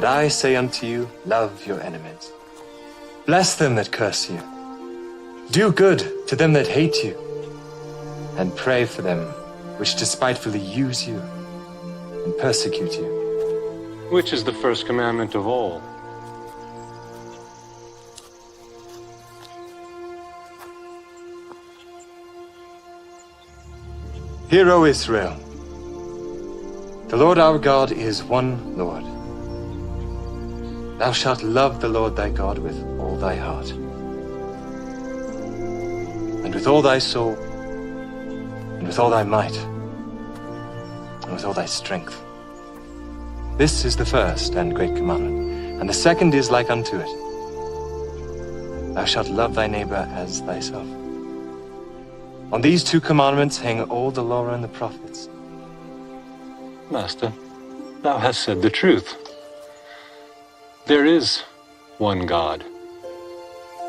I say unto you, love your enemies. Bless them that curse you. Do good to them that hate you. And pray for them which despitefully use you and persecute you. Which is the first commandment of all? Hear, O Israel, the Lord our God is one Lord. Thou shalt love the Lord thy God with all thy heart, and with all thy soul, and with all thy might, and with all thy strength. This is the first and great commandment, and the second is like unto it. Thou shalt love thy neighbor as thyself. On these two commandments hang all the law and the prophets. Master, thou hast said the truth. There is one God,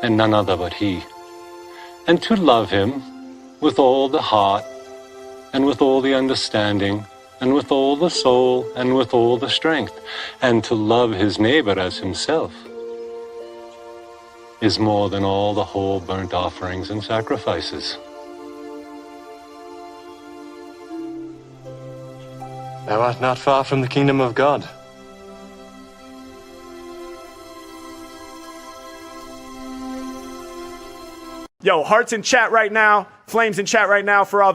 and none other but He. And to love Him with all the heart, and with all the understanding, and with all the soul, and with all the strength, and to love his neighbor as himself, is more than all the whole burnt offerings and sacrifices. Thou art not far from the kingdom of God. Yo, hearts in chat right now, flames in chat right now for all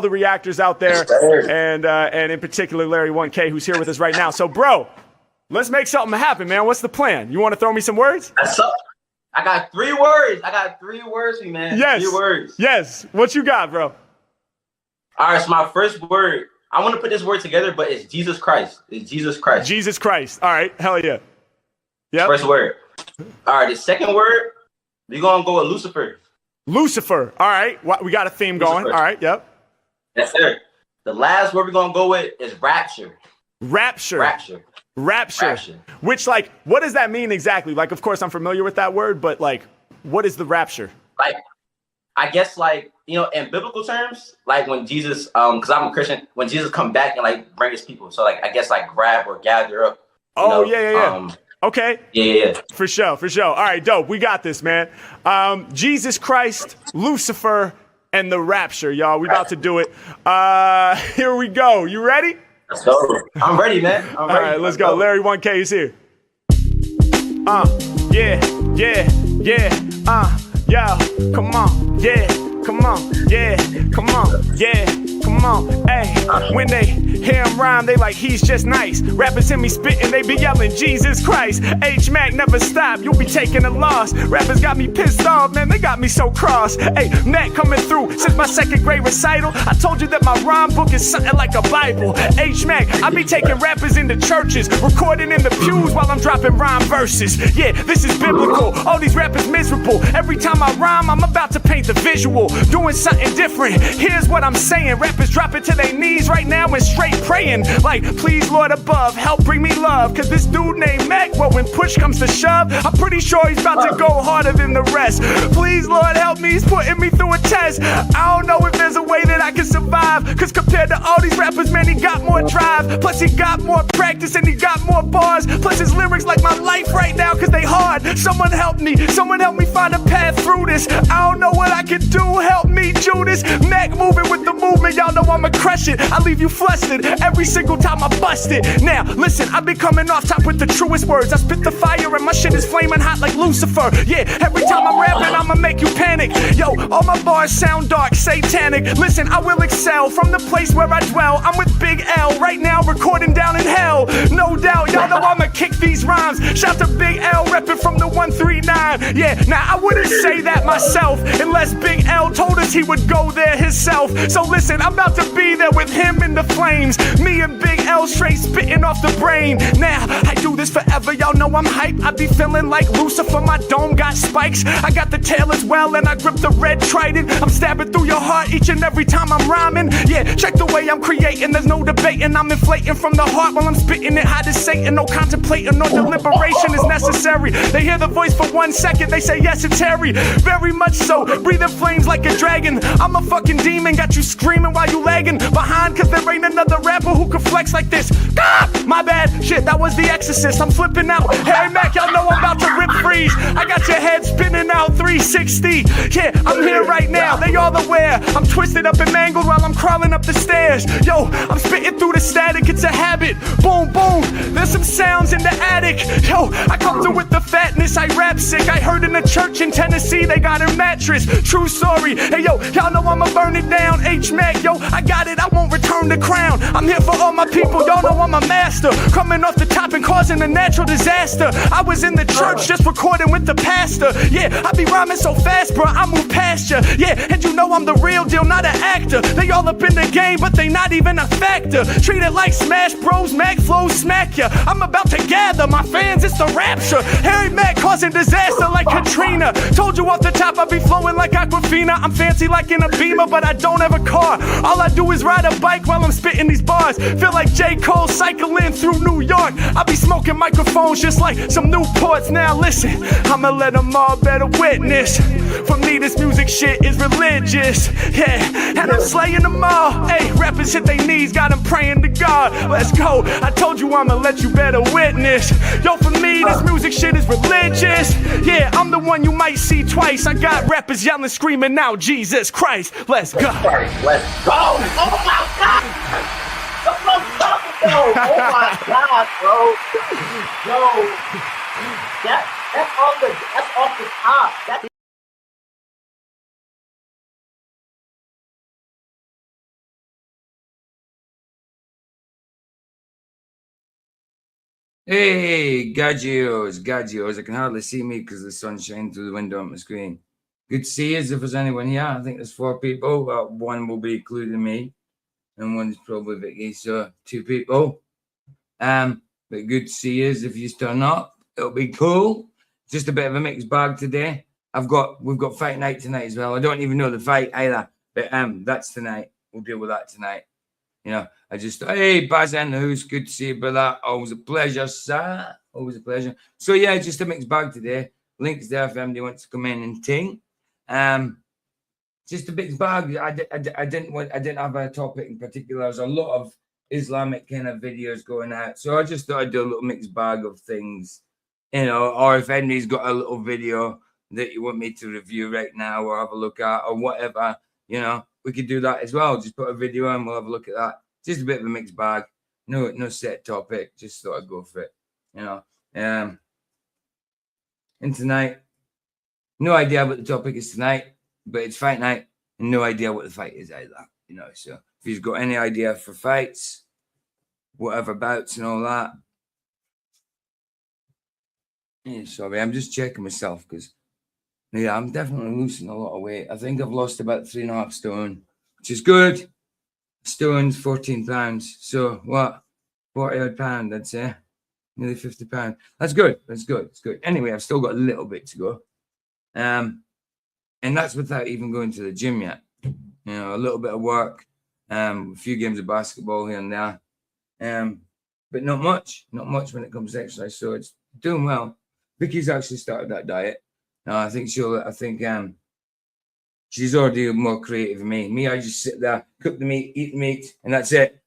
the reactors out there, and in particular Larry 1K who's here with us right now. So, bro, let's make something happen, man. What's the plan? You want to throw me some words? That's up. I got 3 words. I got 3 words for you, man. Yes. 3 words. Yes. What you got, bro? All right. So my first word, I want to put this word together, but it's Jesus Christ. It's Jesus Christ. Jesus Christ. All right. Hell yeah. Yep. First word. All right. The second word, we're gonna go with Lucifer. Lucifer. All right. We got a theme going. Lucifer. All right. Yep. Yes, sir. The last word we're gonna go with is rapture. Rapture. Rapture. Rapture. Rapture. Which, like, what does that mean exactly? Like, of course, I'm familiar with that word, but like, what is the rapture? Like, I guess, like, you know, in biblical terms, like when Jesus, because I'm a Christian, when Jesus come back and like bring his people, so like I guess like grab or gather up. Oh, yeah. Okay. Yeah. For sure. All right, dope. We got this, man. Jesus Christ, Lucifer, and the rapture, y'all. We about to do it. Here we go. You ready? Let's go. I'm ready, man. I'm ready. All right, let's go. Larry 1K is here. Yo, come on, yeah, come on, yeah, come on, yeah, come on, hey. When they hear him rhyme, they like, he's just nice. Rappers hear me spitting, they be yelling, Jesus Christ. H-Mac never stop, you'll be taking a loss. Rappers got me pissed off, man, they got me so cross. Hey, Mac coming through since my 2nd grade recital. I told you that my rhyme book is something like a Bible. H-Mac, I be taking rappers into churches, recording in the pews while I'm dropping rhyme verses. Yeah, this is biblical, all these rappers miserable. Every time I rhyme, I'm about to paint the visual, doing something different. Here's what I'm saying, rappers dropping to their knees right now and straight praying, like, please Lord above, help bring me love. Cause this dude named Mac, well, when push comes to shove, I'm pretty sure he's about to go harder than the rest. Please Lord help me, he's putting me through a test. I don't know if there's a way that I can survive, cause compared to all these rappers, man, he got more drive. Plus he got more practice and he got more bars. Plus his lyrics like my life right now, cause they hard. Someone help me find a path through this. I don't know what I can do, help me Judas. Mac moving with the movement, y'all know I'ma crush it. I leave you flustered every single time I bust it. Now listen, I be coming off top with the truest words. I spit the fire and my shit is flaming hot like Lucifer. Yeah, every time I'm rapping I'ma make you panic. Yo, all my bars sound dark, satanic. Listen, I will excel from the place where I dwell. I'm with Big L right now recording down in hell. No doubt, y'all know I'ma kick these rhymes. Shout to Big L repping from the 139. Yeah, now I wouldn't say that myself unless Big L told us he would go there himself. So listen, I'm about to be there with him in the flames. Me and Big L straight spitting off the brain. Now, I do this forever, y'all know I'm hype. I be feeling like Lucifer, my dome got spikes. I got the tail as well and I grip the red trident. I'm stabbing through your heart each and every time I'm rhyming. Yeah, check the way I'm creating, there's no debating. I'm inflating from the heart while I'm spitting it hot as Satan. No contemplating, no deliberation is necessary. They hear the voice for 1 second, they say yes, it's Harry. Very much so, breathing flames like a dragon. I'm a fucking demon, got you screaming while you lagging behind, cause there ain't another rapper who can flex like this. Ah, my bad, shit, that was The Exorcist. I'm flipping out. Harry Mack, y'all know I'm about to rip freeze. I got your head spinning out 360. Yeah, I'm here right now, they all aware. I'm twisted up and mangled while I'm crawling up the stairs. Yo, I'm spitting through the static, it's a habit. Boom, boom, there's some sounds in the attic. Yo, I come through with the fatness, I rap sick. I heard in a church in Tennessee they got a mattress. True story. Hey yo, y'all know I'ma burn it down. H-Mac, yo, I got it, I won't return the crown. I'm here for all my people, y'all know I'm a master. Coming off the top and causing a natural disaster. I was in the church just recording with the pastor. Yeah, I be rhyming so fast, bro, I move past ya. Yeah, and you know I'm the real deal, not an actor. They all up in the game, but they not even a factor. Treat it like Smash Bros, Mac flows smack ya. I'm about to gather my fans, it's the rapture. Harry Mack causing disaster like Katrina. Told you off the top I be flowing like Aquafina. I'm fancy like in a Beamer, but I don't have a car. All I do is ride a bike while I'm spitting these bars. Feel like J. Cole cycling through New York. I be smoking microphones just like some Newports. Now listen, I'ma let them all better witness. For me this music shit is religious. Yeah, and I'm slaying them all. Hey, rappers hit their knees, got them praying to God. Let's go, I told you I'ma let you better witness. Yo, for me this music shit is religious. Yeah, I'm the one you might see twice. I got rappers yelling, screaming out, Jesus Christ. Let's go. Let's go. Oh my God. Oh my God, bro. Yo. That's off the top. That's Hey, Gagios. I can hardly see me because the sun's shining through the window on my screen. Good to see you. If there's anyone here, I think there's 4 people. Well, one will be including me, and one's probably Vicky, so 2 people. But good to see you. If you turn up, it'll be cool. Just a bit of a mixed bag today. We've got fight night tonight as well. I don't even know the fight either, but that's tonight. We'll deal with that tonight. You know, I just, hey, Baz and who's good to see you, brother. Always a pleasure, sir. Always a pleasure. So, yeah, just a mixed bag today. Links there if anybody wants to come in and ting. Just a mixed bag. I didn't have a topic in particular. There's a lot of Islamic kind of videos going out. So I just thought I'd do a little mixed bag of things, you know, or if anybody's got a little video that you want me to review right now or have a look at or whatever, you know, we could do that as well. Just put a video on, we'll have a look at that. Just a bit of a mixed bag. No set topic. Just thought I'd go for it, you know. And tonight, no idea what the topic is tonight, but it's fight night and no idea what the fight is either, you know. So if you've got any idea for fights, whatever bouts and all that. Yeah, sorry, I'm just checking myself because, yeah, I'm definitely losing a lot of weight. I think I've lost about 3.5 stone, which is good. Stone's 14 pounds. So what? 40 odd pound, I'd say. Nearly 50 pounds. That's good. That's good. It's good. Anyway, I've still got a little bit to go. And that's without even going to the gym yet. You know, a little bit of work, a few games of basketball here and there. But not much when it comes to exercise. So it's doing well. Vicky's actually started that diet. I think she's already more creative than me. Me, I just sit there, cook the meat, eat the meat, and that's it.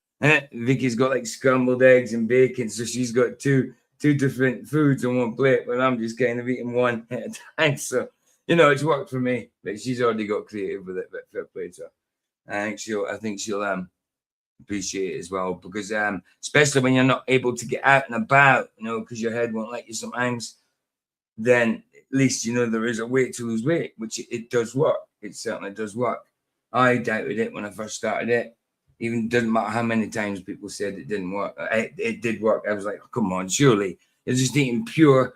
Vicky's got like scrambled eggs and bacon, so she's got two different foods on one plate, but I'm just kind of eating one at a time. So, you know, it's worked for me. But she's already got creative with it, but fair play to her. I think she'll appreciate it as well, because especially when you're not able to get out and about, you know, because your head won't let you sometimes, then at least you know there is a way to lose weight, which it does work. It certainly does work. I doubted it when I first started it. Even doesn't matter how many times people said it didn't work. It did work. I was like, oh, come on, surely you're just eating pure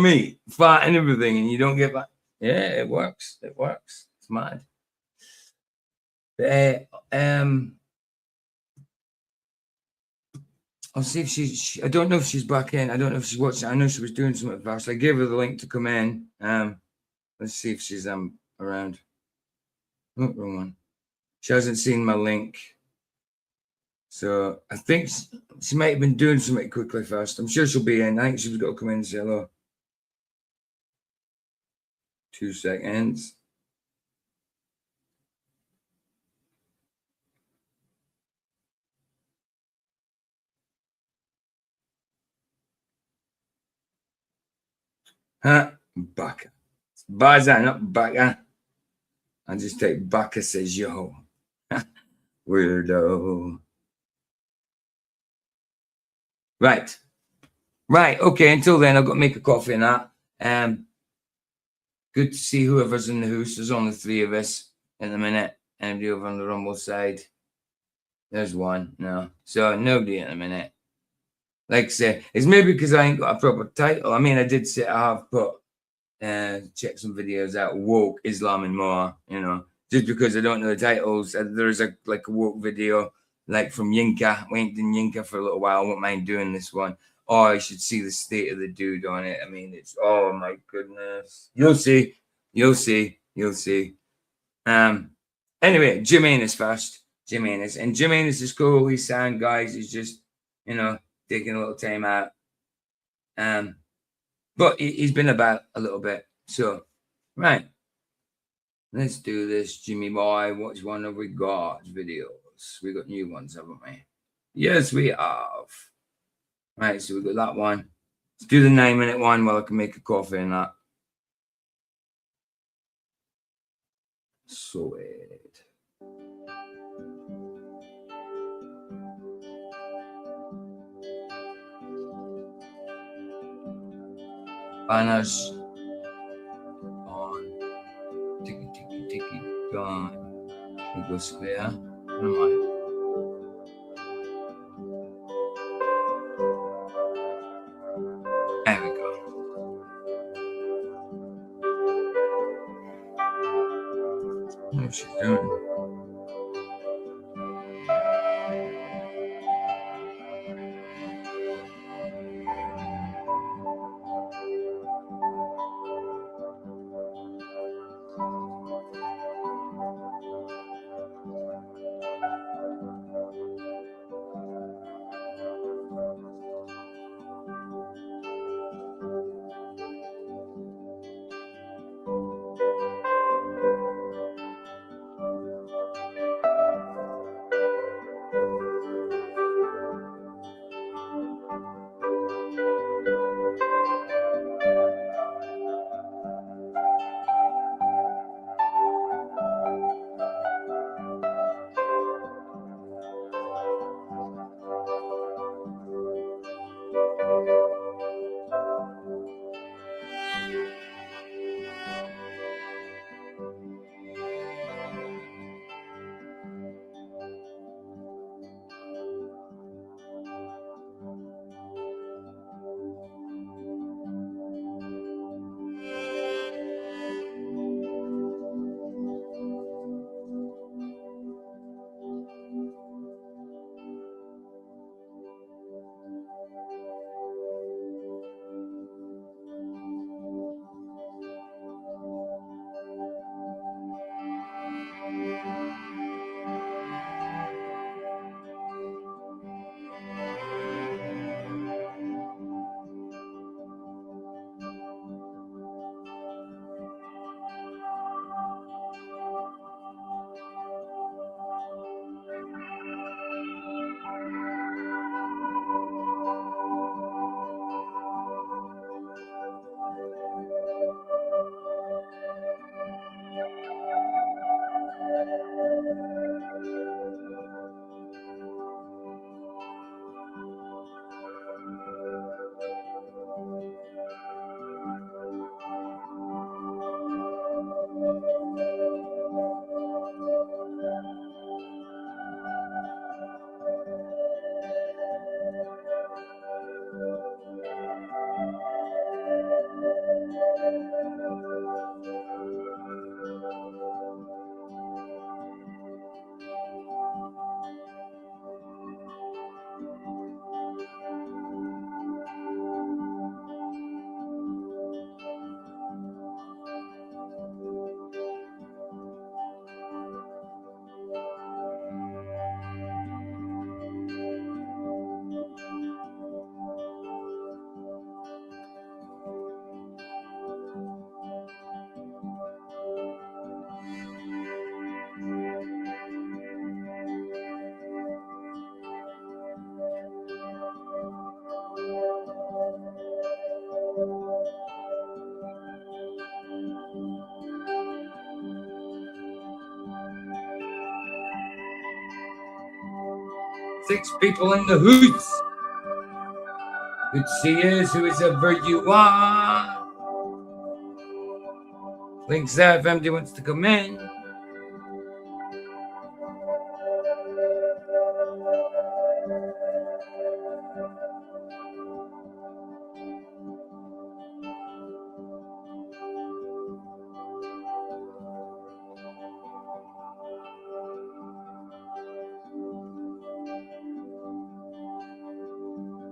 meat, fat and everything, and you don't get that. Yeah, it works. It works. It's mad. But, I'll see if she I don't know if she's back in. I don't know if she's watching. I know she was doing something first. I gave her the link to come in. Let's see if she's around. Oh, wrong one. She hasn't seen my link. So I think she might have been doing something quickly first. I'm sure she'll be in. I think she's got to come in and say hello. 2 seconds. Huh? Baka. Baza, not Baka. I just take Baka says yo. Weirdo. Right. Right. Okay. Until then, I've got to make a coffee and that. Good to see whoever's in the house. There's only 3 of us in the minute. Anybody over on the Rumble side? There's one. No. So nobody in a minute. Like I say, it's maybe because I ain't got a proper title. I mean, I did say I have put check some videos out, woke Islam and more, you know, just because I don't know the titles. There's a woke video like from Yinka. We ain't done Yinka for a little while. I won't mind doing this one. Oh, you should see the state of the dude on it. I mean, it's, oh my goodness. You'll see. You'll see. You'll see. Anyway, Jim Anus first. Jim Anus. And Jim Anus is cool. He's sound, guys. He's just, you know, taking a little time out. But he's been about a little bit. So, right. Let's do this, Jimmy boy. Which one have we got? Videos. We got new ones, haven't we? Yes, we have. Right, so we got that one. Let's do the 9-minute one while I can make a coffee and that. Sweet. Banners on. Ticky, ticky, ticky, gone. We go square. Where am I? There we go. What's she doing? 6 people in the hoots. Good to see you, whoever you are. Links there if anybody wants to come in.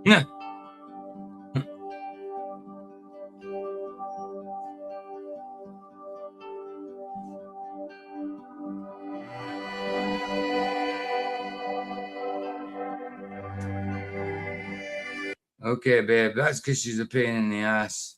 Yeah. Okay, babe, that's because she's a pain in the ass.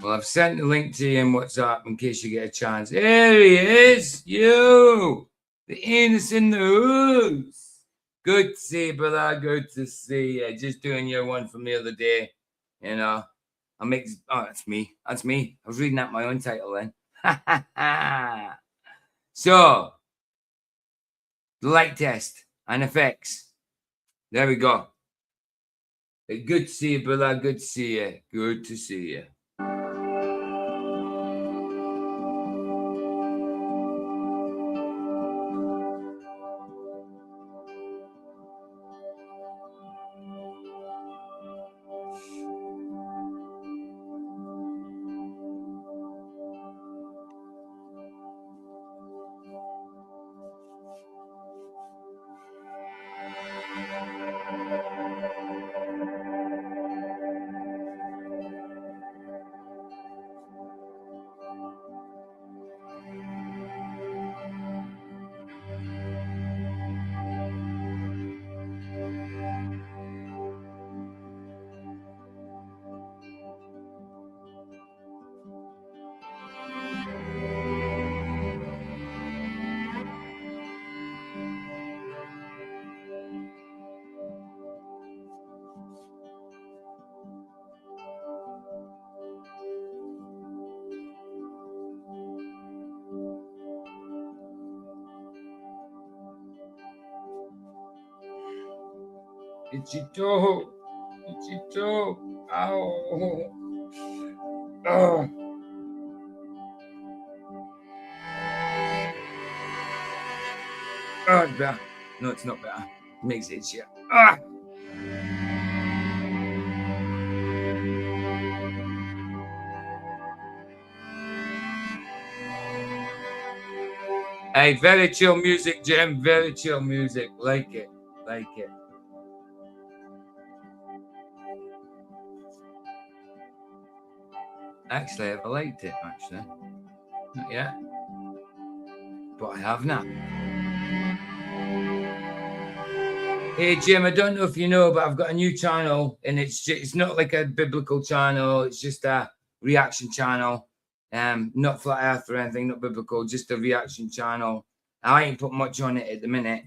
Well, I've sent the link to you in WhatsApp in case you get a chance. There he is, you, the anus in the house. Good to see you, brother. Good to see you. Just doing your one from the other day. You know, oh, that's me. That's me. I was reading out my own title then. So, the light test and effects. There we go. Good to see you, brother. Good to see you. Good to see you. It's your toe. It's your toe. Ow. Oh. Oh, it's better. No, it's not better. It makes it shit. Ah. Hey, very chill music, Jim. Very chill music. Like it. Like it. Actually, I've liked it, actually. Not yet. But I have now. Hey, Jim, I don't know if you know, but I've got a new channel, and it's not like a biblical channel. It's just a reaction channel. Not flat earth or anything, not biblical, just a reaction channel. I ain't put much on it at the minute.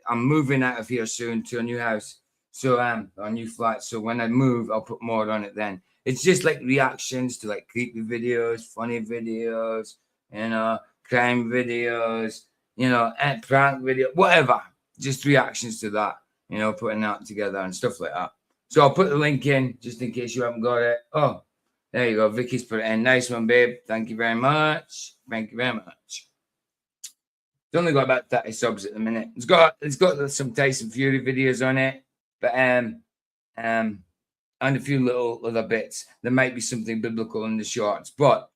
I'm moving out of here soon to a new house. So a new flat. So when I move, I'll put more on it then. It's just like reactions to like creepy videos, funny videos, you know, crime videos, you know, and prank video, whatever. Just reactions to that, you know, putting that together and stuff like that. So I'll put the link in just in case you haven't got it. Oh, there you go. Vicky's put it in. Nice one, babe. Thank you very much. Thank you very much. It's only got about 30 subs at the minute. It's got some Tyson Fury videos on it, but and a few little other bits. There might be something biblical in the shorts, but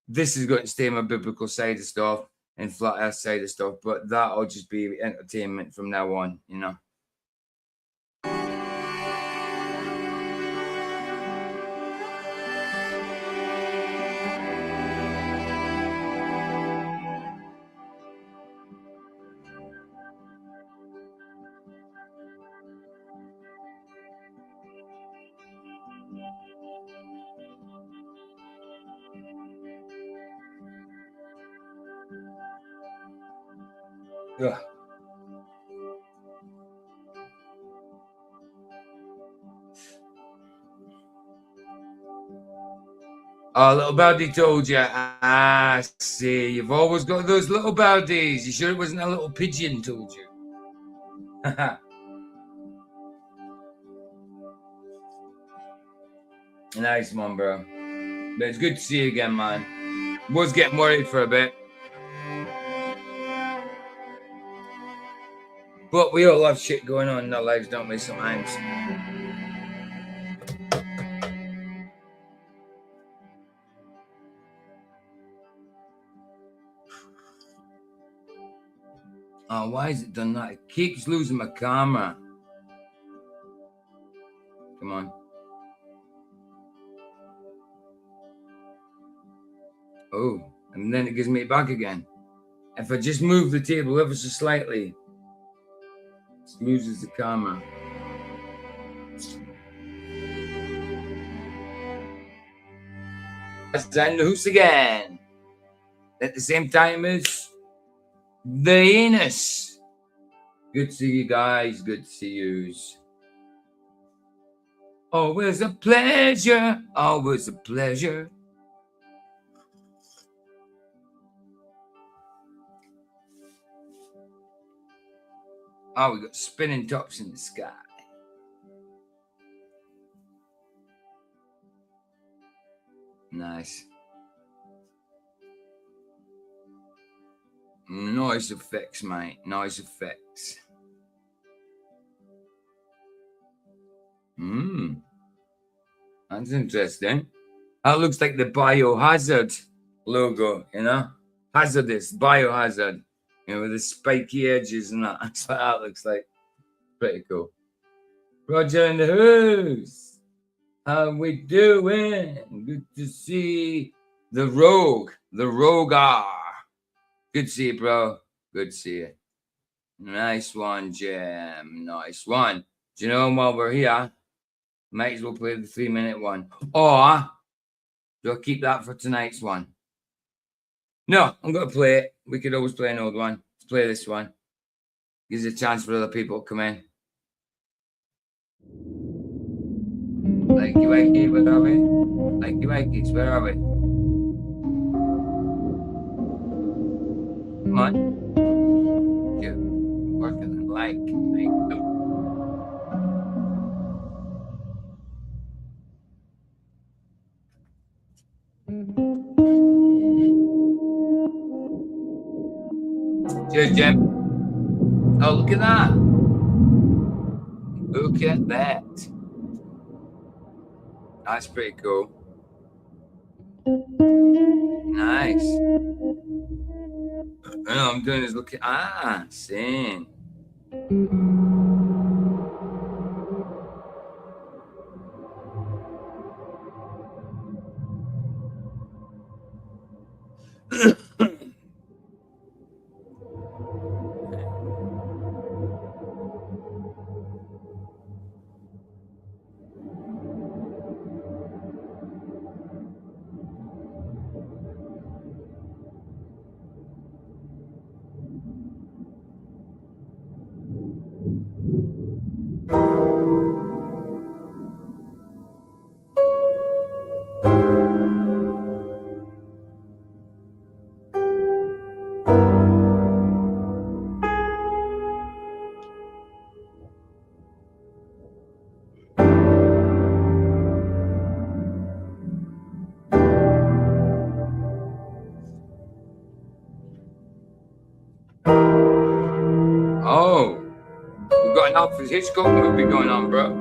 this is going to stay my biblical side of stuff and flat earth side of stuff, but that'll just be entertainment from now on, you know. Yeah. Oh, little Baldy told you. Ah, see, you've always got those little Baldies. You sure it wasn't a little pigeon told you? Nice one, bro. But it's good to see you again, man. Was getting worried for a bit. But we all have shit going on in our lives, don't we, sometimes? Oh, why has it done that? It keeps losing my camera. Come on. Oh, and then it gives me it back again. If I just move the table ever so slightly, it loses the camera. And who's again? At the same time as the anus. Good to see you guys. Good to see yous. Always a pleasure. Always a pleasure. Oh, we got spinning tops in the sky. Nice. Noise effects, mate. Noise effects. That's interesting. That looks like the Biohazard logo, you know? Hazardous, Biohazard. You know, with the spiky edges and that. That's what that looks like. Pretty cool. Roger in the house. How we doing? Good to see the Rogue. The Rogar. Good to see you, bro. Good to see you. Nice one, Jim. Nice one. Do you know, while we're here, might as well play the 3-minute one. Or do I keep that for tonight's one? No, I'm going to play it. We could always play an old one. Let's play this one. Gives a chance for other people to come in. Likey, likey, where are we? Likey, likeys, where are we? Come on. You're working on like. Cheers, Jim. Oh, look at that. Look at that. That's pretty cool. Nice. All I'm doing is looking. Seeing. Alfred Hitchcock movie going on, bro.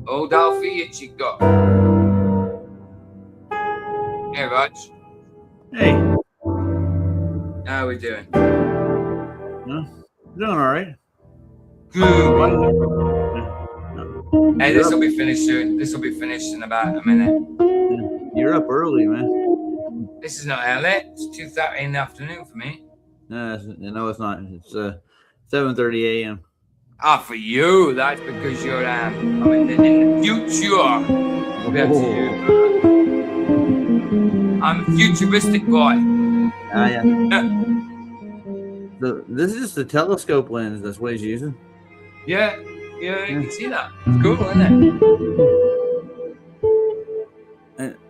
Old Alfie Hitchcock. Hey, Raj. Hey. How we doing? Doing all right. Good. Hey, this will be finished soon. This will be finished in about a minute. You're up early, man. This is not early. It's 2:30 in the afternoon for me. No, it's not. It's 7:30 a.m. For you, that's because you're in the future. Compared to you. I'm a futuristic boy. Yeah. This is just the telescope lens that's what he's using. Yeah, you can see that. It's cool, isn't it?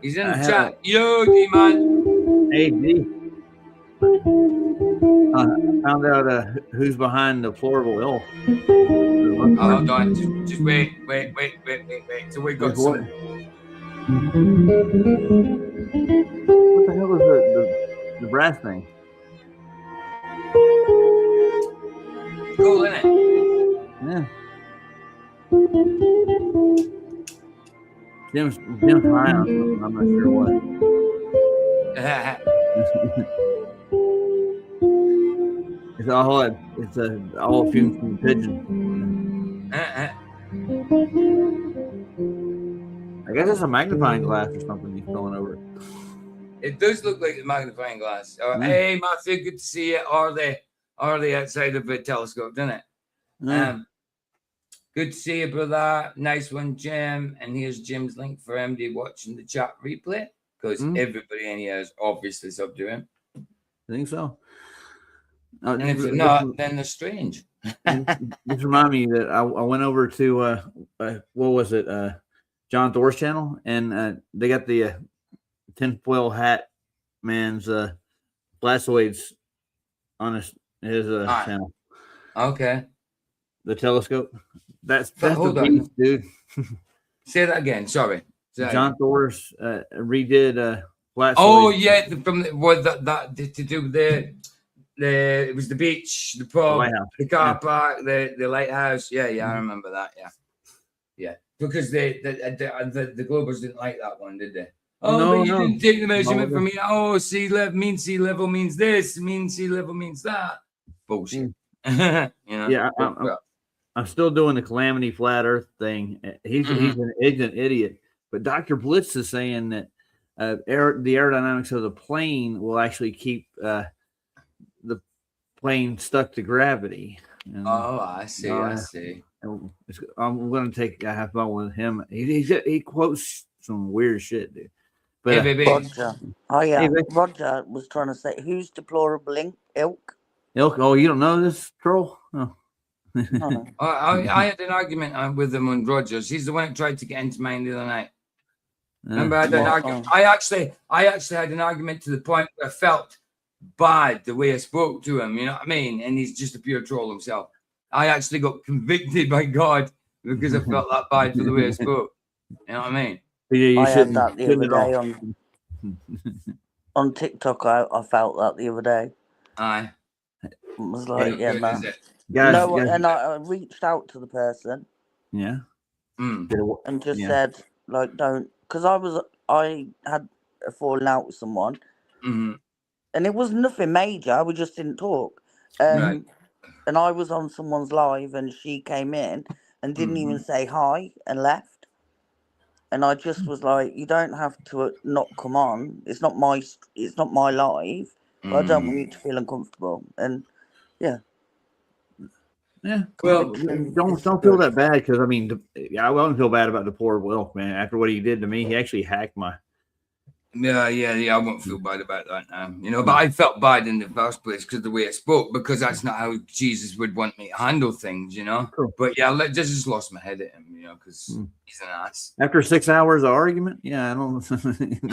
He's in I the have chat. Yo, D-Man. Hey, D. I found out who's behind the Deplorable Elk. Oh, hold on. Just wait. So we got What? some. What the hell is the brass thing? Cool, isn't it? Yeah. Jim's high on something. I'm not sure what. It's all fumes from the pigeon. I guess it's a magnifying glass or something he's going over. It does look like a magnifying glass. Yeah. Hey, Matthew, good to see you. Or the outside of a telescope, doesn't it? Yeah. Good to see you, brother. Nice one, Jim. And here's Jim's link for MD watching the chat replay, because everybody in here is obviously subbed to him. I think so. And if they're not, then they're strange. This remind me that I went over to what was it, John Thor's channel, and they got the tinfoil hat man's blastoids on his channel. Okay. The telescope. That's hold the on. beast, dude. Say that again. Sorry. John Thor's redid blastoids. Oh yeah, from what that to do with the it was the beach, the pub, the car park, the lighthouse. Yeah, I remember that. Yeah. Because the Globers didn't like that one, did they? Oh, no, but you didn't take the measurement from me. Oh, sea level means this, means sea level means that. Bullshit. Yeah, I'm still doing the Calamity Flat Earth thing. He's an ignorant idiot. But Dr. Blitz is saying that the aerodynamics of the plane will actually keep the plane stuck to gravity. I see. I'm going to take a half fun with him. He quotes some weird shit, dude. But Roger. Oh yeah, Roger was trying to say who's Deplorable Ilk. Oh, you don't know this troll? Oh. I had an argument with him on Rogers. He's the one that tried to get into mine the other night. Remember, I had an argument. I actually had an argument to the point where I felt bad the way I spoke to him. You know what I mean? And he's just a pure troll himself. I actually got convicted by God because I felt that bad for the way I spoke. You know what I mean? Yeah, I had that the other day on TikTok. I felt that the other day. Aye. It was like, man. Guys, and I reached out to the person. Yeah. And just said, like, don't, because I had a falling out with someone, and it was nothing major. We just didn't talk. Right. And I was on someone's live, and she came in and didn't even say hi and left. And I just was like, you don't have to not come on. It's not my live. But I don't want you to feel uncomfortable. And yeah. Well, don't feel that bad, because I mean, I wouldn't feel bad about Deplorable Ilk, man. After what he did to me, he actually hacked my. Yeah. I won't feel bad about that now. You know, but I felt bad in the first place because of the way I spoke, because that's not how Jesus would want me to handle things, you know. Cool. But yeah, just lost my head at him, you know, because he's an ass. After 6 hours of argument, I don't.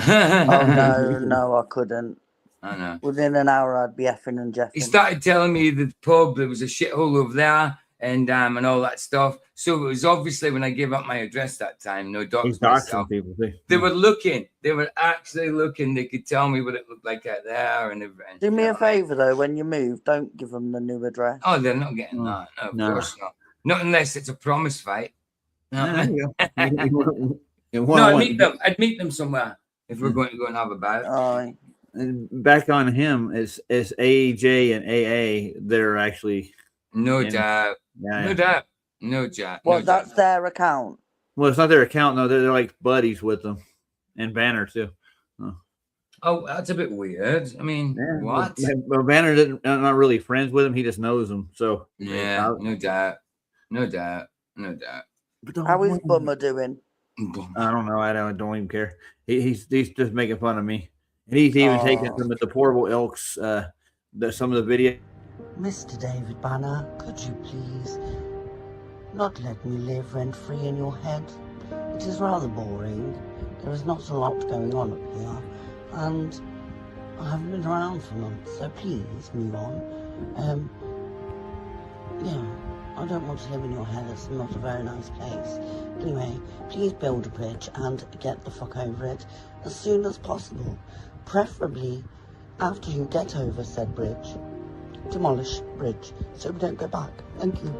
Oh no, I couldn't. I know. Within an hour, I'd be effing and jeffing. He started telling me the pub, there was a shithole over there, and all that stuff. So it was obviously when I gave up my address that time, no docs myself. People too. They were looking. They were actually looking. They could tell me what it looked like out there and everything. Do me a favor though, when you move, don't give them the new address. Oh, they're not getting that. No, of course not. Not unless it's a promise fight. No, I'd meet them somewhere if we're going to go and have a bath. And back on him is AJ and AA. They're actually no doubt. Well, that's their account. Well, it's not their account. No, they're like buddies with them, and Banner too. Oh, that's a bit weird. I mean, what? Well, Banner not really friends with him. He just knows them. So yeah, no doubt. How is Bummer doing? I don't know. I don't even care. He's just making fun of me. And he's even taken some of the Deplorable Ilk's, some of the video. Mr. David Banner, could you please not let me live rent-free in your head? It is rather boring. There is not a lot going on up here, and I haven't been around for months, so please move on. Yeah, I don't want to live in your head. It's not a very nice place. Anyway, please build a bridge and get the fuck over it as soon as possible. Preferably after you get over said bridge. Demolish bridge so we don't go back. Thank you.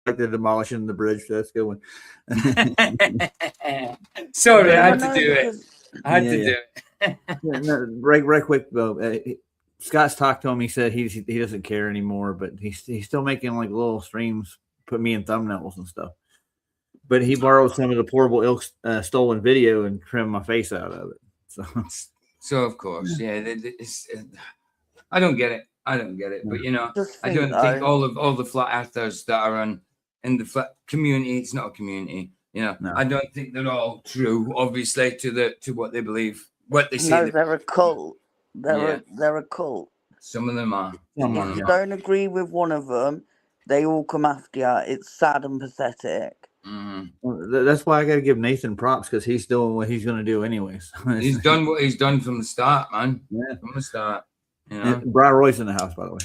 Like they're demolishing the bridge. That's a good one. Sorry, I had No, to do it. because I had to Yeah, do it. Yeah, no, right quick though. Scott's talked to him. He said he doesn't care anymore, but he's still making like little streams, put me in thumbnails and stuff. But he borrowed some of the portable ilk stolen video and trimmed my face out of it. So of course, yeah, I don't get it. I don't get it. But you know, just I think, don't think all the flat earthers that are in the flat community. It's not a community. You know, No. I don't think they're all true. Obviously, to what they believe, what they say. no, they're a cult. They're a cult. Some of them are. Some If are, you yeah. don't agree with one of them, they all come after you. It's sad and pathetic. Mhm. That's why I got to give Nathan props because he's doing what he's going to do anyways. He's done what he's done from the start, man. Yeah. From the start. You know And Brian Roy's in the house, by the way.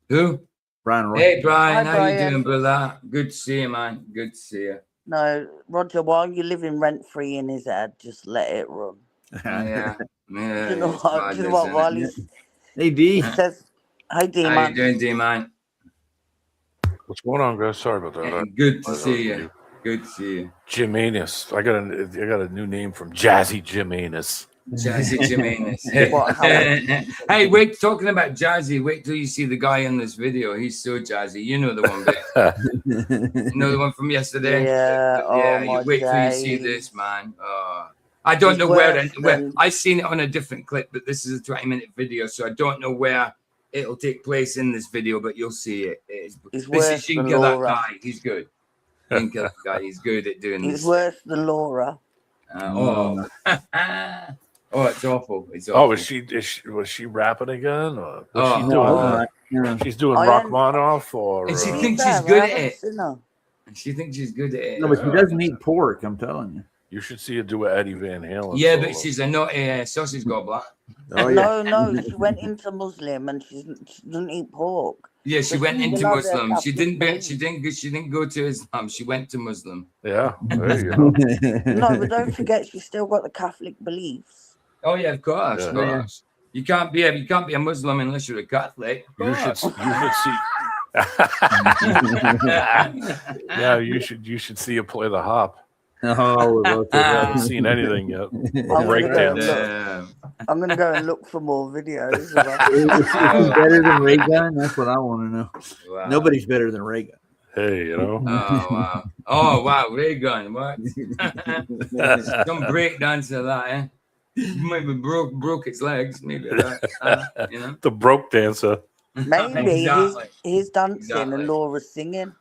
who? Brian Roy. Hey, Brian, Hi, how you Brian. doing, brother? Good to see you, man. Good to see you. No, Roger, while you're living rent free in his head, just let it run. Yeah, yeah. Do you know it's what? bad, Do you know what? isn't While it? Hey, D. he says, "Hey, D How you man, doing, D man? What's going on, guys? Sorry about that. Good to see you. Good to see you. Jim Anus. I got a new name from Jazzy Jim Anus. Jazzy Jimenez. What, Hey, wait, talking about Jazzy, wait till you see the guy in this video. He's so jazzy. You know the one, babe. You know the one from yesterday? Yeah, oh you my wait till you see days. this, man. I don't He's know where, worse where than- I've seen it on a different clip, but this is a 20-minute video, so I don't know where it'll take place in this video, but you'll see it. He's This worse is than Shinka, that Laura. guy. He's good. Shinka, that guy. He's good at doing He's this. worse than Laura." Oh, it's awful. It's awful. Oh, was she rapping again? Or what's she Oh, doing? Yeah. She's doing I am- Rachmaninoff or And she To be thinks fair, she's good I at haven't it. seen her. She thinks she's good at it. No, but she doesn't eat pork. I'm telling you. you should see her do an Eddie Van Halen. Yeah, solo. but she's a naughty sausage gobbler. Oh yeah. No, she went into Muslim and she doesn't eat pork. Yeah, she But went she's into allowed to Muslim. have She Catholic didn't go to Islam. She went to Muslim. Yeah, there you go. No, but don't forget she's still got the Catholic beliefs. Oh yeah, of course. Yeah. Of course. You can't be a Muslim unless you're a Catholic. Of You should course. see. Yeah, you should see her play the hop. Oh, I haven't seen anything yet. I'm Break gonna go dance. look. I'm gonna go and look for more videos. About is he better than Ray Gun? That's what I want to know. Wow. Nobody's better than Ray Gun. Hey, you know. Oh wow. Oh wow, Ray Gun. What? Some break dancer that, eh? Maybe broke its legs. Maybe that. You know. The broke dancer. maybe Exactly. he's dancing Exactly. and Laura's singing.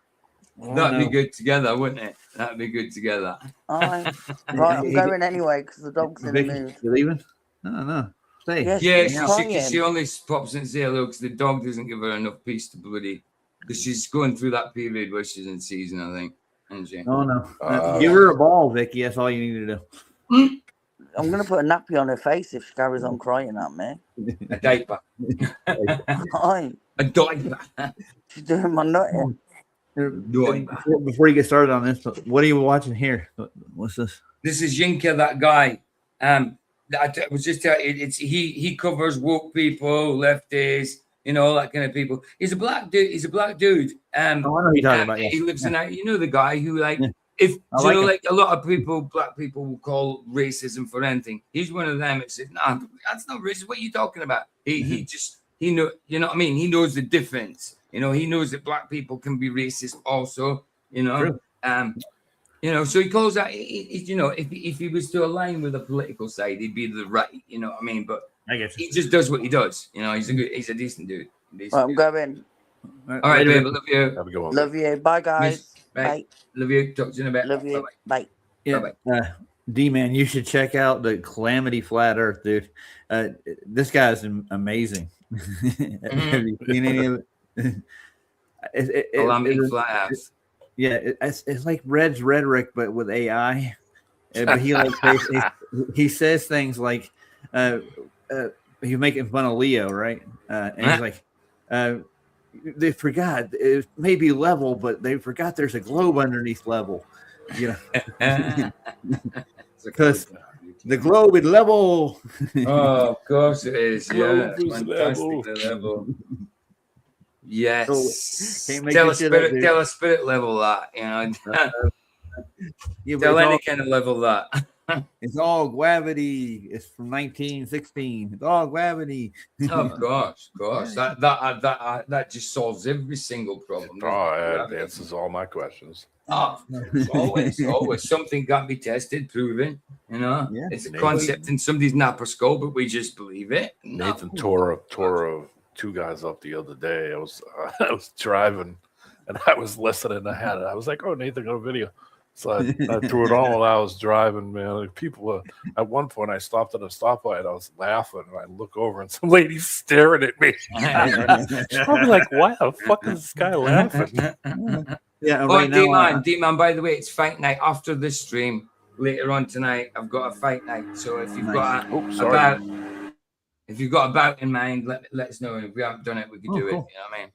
That'd be good together, wouldn't it? That'd be good together. Aye. Right, I'm going anyway because the dog's in the Vicky, mood. you leaving? No. Stay. Yes, Yeah, she's she crying. only pops in to say hello because the dog doesn't give her enough peace to bloody. Because she's going through that period where she's in season, I think, isn't she? Oh no. Uh, Give her a ball, Vicky. That's all you need to do. I'm gonna put a nappy on her face if she carries on crying at me. A diaper. Aye, A diaper. she's doing my nutting. Before you get started on this, what are you watching here? What's this? This is Yinka, that guy. I was just telling you, he covers woke people, lefties, you know, all that kind of people. He's a black dude. Oh, I know who you're talking about. Yeah. He lives in a, you know, the guy who like, Yeah. if I you know, like him. like a lot of people, black people will call racism for anything. He's one of them. It says, nah, that's not racist. What are you talking about? He just, he know, you know what I mean? He knows the difference. You know, he knows that black people can be racist also, you know. True. You know, so he calls that, you know, if he was to align with a political side, he'd be the right, you know what I mean? But I guess. he just does what he does. You know, he's a decent dude. Right, I'm going. All right, babe, I love you. Have a good one. Love you. Bye, guys. Bye. Bye. Love you. Talk to you in a bit. Love you. Bye-bye. Bye. Yeah. D-Man, you should check out the Calamity Flat Earth, dude. This guy's amazing. Have you seen any of it? Calamity Flat Earth. Yeah, it's like Red's rhetoric, but with AI. But he says things like, he's making fun of Leo, right? And he's like, they forgot it may be level, but they forgot there's a globe underneath level, you know, because the globe is level. Oh, of course it is. Yeah, Globe is fantastic level. Yes. So, can't make tell this shit up, dude. a spirit level that, you know. Yeah, but Tell it's any all- kind of level that. It's all gravity. It's from 1916. It's all gravity. Of course. That just solves every single problem. Oh, it answers all my questions. Oh, always something got to be tested, proven. You know, Yeah. it's a concept in somebody's naproscope, but we just believe it. Nathan tore two guys up the other day. I was driving and I was listening. I was like, "Oh, Nathan got a video." So I threw it on while I was driving, man. Like, people at one point I stopped at a stoplight. I was laughing and I look over and some lady's staring at me. I'm like, why the fuck is this guy laughing? Yeah, Oh, right now. D-Man, by the way, it's fight night after this stream. Later on tonight, I've got a fight night. So if you've got a bout in mind, let us know. If we haven't done it, we can do it. You know what I mean?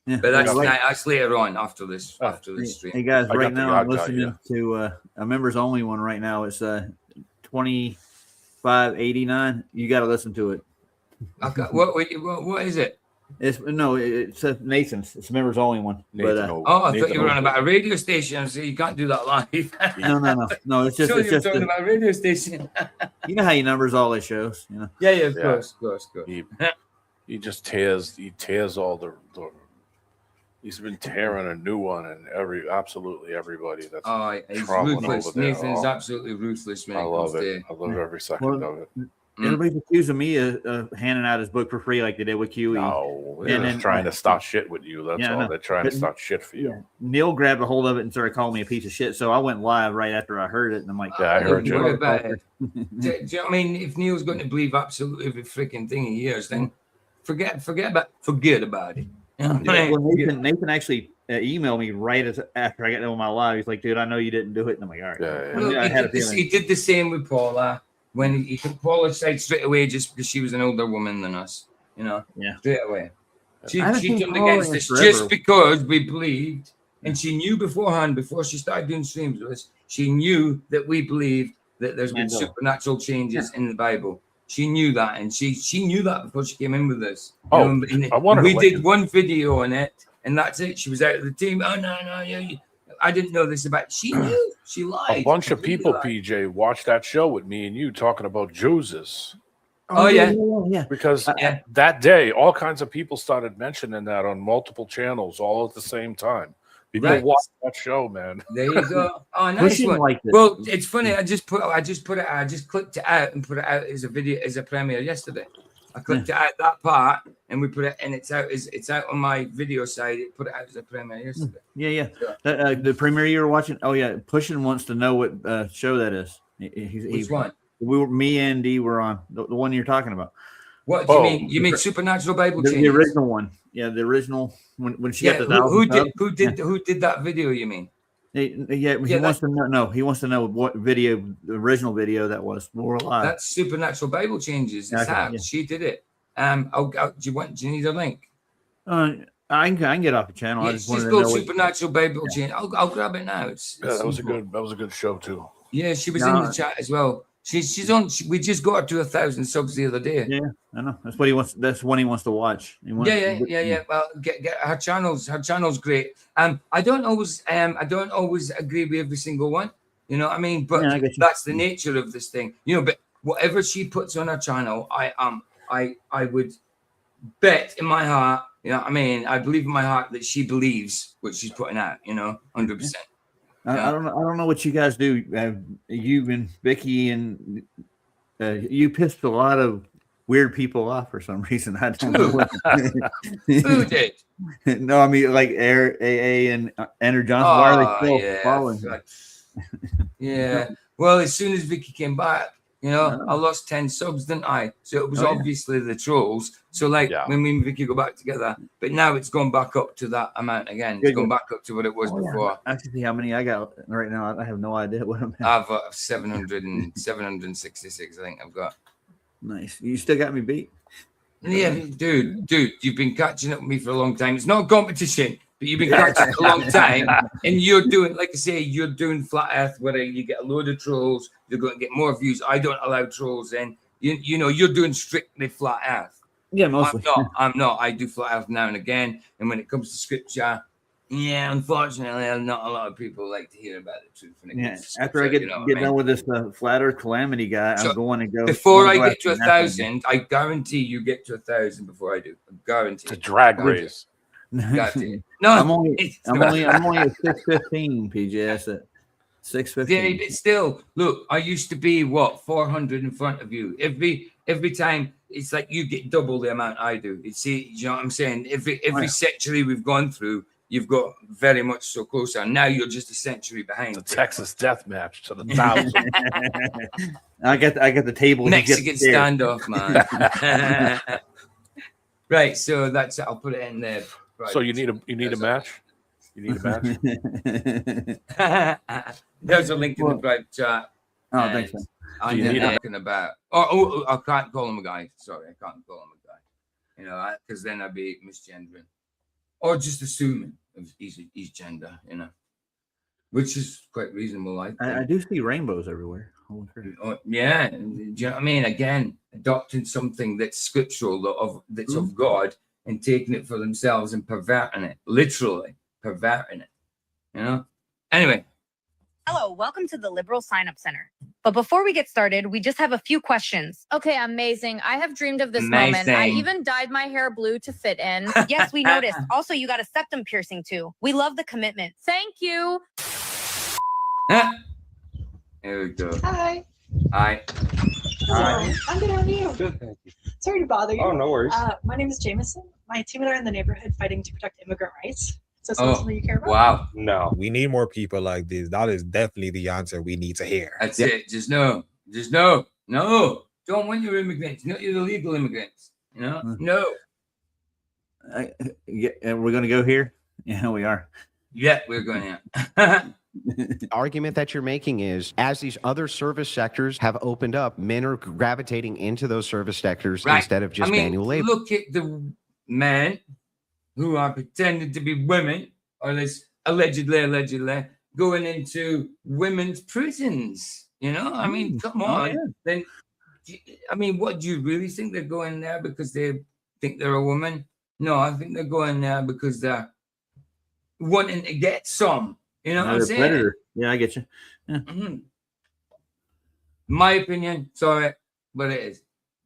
Yeah. But that's Right. night. That's later on after this stream. Hey guys, I right got the now I'm yacht guy, listening to a members only one right now. It's 2589. You got to listen to it. Okay, what is it? It's Nathan's. It's a members only one. But I thought you were on about a radio station, so you can't do that live. no. It's just So it's you're just talking about a radio station. you know how he numbers all his shows. You know. Yeah, of course. He just tears all the. He's been tearing a new one, and absolutely everybody that's He's troubling ruthless. over there. Nathan's absolutely ruthless, man. I love it. I love every second of it. Everybody's accusing me of handing out his book for free like they did with QE. No, they're just trying to start shit with you. That's all. They're trying to start shit for you. Yeah. Neil grabbed a hold of it and started calling me a piece of shit. So I went live right after I heard it, and I'm like, "Yeah, I heard you." About it. Do you know what I mean? If Neil's going to believe absolutely every freaking thing he hears, then forget about it. You know? Well, Nathan actually emailed me right after I got done with my live. He's like, "Dude, I know you didn't do it." And I'm like, "All right." Well, I had a feeling. he did the same with Paula when he took Paula's side straight away just because she was an older woman than us. You know, straight away. She turned against us just because we believed, and she knew beforehand, before she started doing streams with us, she knew that we believed that there's been supernatural changes in the Bible. She knew that, and she knew that before she came in with us. We did one video on it, and that's it. She was out of the team. Oh no, I didn't know this about. She knew. She lied. A bunch of people, PJ, watched that show with me and you talking about Joses. Oh yeah. Because that day, all kinds of people started mentioning that on multiple channels all at the same time. People watched that show, man. There you go. Oh, nice one. Well, it's funny. I just clicked it out and put it out as a video, as a premiere yesterday. I clicked it out that part, and we put it, and it's out on my video side. It put it out as a premiere yesterday. Yeah. The premiere you were watching. Oh yeah, Pushin wants to know what show that is. Which one? Me and D were on the one you're talking about. What do you mean? You mean Supernatural Bible Changes? The original one. Yeah, the original when she got the who did that video? You mean? He wants to know. No, he wants to know what video, the original video that was. More live. That's Supernatural Bible Changes. She did it. Do you need a link? I can get off the channel. I just she's wanted to called know Supernatural Bible Changes. I'll grab it now. That was a good show too. Yeah, she was in the chat as well. She's on. We just got her to 1,000 subs the other day. Yeah, I know. That's what he wants. That's one he wants to watch. Yeah. Well, get her channels. Her channel's great. I don't always agree with every single one. You know what I mean? But that's the nature of this thing. You know, but whatever she puts on her channel, I would bet in my heart. You know what I mean? I believe in my heart that she believes what she's putting out. You know, 100%. I don't know what you guys do. You and Vicky and you pissed a lot of weird people off for some reason. I don't know. Who did? No, I mean like AA and Andrew Johnson. Why are they still following? Yeah. Well, as soon as Vicky came back, You know, I lost 10 subs, didn't I? So it was obviously the trolls. So like when me and Vicky go back together, but now it's gone back up to that amount again. It's gone back up to what it was before. I can see how many I got right now. I have no idea what I'm at. I've 766, I think I've got. Nice. You still got me beat. Yeah, dude, you've been catching up with me for a long time. It's not a competition, but you've been catching up a long time. And you're doing, like I say, you're doing Flat Earth where you get a load of trolls. You're going to get more views. I don't allow trolls in. You know, you're doing strictly Flat Earth. Yeah, mostly. I'm not. I do Flat Earth now and again. And when it comes to scripture, yeah, unfortunately, not a lot of people like to hear about the truth. After I get done with this Flat Earth Calamity guy, I'm going to go. Before I get to 1,000, I guarantee you get to 1,000 before I do. I guarantee. It's a drag race. No, I'm only at 615, PJ. That's it. 615. Yeah, but still, look, I used to be 400 in front of you. Every time it's like you get double the amount I do. You see, you know what I'm saying? Every century we've gone through, you've got very much so closer. Now you're just a century behind. The Texas death match to the 1,000. I got the table. Mexican standoff, man. Right, so that's it. I'll put it in there. Right. So you need a match. You need a match. There's a link in the private chat. Oh, thanks. I'm talking about. Oh, I can't call him a guy. Sorry, I can't call him a guy. You know, because then I'd be misgendering, or just assuming he's gender. You know, which is quite reasonable. I do see rainbows everywhere. Yeah, do you know what I mean? Again, adopting something that's scriptural, that's of God, and taking it for themselves and perverting it, literally perverting it. You know. Anyway. Hello, welcome to the Liberal Sign Up Center. But before we get started, we just have a few questions. Okay, amazing. I have dreamed of this moment. I even dyed my hair blue to fit in. Yes, we noticed. Also, you got a septum piercing too. We love the commitment. Thank you. Here we go. Hi. Hi. Hi. I'm good. How are you? Good, thank you. Sorry to bother you. Oh, no worries. My name is Jameson. My team and I are in the neighborhood fighting to protect immigrant rights. So something you care about? Wow. No. We need more people like this. That is definitely the answer we need to hear. That's it. Just no. No. Don't want your immigrants. Not your illegal immigrants. You know? No. And we're going to go here? Yeah, we are. Yeah, we're going here. The argument that you're making is as these other service sectors have opened up, men are gravitating into those service sectors instead of just manual labor. Look at the men who are pretending to be women, or allegedly going into women's prisons. You know, I mean, come on. Then, I mean, what do you really think they're going there because they think they're a woman? No, I think they're going there because they're wanting to get some. You know what I'm saying? Predator. Yeah, I get you. Yeah. My opinion, sorry, but it is.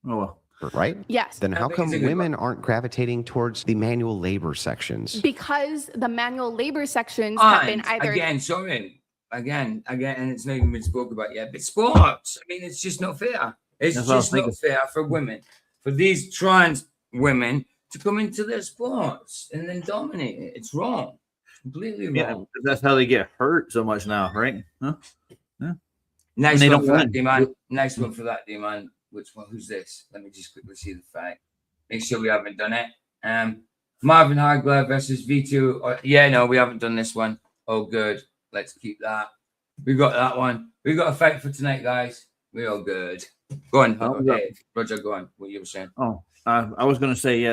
Oh well. Right? Yes. Then how come women aren't gravitating towards the manual labor sections? Because the manual labor sections have been either again, and it's not even been spoken about yet. But sports, I mean, it's just not fair. It's just not fair for women, for these trans women to come into their sports and then dominate it. It's wrong. Completely wrong. Yeah, that's how they get hurt so much now, right? Huh? Yeah. Nice one for that, D-Man. Nice one for that, D-Man. Which one? Who's this? Let me just quickly see the fact. Make sure we haven't done it. Marvin Hagler versus V2. Yeah, no, we haven't done this one. Oh, good. Let's keep that. We got that one. We got a fight for tonight, guys. We're all good. Go on. Okay. Roger, go on. What you were saying? Oh, I was going to say,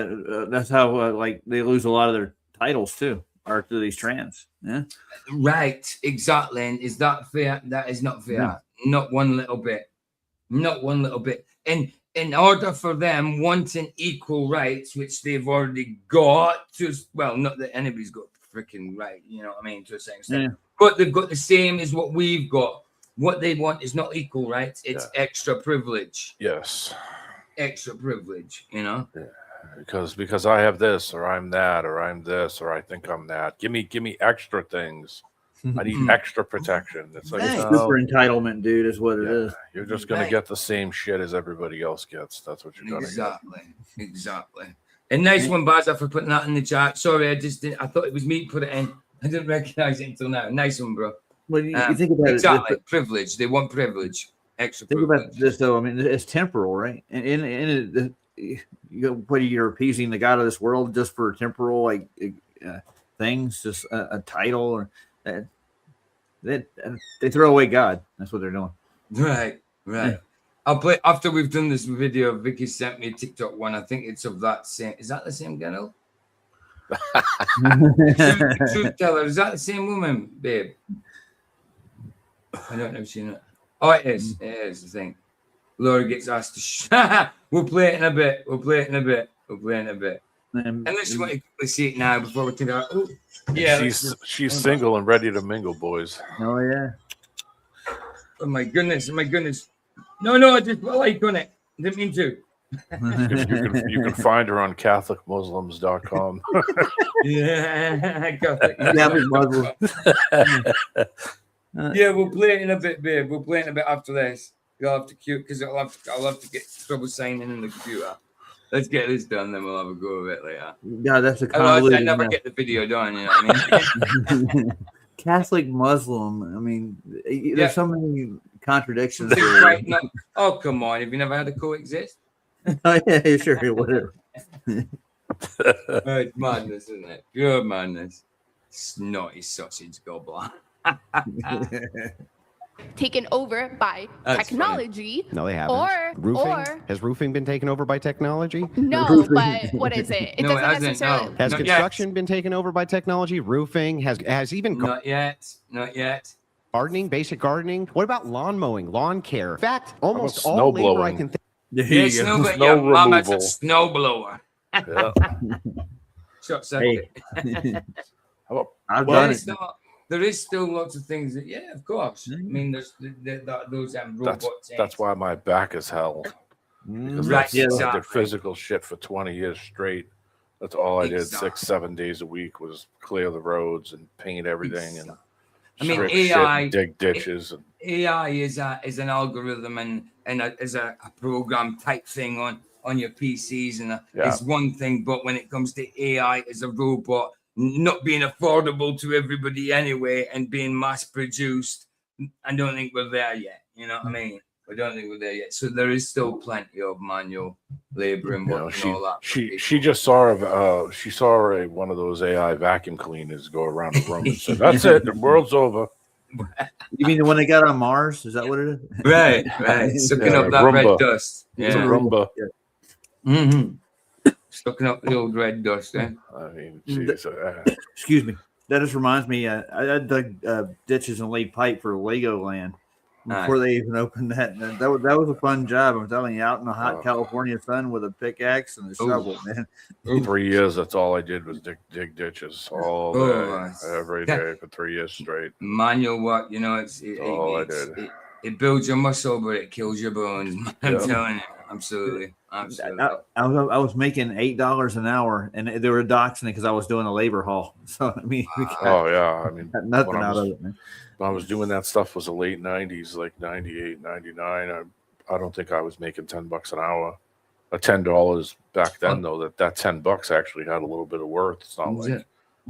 that's how like they lose a lot of their titles too, or to these trans. Yeah. Right. Exactly. And is that fair? That is not fair. No. Not one little bit. Not one little bit. And in order for them wanting equal rights, which they've already got, not that anybody's got freaking right, you know what I mean, to a certain extent. Yeah. But they've got the same as what we've got. What they want is not equal rights, it's extra privilege. Yes. Extra privilege, you know? Yeah. Because I have this, or I'm that, or I'm this, or I think I'm that. Give me extra things. I need extra protection. It's like super entitlement, dude, is what it is. You're just gonna get the same shit as everybody else gets. That's what you're gonna get. Exactly. And nice one, Baza, for putting that in the chat. Sorry, I thought it was me to put it in. I didn't recognize it until now. Nice one, bro. Well, you think about exactly. Privilege. They want privilege. Extra. Think about this though. I mean, it's temporal, right? And in you're appeasing the god of this world just for temporal things, just a title, or they throw away God. That's what they're doing. Right. I'll play after we've done this video. Vicky sent me a TikTok one. I think it's of that same. Is that the same girl? Truth teller. Is that the same woman, babe? I don't know if she knows. Oh, it is. It is the thing. Laura gets asked to. We'll play it in a bit. Unless you want to quickly see it now before we take out. Oh, yeah. She's single and ready to mingle, boys. Oh yeah. Oh my goodness. No, I just like on it. Didn't mean to. You can find her on CatholicMuslims.com. Yeah, Catholic Muslim. Yeah, we'll play it in a bit, babe. We'll play it in a bit after this. You'll have to cue because I'll have to get trouble signing in the computer. Let's get this done, then we'll have a go of it later. Yeah, that's a convoluted. I never get the video done. You know what I mean? Catholic Muslim. I mean, there's so many contradictions. Right, no. Oh, come on! Have you never had to coexist? Oh yeah, sure, whatever. It's madness, isn't it? Pure madness. Snotty sausage gobbler. Taken over by technology. No, they haven't. Has roofing been taken over by technology? No, but what is it? It doesn't hasn't, necessarily. no. Has Not construction been taken over by technology? Roofing has even Not yet. gardening, basic gardening. What about lawn mowing, lawn care? In fact, almost How about all snow labor I blowing? can think. Yeah, snow Snow mama's a removal. snow blower. Yeah. Short circuit. I've done it. There is still lots of things that, yeah, of course. I mean, there's those robots. That's why my back is hell. Because Right, I did exactly. physical shit for 20 years straight. That's all I did. Exactly. 6-7 days a week was clear the roads and paint everything and I mean, strip AI shit, dig ditches. And AI is an algorithm and is a program type thing on your PCs, and it's one thing. But when it comes to AI as a robot, not being affordable to everybody anyway, and being mass produced, I don't think we're there yet. You know what I mean? I don't think we're there yet. So there is still plenty of manual labor and work and all that. she just saw one of those AI vacuum cleaners go around the room and said, "That's it, the world's over." You mean the one they got on Mars? Is that what it is? Right. Sucking up that Roomba. red dust. It's a Roomba. Mm-hmm. Sucking up the old red dust, eh? I mean, geez, Excuse me. That just reminds me. I dug ditches and laid pipe for Legoland before they even opened that. And that was a fun job. I'm telling you, out in the hot California sun with a pickaxe and a shovel, man. 3 years, that's all I did was dig ditches all day, every day for 3 years straight. Manual work, you know, I did. It builds your muscle, but it kills your bones. I'm telling you, absolutely. I was making $8 an hour, and they were doxing it because I was doing a labor haul. So I mean, I mean, got nothing out of it, man. When I was doing that stuff was the late 90s, like 98, 99. I don't think I was making $10 an hour. $10 back then, though, that $10 actually had a little bit of worth. It's not like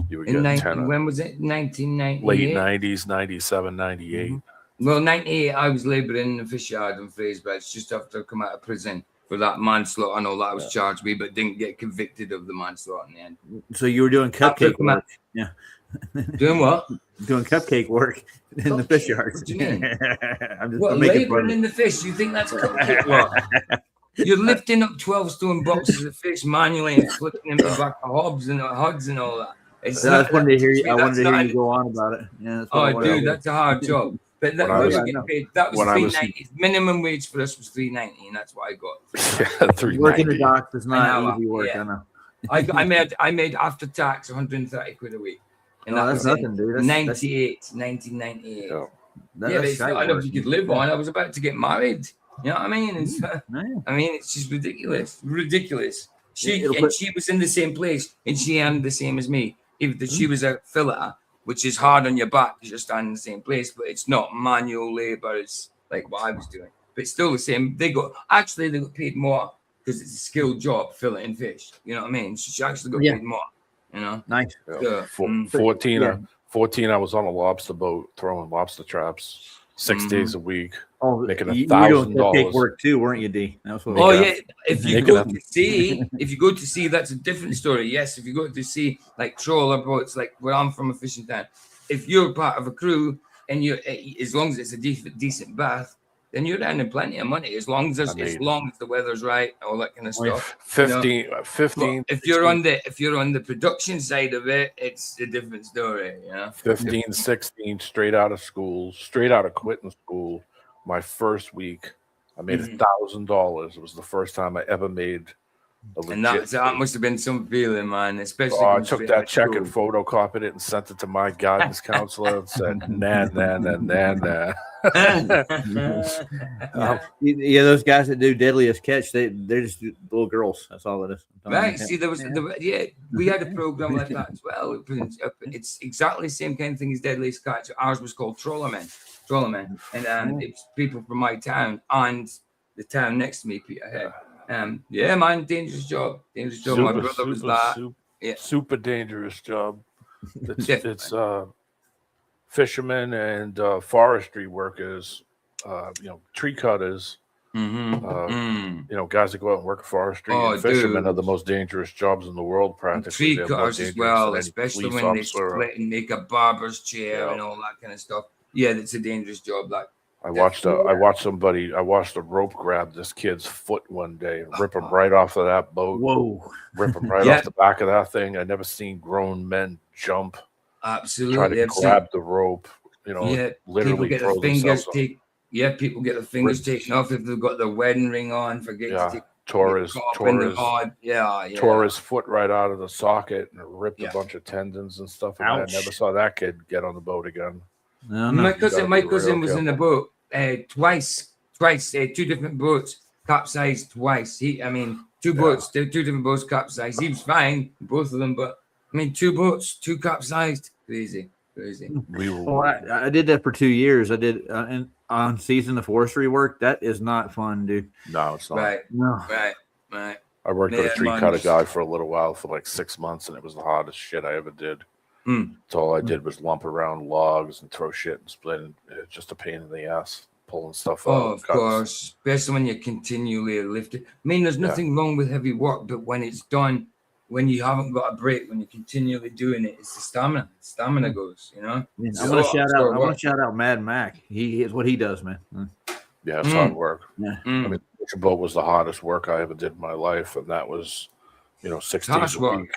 you would get 10. When was it? 1998? Late 90s, 97, 98. Mm-hmm. Well, 98, I was laboring in the fish yard in Fraserburgh just after I come out of prison for that manslaughter and all that I was charged with, but didn't get convicted of the manslaughter in the end. So you were doing cupcake work. Yeah. Doing what? Doing cupcake work in the fish yard. What do you mean? I'm laboring in the fish? You think that's cupcake work? You're lifting up 12-stone boxes of fish manually and flipping them back to hobs and huds and all that. I just wanted to hear you. I wanted to hear you go on about it. Yeah. Dude, that's a hard job. But that was $3.90. Minimum wage for us was $3.90, and that's what I got. Working the docks is not easy work. Yeah. I know. I made after tax 130 quid a week. And that's nothing, dude. That's 1998. Yeah. But it's not enough you could live on. I was about to get married. You know what I mean? It's just ridiculous. She was in the same place, and she earned the same as me. Even that she was a filleter, which is hard on your back because you're standing in the same place, but it's not manual labor. It's like what I was doing, but it's still the same. They got paid more because it's a skilled job, filleting fish. You know what I mean? She actually got paid more. You know, nice. Yeah. 14, I was on a lobster boat throwing lobster traps. 6 days a week. Oh, making you were doing cupcake $1,000. work too, weren't you, D? That was what Oh we got. yeah, if you go to sea, that's a different story. Yes, if you go to sea, like trawler boats, like where I'm from, a fishing town. If you're part of a crew and you, as long as it's a decent bath, then you're earning plenty of money. As long as the weather's right, all that kind of stuff. 15. If you're on the production side of it, it's a different story. 15, 16, straight out of school, straight out of quitting school. My first week, I made $1,000. It was the first time I ever made a legit. And that must have been some feeling, man. Especially. I took that check and photocopied it and sent it to my guidance counselor and said, nah. Yeah, those guys that do Deadliest Catch, they're just little girls. That's all it is. Right. See, we had a program like that as well. It's exactly the same kind of thing as Deadliest Catch. Ours was called Trawlermen, and it's people from my town and the town next to me, Peterhead. Yeah, man, dangerous job. My brother was that. Super dangerous job. It's fishermen and forestry workers, tree cutters, guys that go out and work forestry. And fishermen are the most dangerous jobs in the world, practically. Tree cutters as well, especially when they split and make a barber's chair and all that kind of stuff. Yeah, that's a dangerous job. Like I watched a rope grab this kid's foot one day and rip him right off of that boat. Whoa! Rip him right off the back of that thing. I never seen grown men jump. Absolutely. Try to grab the rope. Literally get throw the fingers themselves taken. Yeah, people get the fingers taken off if they've got their wedding ring on. Tore his foot right out of the socket and ripped a bunch of tendons and stuff. And I never saw that kid get on the boat again. No. My cousin was in the boat twice. Two different boats capsized twice. Two different boats capsized. He was fine, both of them, but two capsized. Crazy. I did that for 2 years. I did on season of forestry work. That is not fun, dude. No, it's not. Right. No. Right. I worked with a tree cutter guy for a little while, for like 6 months, and it was the hardest shit I ever did. So all I did was lump around logs and throw shit and split, and it's just a pain in the ass pulling stuff out. Oh, of course, especially when you're continually lifting. There's nothing wrong with heavy work, but when it's done, when you haven't got a break, when you're continually doing it, it's the stamina. Stamina goes, I want to shout out Mad Mac. He is what he does, man. Yeah, it's hard work. Yeah. The fishing boat was the hardest work I ever did in my life, and that was, 6 days a week.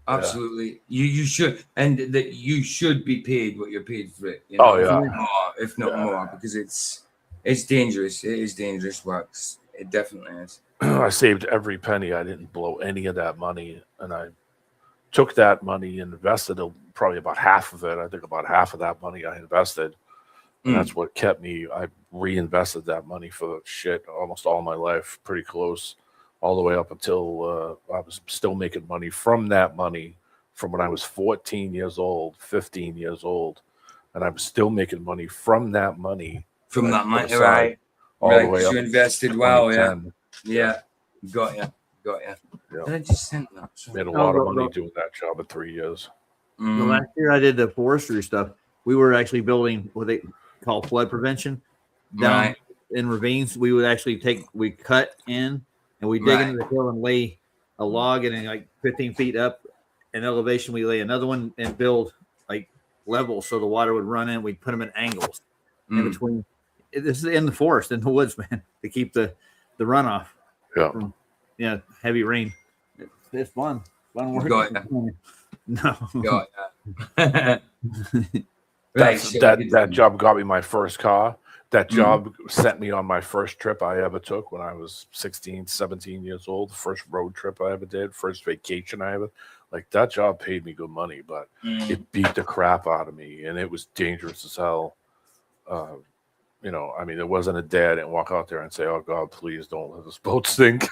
Absolutely, you should, and that you should be paid what you're paid for it. If not more, because it's dangerous. It is dangerous work. It definitely is. I saved every penny. I didn't blow any of that money, and I took that money and invested probably about half of it. I think about half of that money I invested, and that's what kept me. I reinvested that money for shit almost all my life, pretty close. All the way up until I was still making money from that money from when I was 14 years old, 15 years old. And I was still making money from that money. From that money, right. All the way up. You invested well, yeah. Got you. Yeah. And I just sent that. Made a lot of money doing that job in 3 years. The last year I did the forestry stuff, we were actually building what they call flood prevention. Down in ravines, we would actually cut in, and we dig into the hill and lay a log, and then like 15 feet up in elevation, we lay another one and build like levels so the water would run in. We'd put them at angles in between. This is in the forest, in the woods, man, to keep the runoff. From, heavy rain. It's fun. Fun work. No. That job got me my first car. That job sent me on my first trip I ever took when I was 16, 17 years old. The first road trip I ever did, first vacation I ever. Like, that job paid me good money, but it beat the crap out of me, and it was dangerous as hell. There wasn't a day I didn't walk out there and say, "Oh God, please don't let this boat sink."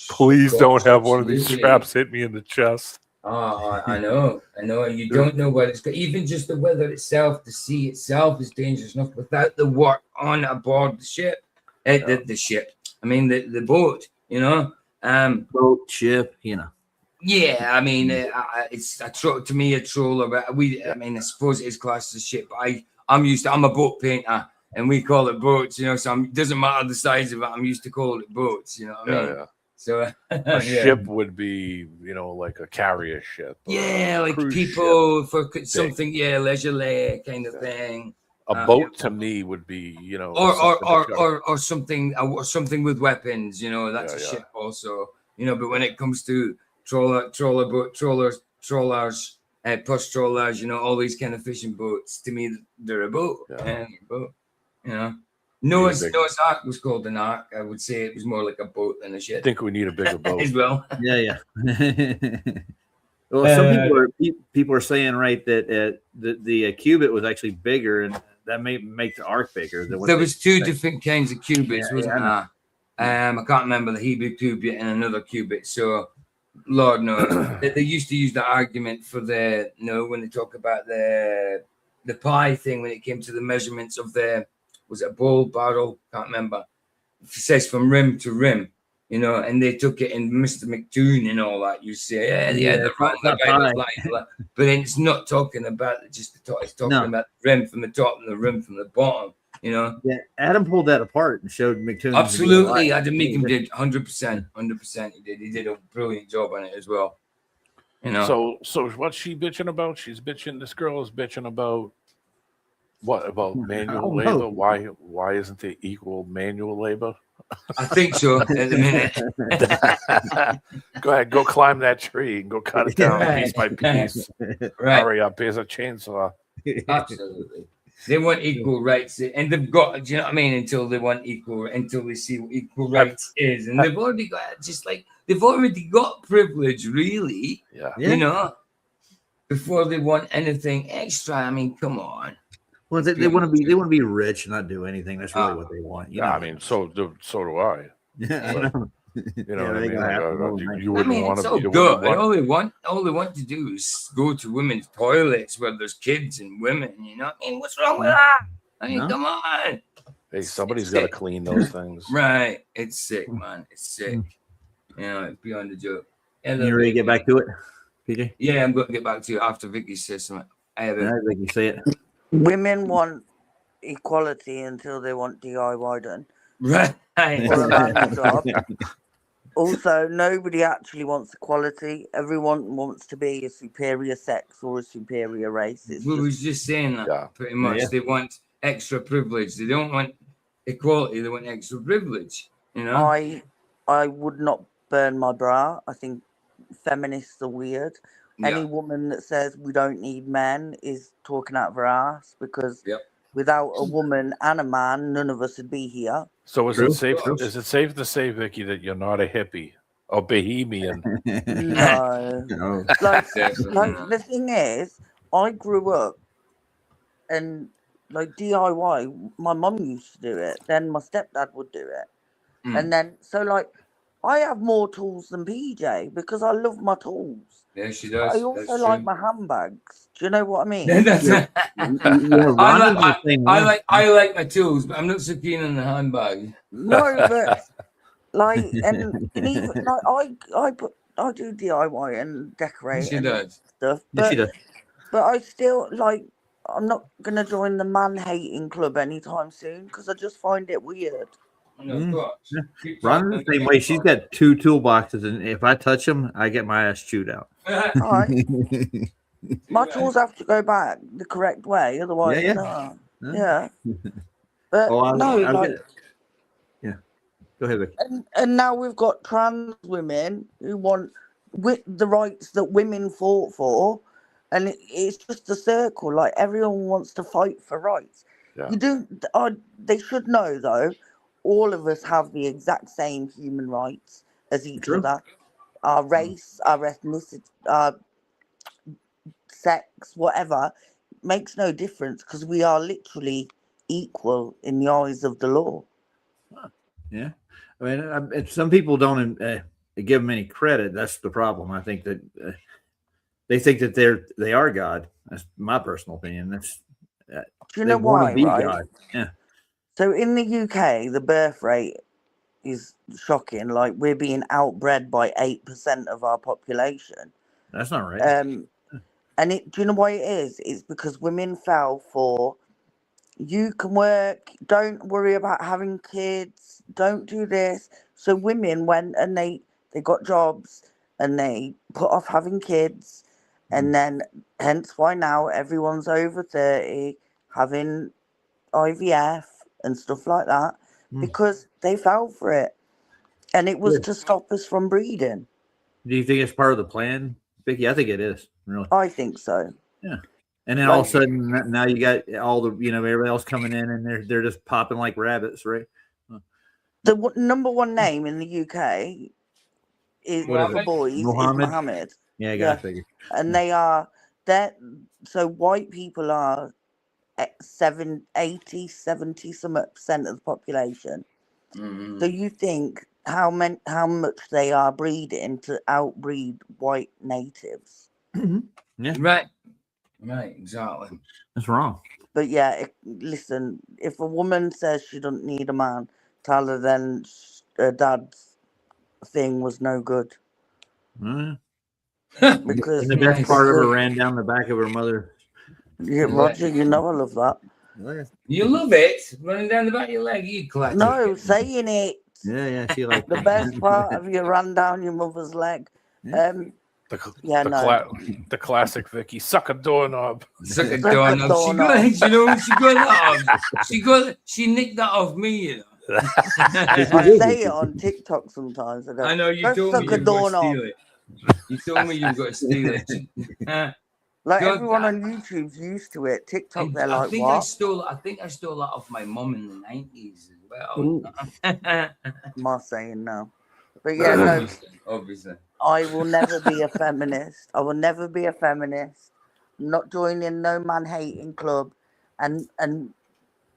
Please don't have one of these straps hit me in the chest. Oh, I know. You don't know what it's got. Even just the weather itself, the sea itself is dangerous enough without the work on aboard the ship. The ship. The boat. Boat, ship. Yeah, it's a trawler. To me, a trawler. But I suppose it is classed as a ship. But I'm a boat painter, and we call it boats. You know, so it doesn't matter the size of it. I'm used to call it boats. You know what I mean? Yeah. So A ship would be, like a carrier ship. Yeah, like cruise people ship. for something, leisurely kind of thing. A boat to me would be, or something with weapons. You know, that's a ship also. You know, but when it comes to trawler boat, trawlers, push trawlers, you know, all these kind of fishing boats, to me, they're a boat. Yeah, a boat. You know. Noah's Ark was called an ark. I would say it was more like a boat than a ship. I think we need a bigger boat as well. Yeah. Well, some people are saying, right, that the cubit was actually bigger, and that may make the ark bigger. There was two different kinds of cubits, wasn't there? I can't remember the Hebrew cubit and another cubit. So, Lord knows. They used to use the argument for when they talk about the pi thing, when it came to the measurements of was it a bowl, barrel? Can't remember. It says from rim to rim, you know, and they took it in Mr. McToon and all that. You say, the right, but then it's not talking about just the top. It's talking about the rim from the top and the rim from the bottom, you know. Yeah, Adam pulled that apart and showed McToon. Absolutely, Adam Meekum did 100%. He did a brilliant job on it as well. You know. So what's she bitching about? This girl is bitching about. What about manual labor? Why isn't there equal manual labor? I think so at the minute. Go ahead, go climb that tree and go cut it down piece by piece. Right. Hurry up, here's a chainsaw. Absolutely. They want equal rights, and they've got, do you know what I mean? Until they see what equal rights is. And they've already got privilege, really. Yeah. You know, before they want anything extra. I mean, come on. Well, they want to be rich and not do anything. That's really what they want. You know? I mean, so do I. Yeah, you know what I mean? You wouldn't want to be good. All they want to do is go to women's toilets where there's kids and women. You know, I mean, what's wrong with that? I mean, come on. Hey, somebody's got to clean those things. Right? It's sick, man. It's sick. You know, it's beyond the joke. You ready to get back to it, PJ? Yeah, I'm going to get back to you after Vicky says something. I have it. All right, Vicky, say it. Women want equality until they want DIY done. Right. Also, nobody actually wants equality. Everyone wants to be a superior sex or a superior race. We was just saying that pretty much. Yeah. They want extra privilege. They don't want equality. They want extra privilege. You know. I would not burn my bra. I think feminists are weird. Any woman that says we don't need men is talking out of her ass, because without a woman and a man, none of us would be here. So is it safe? Is it safe to say, Vicky, that you're not a hippie or bohemian? No. Like the thing is, I grew up and like DIY. My mum used to do it. Then my stepdad would do it, and then so like I have more tools than PJ because I love my tools. Yeah, she does. I also like my handbags. Do you know what I mean? I like my tools, but I'm not so keen on the handbag. No, but like, and even like I do DIY and decorate. She does stuff. But, she does. But I still like. I'm not gonna join the man hating club anytime soon because I just find it weird. Ron's the same way. She's got 2 toolboxes, and if I touch them, I get my ass chewed out. My tools have to go back the correct way, otherwise, yeah. But Go ahead, Vic. And now we've got trans women who want the rights that women fought for, and it's just a circle. Like everyone wants to fight for rights. Yeah. You do. They should know though. All of us have the exact same human rights as each other. Our race, our ethnicity, our sex, whatever, makes no difference because we are literally equal in the eyes of the law. Yeah. I mean, if some people don't give them any credit, that's the problem. I think that they think that they are God. That's my personal opinion. That's do you know why, right? God. Yeah. So in the UK, the birth rate is shocking. Like we're being outbred by 8% of our population. That's not right. And do you know why it is? It's because women fell for You can work. Don't worry about having kids. Don't do this. So women went and they got jobs and they put off having kids, and then hence why now everyone's over 30 having IVF and stuff like that because they fell for it, and it was to stop us from breeding. Do you think it's part of the plan, Vicky? I think it is. Really, I think so. Yeah. And then all of a sudden, now you got all the everybody else coming in, and they're just popping like rabbits, right? The number one name in the UK is for boys is Mohammed. Yeah, I got to figure. And they are that. So white people are 70% of the population. So you think how much they are breeding to outbreed white natives? Yeah, right, exactly. That's wrong. But yeah, listen, if a woman says she doesn't need a man, tell her then her dad's thing was no good. Because and the best part of her ran down the back of her mother. Yeah, Roger, you know I love that. You love it running down the back of your leg. You classic. No, saying it. Yeah, she like the best part of you ran down your mother's leg. The classic Vicky, suck a doorknob. Suck a doorknob. She nicked that off me, you know. I say it on TikTok sometimes. I know you told me you've got to steal it. You told me you've got to steal it. Like everyone on YouTube's used to it. TikTok, they're like, what? I think I stole that off my mum in the 90s as well. I'm not saying no. But yeah, no. Obviously. I will never be a feminist. I will never be a feminist. I'm not joining no man-hating club. And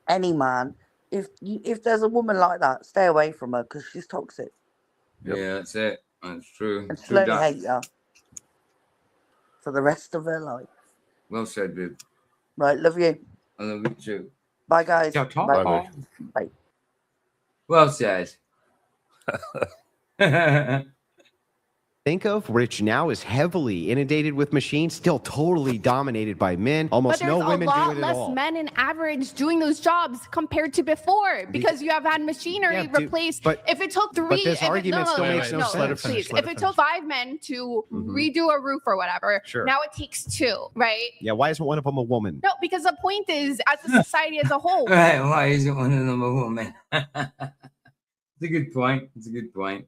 any man, if there's a woman like that, stay away from her because she's toxic. Yeah, that's it. That's true. And slowly hate her for the rest of her life. Well said, babe. Right, love you. I love you too. Bye, guys. Ciao, ciao. Bye. Bye. Well said. Think of, which now is heavily inundated with machines, still totally dominated by men. Almost but no there's women a lot do it at less all. men in average doing those jobs compared to before because you have had machinery replaced. But if it took but this argument still makes no sense. Please, if it took 5 men to redo a roof or whatever, now it takes 2, right? Yeah, why isn't one of them a woman? No, because the point is, as a society as a whole. Right, why isn't one of them a woman? It's a good point. It's a good point.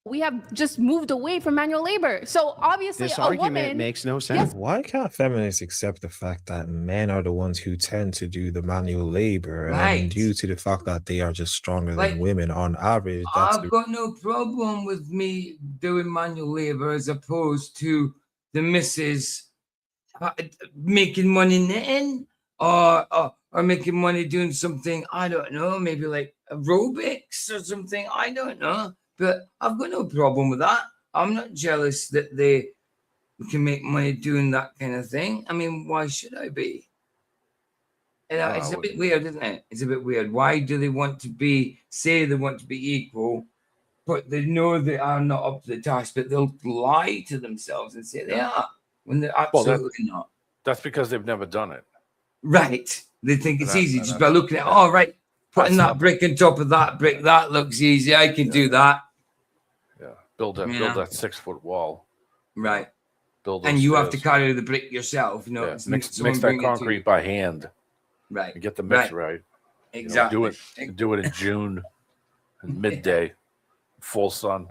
We have just moved away from manual labor. So obviously This a argument woman makes no sense. Why can't feminists accept the fact that men are the ones who tend to do the manual labor, Right. and due to the fact that they are just stronger Like, than women on average? That's I've got no problem with me doing manual labor as opposed to the missus making money knitting or making money doing something, I don't know, maybe like aerobics or something, I don't know. But I've got no problem with that. I'm not jealous that they can make money doing that kind of thing. I mean, why should I be? You know, it's a bit weird, isn't it? It's a bit weird. Why do they want to say they want to be equal, but they know they are not up to the task, but they'll lie to themselves and say they are when they're absolutely not. That's because they've never done it. Right. They think it's easy just by looking at, oh, right, putting that brick on top of that brick, that looks easy. I can do that. Yeah. Build that 6-foot wall. Right. Build and those you have to stairs. carry the brick yourself. You know, Yeah, it's mix someone that bring it to concrete you. by hand. Right. And get the mix right. Exactly. You know, do it in June, in midday, full sun.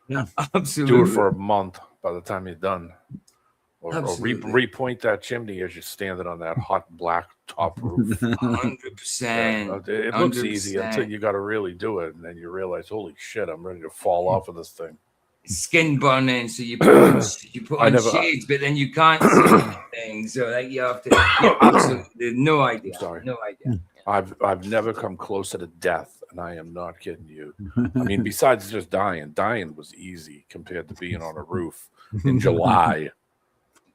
Yeah, Do absolutely. it for a month by the time you're done. Or Absolutely. repoint that chimney as you're standing on that hot black top roof. 100%. It looks easy until you got to really do it, and then you realize, holy shit, I'm ready to fall off of this thing. Skin burning, so you put on, I never- shades, but then you can't see anything. So like you have to. Absolutely, no idea. Sorry. No idea. I've never come closer to death, and I am not kidding you. I mean, besides just dying was easy compared to being on a roof in July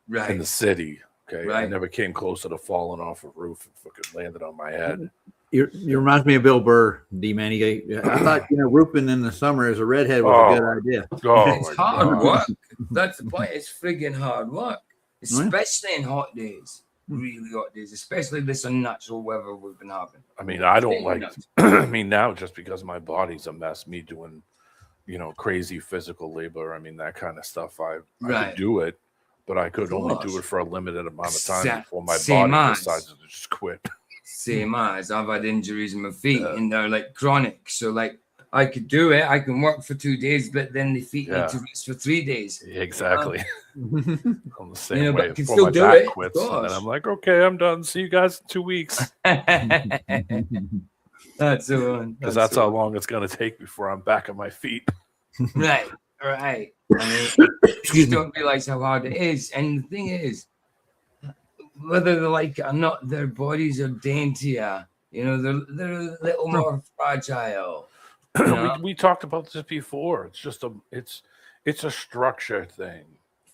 in the city. Okay, I Right. never came closer to falling off a roof and fucking landed on my head. You reminds me of Bill Burr, D-Man. I thought, roofing in the summer as a redhead was a good idea. It's hard work. That's the point. It's friggin' hard work, especially in hot days. really hot days, especially this unnatural weather we've been having. I mean, I don't like. I mean, now just because my body's a mess, me doing, crazy physical labor. I mean, that kind of stuff. I could do it, but I could only do it for a limited amount of time before my body decides to just quit. Same as I've had injuries in my feet, and they're like chronic. So like I could do it, I can work for 2 days, but then the feet need to rest for 3 days. Exactly. I'm the same way. But I can Before still my do back it. quits, and then I'm like, okay, I'm done. See you guys in 2 weeks. That's the one. Because that's how long it's going to take before I'm back on my feet. Right. I mean, you don't realize how hard it is. And the thing is, whether they like it or not, their bodies are daintier. They're a little more fragile. We talked about this before. It's just it's a structure thing.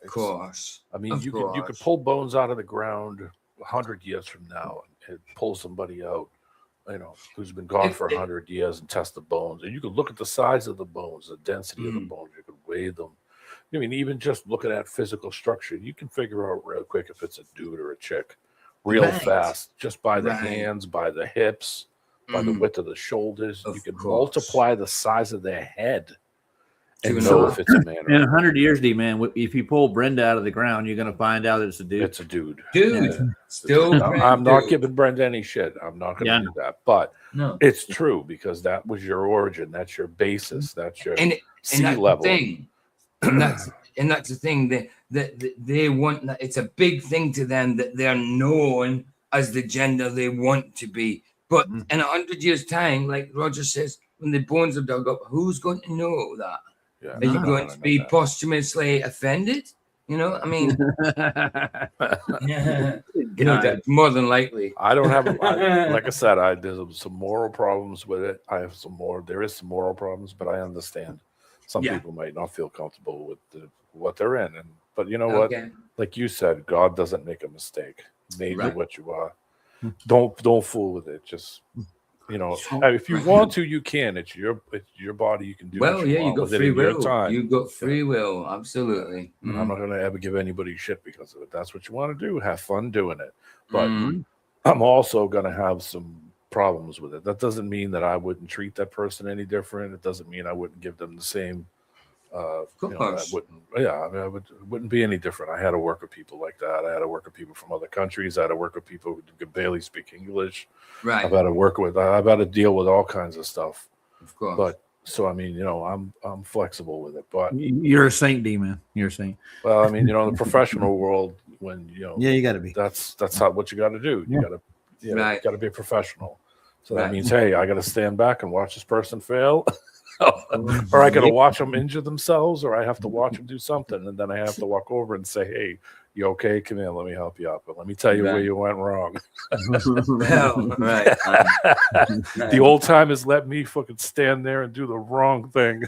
Of course. I mean, you could pull bones out of the ground 100 years from now and pull somebody out, who's been gone for 100 years and test the bones. And you could look at the size of the bones, the density of the bones. You could weigh them. I mean, even just looking at physical structure, you can figure out real quick if it's a dude or a chick real fast, just by the hands, by the hips, by the width of the shoulders. You can multiply the size of their head and know if it's a man or in 100 years, D-Man, if you pull Brenda out of the ground, you're going to find out it's a dude. It's a dude. Still, I'm not giving Brenda any shit. I'm not going to do that. But it's true because that was your origin. That's your basis. That's your sea level. And that's the thing that they want. It's a big thing to them that they're known as the gender they want to be. But in 100 years' time, like Roger says, when the bones are dug up, who's going to know that? Yeah, are you going to be posthumously offended? I mean, that's more than likely. I don't have, like I said, there's some moral problems with it. There is some moral problems, but I understand. Some people might not feel comfortable with what they're in. But you know what? Like you said, God doesn't make a mistake. Made you what you are. Don't fool with it. Just if you want to, you can. It's your body. You can do. Well, you got free will. You got free will. Absolutely. And I'm not going to ever give anybody shit because of it. That's what you want to do. Have fun doing it. But I'm also going to have some problems with it. That doesn't mean that I wouldn't treat that person any different. It doesn't mean I wouldn't give them the same. It wouldn't be any different. I had to work with people like that. I had to work with people from other countries. I had to work with people who could barely speak English. Right. I've had to deal with all kinds of stuff. Of course. But so I mean, I'm flexible with it. But you're a saint, D-Man. You're a saint. Well, I mean, in the professional world, when you got to be. That's what you got to do. You got to, you got to be a professional. So that means, hey, I got to stand back and watch this person fail. Or I got to watch them injure themselves, or I have to watch them do something, and then I have to walk over and say, "Hey, you okay? Come in, let me help you out, but let me tell you where you went wrong." The old timers let me fucking stand there and do the wrong thing.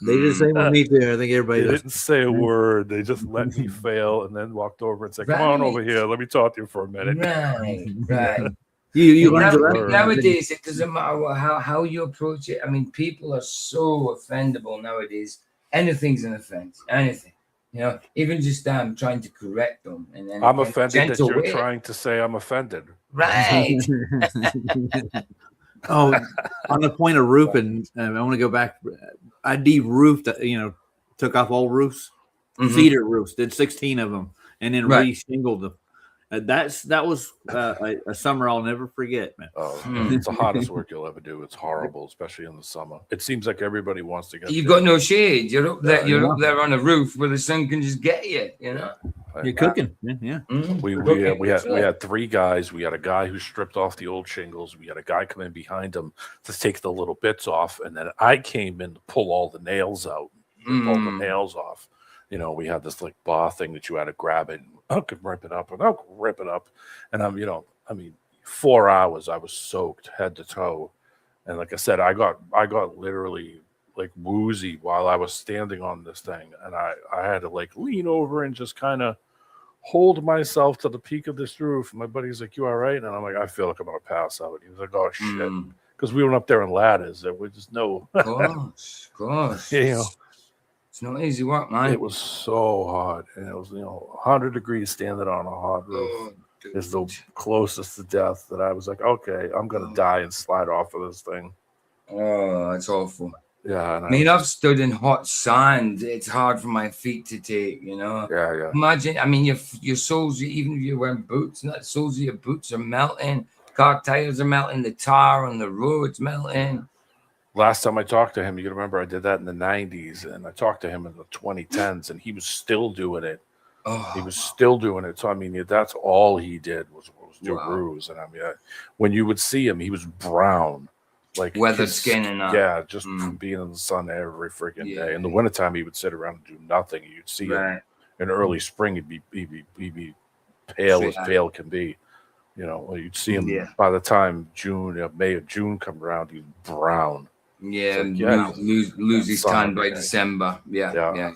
They did the same with me too. I think everybody didn't say a word. They just let me fail, and then walked over and said, "Come on over here. Let me talk to you for a minute." Right. Nowadays, it doesn't matter how you approach it. I mean, people are so offendable nowadays. Anything's an offense. Anything. Even just trying to correct them. And then I'm offended that you're trying to say I'm offended. Right. On the point of roofing, I want to go back. I de-roofed, took off all roofs, cedar roofs, did 16 of them, and then re-shingled them. That was a summer I'll never forget, man. It's the hottest work you'll ever do. It's horrible, especially in the summer. It seems like everybody wants to get. You've got no shade. You're up there. You're up there on a roof where the sun can just get you. You're cooking. Yeah. We had 3 guys. We had a guy who stripped off the old shingles. We had a guy come in behind him to take the little bits off, and then I came in to pull all the nails out, pull the nails off. We had this like bar thing that you had to grab it. I could rip it up, and I'm, 4 hours I was soaked head to toe, and like I said, I got literally like woozy while I was standing on this thing, and I had to like lean over and just kind of hold myself to the peak of this roof. My buddy's like, "You all right?" And I'm like, "I feel like I'm gonna pass out." He was like, "Oh shit," because we went up there in ladders. There was just no. Of course. It's not easy work, man. It was so hot, and it was 100 degrees standing on a hot roof. is the closest to death that I was like, okay, I'm gonna die and slide off of this thing. Oh, that's awful. Yeah, and I mean, I've stood in hot sand. It's hard for my feet to take, you know. Yeah. Imagine, I mean, your soles, even if you're wearing boots, the soles of your boots are melting. Car tires are melting. The tar on the road's melting. Last time I talked to him, you can remember I did that in the 90s, and I talked to him in the 2010s, and he was still doing it. Oh, he was still doing it. So, I mean, that's all he did was do roofs. And I mean, when you would see him, he was brown. Like weathered skin and yeah, just from being in the sun every freaking day. In the wintertime, he would sit around and do nothing. You'd see him in early spring, he'd be pale as pale can be. You know, you'd see him by the time May or June come around, he's brown. Yeah, lose his tan by December. Yeah.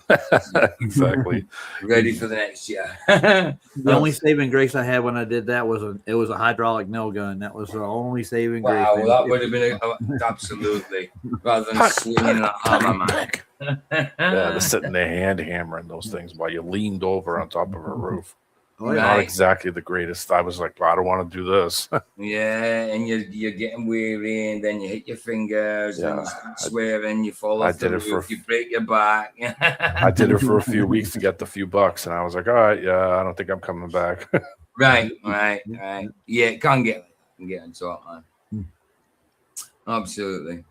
Exactly. Ready for the next year. The only saving grace I had when I did that was a hydraulic nail gun. That was the only saving grace. Wow, that would have been absolutely rather than swinging a hammer, man. Yeah, just sitting there hand hammering those things while you leaned over on top of a roof. Right. Not exactly the greatest. I was like, well, I don't want to do this. Yeah, and you're getting weary, and then you hit your fingers, and you start swearing, you fall off the roof, you break your back. I did it for a few weeks to get the few bucks, and I was like, all right, I don't think I'm coming back. Right. Yeah, it can get into it, man. Absolutely.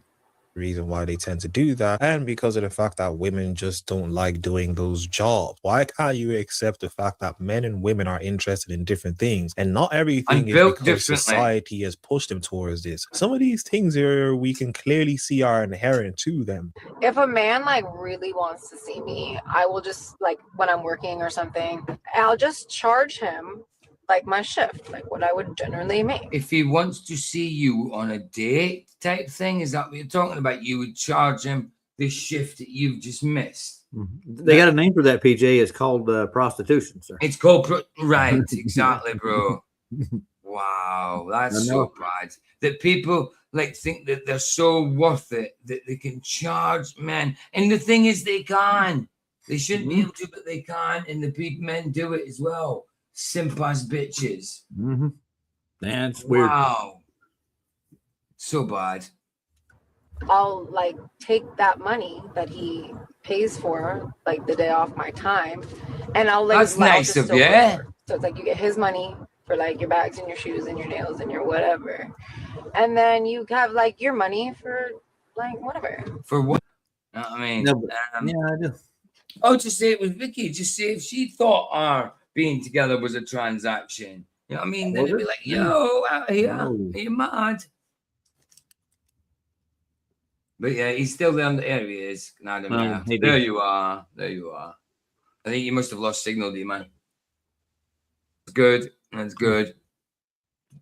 Reason why they tend to do that, and because of the fact that women just don't like doing those jobs. Why can't you accept the fact that men and women are interested in different things, and not everything is because society has pushed them towards this? Some of these things we can clearly see are inherent to them. If a man like really wants to see me, I will just like when I'm working or something, I'll just charge him like my shift, like what I would generally make. If he wants to see you on a date type thing, is that what you're talking about? You would charge him the shift that you've just missed. They got a name for that, PJ. It's called prostitution, sir. It's called right, exactly, bro. Wow, that's so bad that people like think that they're so worth it that they can charge men. And the thing is, they can. They shouldn't be able to, but they can, and the men do it as well. Simp ass bitches. That's weird. Wow. So bad. I'll like take that money that he pays for, like the day off my time, and I'll like. That's nice of you. So it's like you get his money for like your bags and your shoes and your nails and your whatever, and then you have like your money for like whatever. For what? I mean, yeah, I do. Oh, just say it was Vicky. Just say if she thought our being together was a transaction. You know what I mean? Then it'd be like, yo, out here, are you mad? But yeah, he's still there. There he is. There you are. There you are. I think you must have lost signal, do you, man? It's good. That's good.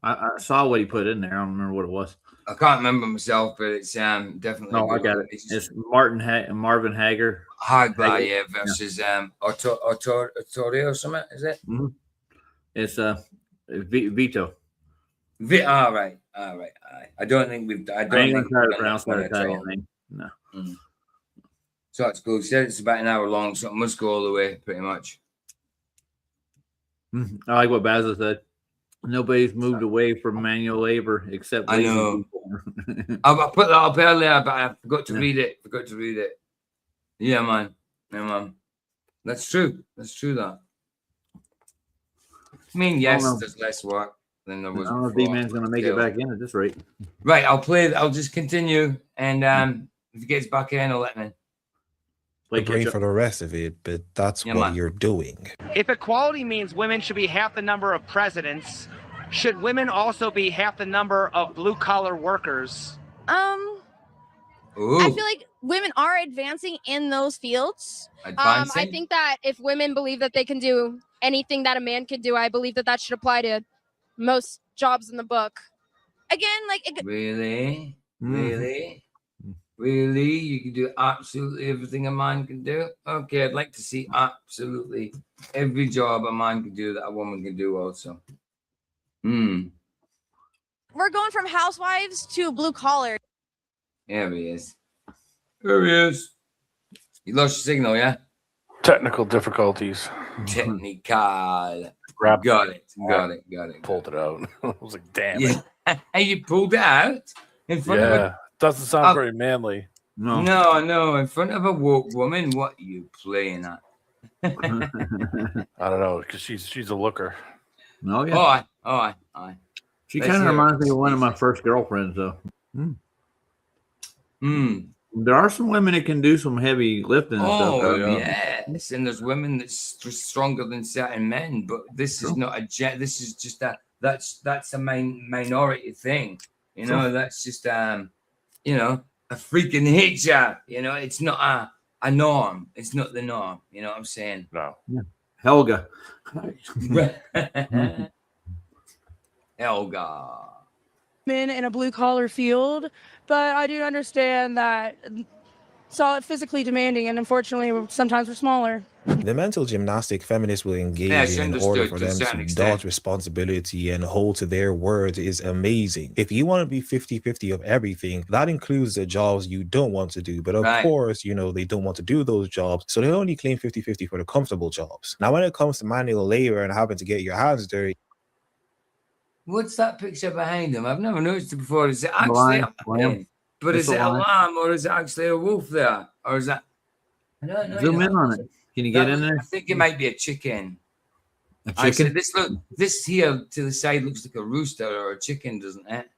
I saw what he put in there. I don't remember what it was. I can't remember myself, but it's definitely. No, I got it. It's Marvin Hagler. Hagler, yeah, versus Ottori or something. Is it? It's Vito. All right. I don't think we've. I don't think try to pronounce that Italian name. No. So that's cool. Said it's about an hour long, so it must go all the way, pretty much. I like what Basil said. Nobody's moved away from manual labor except. I know. I put that up earlier, but I forgot to read it. Yeah, man. That's true. That. I mean, yes, there's less work than there was. I don't know if D-Man's going to make it back in at this rate. Right, I'll just continue, and if he gets back in, I'll let him in. Agree for the rest of it, but that's what you're doing. If equality means women should be half the number of presidents, should women also be half the number of blue-collar workers? I feel like women are advancing in those fields. I think that if women believe that they can do anything that a man can do, I believe that should apply to most jobs in the book. Again, like really, you can do absolutely everything a man can do. Okay, I'd like to see absolutely every job a man can do that a woman can do also. We're going from housewives to blue collar. There he is. You lost your signal, yeah? Technical difficulties. Technical. Got it. Pulled it out. I was like, damn it. And you pulled it out in front of a... Doesn't sound very manly. No. In front of a woke woman, what are you playing at? I don't know, because she's a looker. Oh, yeah. Aye. She kind of reminds me of one of my first girlfriends, though. There are some women that can do some heavy lifting and stuff. Yes, and there's women that's stronger than certain men, but this is not a this is just that's a minority thing. You know, that's just a freak of nature. You know, it's not a norm. It's not the norm. You know what I'm saying? No. Yeah. Helga. Helga. Men in a blue collar field, but I do understand that it's physically demanding, and unfortunately, sometimes we're smaller. The mental gymnastic feminists will engage in order for them to dodge responsibility and hold to their word is amazing. If you want to be 50-50 of everything, that includes the jobs you don't want to do. But of course, you know, they don't want to do those jobs. So they only claim 50-50 for the comfortable jobs. Now, when it comes to manual labor and having to get your hands dirty, what's that picture behind him? I've never noticed it before. Is it actually lamb? But is it a lamb or is it actually a wolf there? Or is that... I don't know. Zoom in on it. Can you get in there? I think it might be a chicken. A chicken? This here to the side looks like a rooster or a chicken, doesn't it?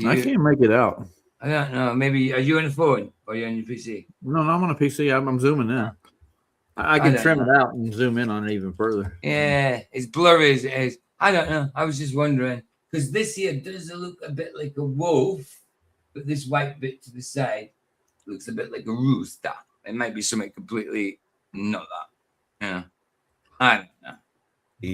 I can't make it out. I don't know. Maybe, are you on the phone or are you on your PC? No, I'm on a PC. I'm zooming in. I can trim it out and zoom in on it even further. Yeah, it's blurry as it is. I don't know. I was just wondering. Because this here does look a bit like a wolf, but this white bit to the side looks a bit like a rooster. It might be something completely not that. Yeah. I don't know.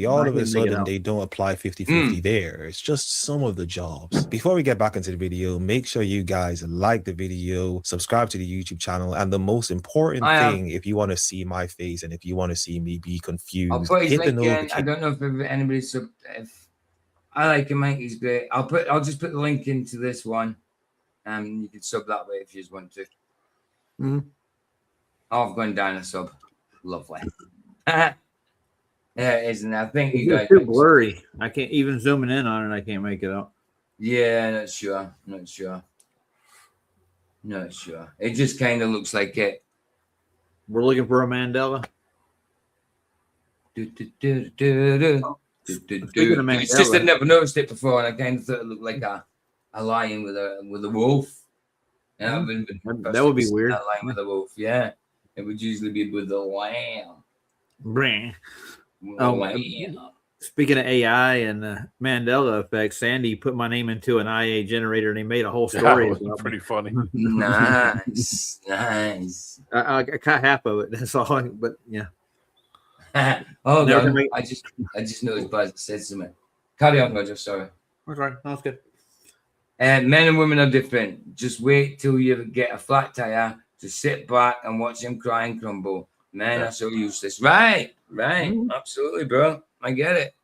all of a sudden they don't apply 50-50 there. It's just some of the jobs. Before we get back into the video, make sure you guys like the video, subscribe to the YouTube channel, and the most important thing, if you want to see my face and if you want to see me be confused, I'll put his link in. I don't know if anybody's if I like him, mate. He's great. I'll just put the link into this one, and you can sub that way if you just want to. I've gone down a sub. Lovely. Yeah, it is, and I think you guys too blurry. I can't even zooming in on it. I can't make it out. Yeah, not sure. It just kind of looks like it. We're looking for a Mandela. It's just I never noticed it before, and I kind of thought it looked like a lion with a wolf. Yeah, that would be weird. A lion with a wolf. Yeah, it would usually be with a lamb. Speaking of AI and the Mandela effect, Sandy put my name into an IA generator and he made a whole story. That was pretty funny. Nice. I caught half of it. That's all. But yeah. Oh no! I just noticed Buzz said something. Carry on, Roger. Sorry. Okay, that's good. Men and women are different. Just wait till you get a flat tire to sit back and watch them cry and crumble. Men are so useless. Right. Absolutely, bro. I get it.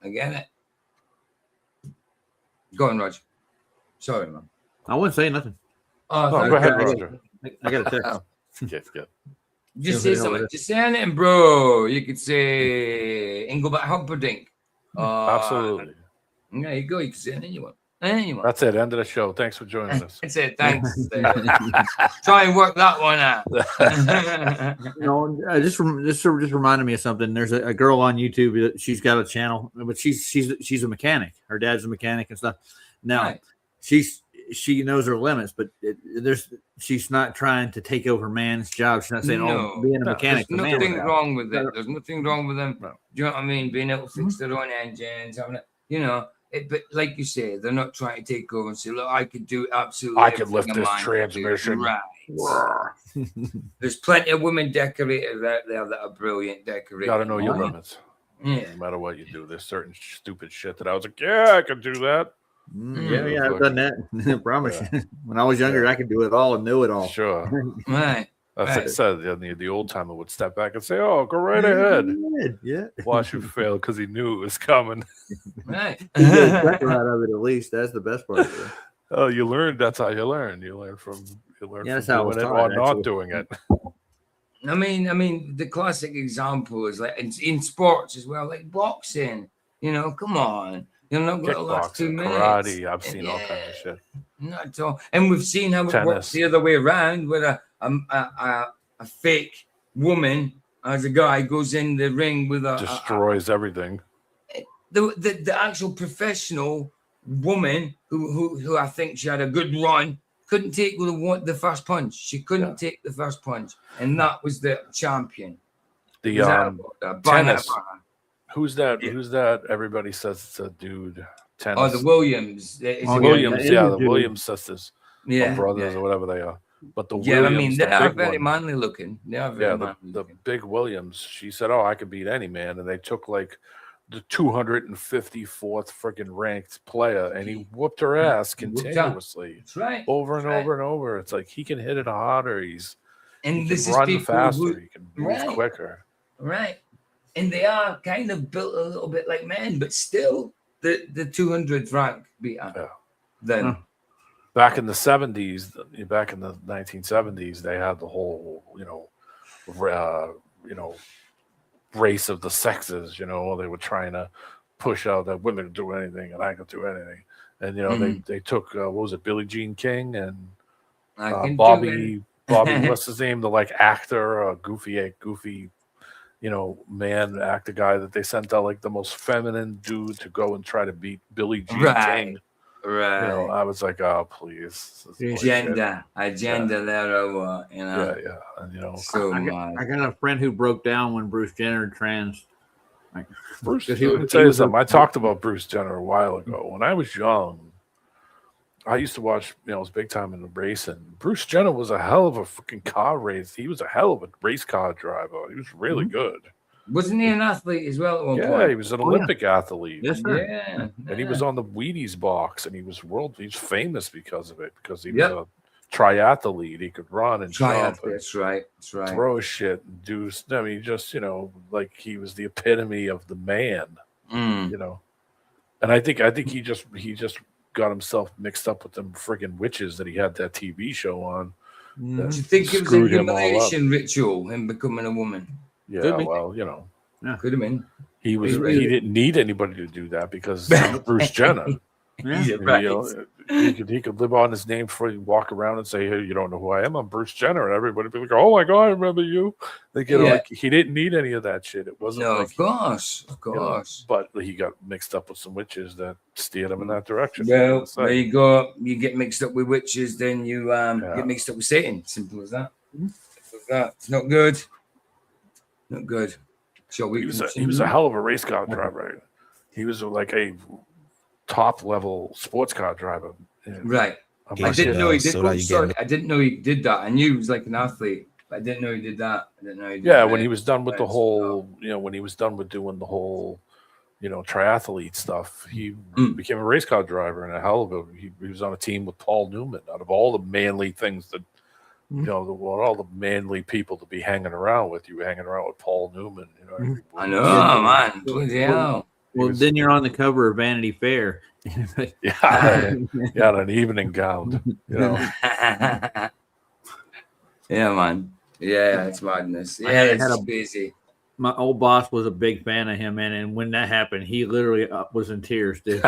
Go on, Roger. Sorry, man. I wouldn't say nothing. Oh, go ahead, Roger. I got a text. Good. Just say something. Just say anything, bro. You could say Engelbert Humperdinck. Absolutely. There you go. You can say anyone. That's it. End of the show. Thanks for joining us. That's it. Thanks. Try and work that one out. Just reminded me of something. There's a girl on YouTube. She's got a channel, but she's a mechanic. Her dad's a mechanic and stuff. Now, she knows her limits, but she's not trying to take over man's job. She's not saying, being a mechanic. There's nothing wrong with it. There's nothing wrong with them. Do you know what I mean? Being able to fix their own engines, but like you say, they're not trying to take over and say, look, I could do absolutely I could lift this transmission. Right. There's plenty of women decorators out there that are brilliant decorators. You got to know your limits. Yeah. No matter what you do, there's certain stupid shit that I was like, yeah, I could do that. Yeah, I've done that. I promise you. When I was younger, I could do it all and knew it all. Sure. Right. That's like I said, the old timer would step back and say, oh, go right ahead. Yeah. Watch you fail because he knew it was coming. Right. You get a out of it at least. That's the best part. Oh, you learned. That's how you learn. You learn from doing it or not doing it. I mean, the classic example is like in sports as well, like boxing. You know, come on, you're not going to last 2 Kickboxing, minutes. karate. I've seen all kinds of shit. Not at all. And we've seen how it works Tennis. the other way around, where a fake woman as a guy goes in the ring with Destroys everything. The actual professional woman who I think she had a good run couldn't take the first punch. She couldn't take the first punch, and that was the champion. The tennis. Who's that? Yeah. Who's that? Everybody says it's a dude. Tennis. Oh, the Williams. Williams. Yeah, the Williams sisters. Yeah, brothers or whatever they are. But the Williams, I mean, they are very manly looking. They are very manly the big Williams. She said, "Oh, I could beat any man," and they took like the 254th freaking ranked player, and he whooped her ass continuously. That's right. Over and over and over. It's like he can hit it harder. He can run faster. He can move quicker. Right. And they are kind of built a little bit like men, but still the 200th rank beater. Yeah. Then back in the 70s, back in the 1970s, they had the whole, race of the sexes. They were trying to push out that women could do anything and I could do anything. And they took what was it, Billie Jean King and Bobby. What's his name? The like actor, goofy. Man actor guy that they sent out like the most feminine dude to go and try to beat Billie Jean King. Right. I was like, oh, please. Agenda there over, Yeah. And, so I got a friend who broke down when Bruce Jenner trans. Like, Bruce, let me tell you something. I talked about Bruce Jenner a while ago. When I was young, I used to watch, it was big time in the racing. Bruce Jenner was a hell of a freaking car race. He was a hell of a race car driver. He was really good. Wasn't he an athlete as well at one point? Yeah, he was an Olympic athlete. Yes, sir. Yeah. And he was on the Wheaties box, and he was famous because of it, because he was a triathlete. He could run and jump. That's right. Throw shit and do. I mean, just like he was the epitome of the man. And I think he just got himself mixed up with them friggin' witches that he had that TV show on. Do you think it was a humiliation ritual, him becoming a woman? Yeah, well, could have been. He didn't need anybody to do that because Bruce Jenner. He could live on his name before he walk around and say, "Hey, you don't know who I am? I'm Bruce Jenner," and everybody would be like, "Oh my God, I remember you." Like he didn't need any of that shit. It wasn't. No, like of course. But he got mixed up with some witches that steered him in that direction. Well, there you go. You get mixed up with witches, then you get mixed up with Satan. Simple as that. It's not good. Not good. So he was a hell of a race car driver. He was like a top level sports car driver. Right. I didn't know he did. I didn't know he did that. I knew he was like an athlete, but I didn't know he did that. I didn't know he did when he was done with the whole, when he was done with doing the whole, triathlete stuff, he became a race car driver and a hell of a. He was on a team with Paul Newman. Out of all the manly things that. All the manly people to be hanging around with. You were hanging around with Paul Newman. I know, man. Well, then you're on the cover of Vanity Fair. An evening gown. Yeah, man. Yeah, it's madness. Yeah, it's busy. My old boss was a big fan of him, man, and when that happened, he literally was in tears, dude.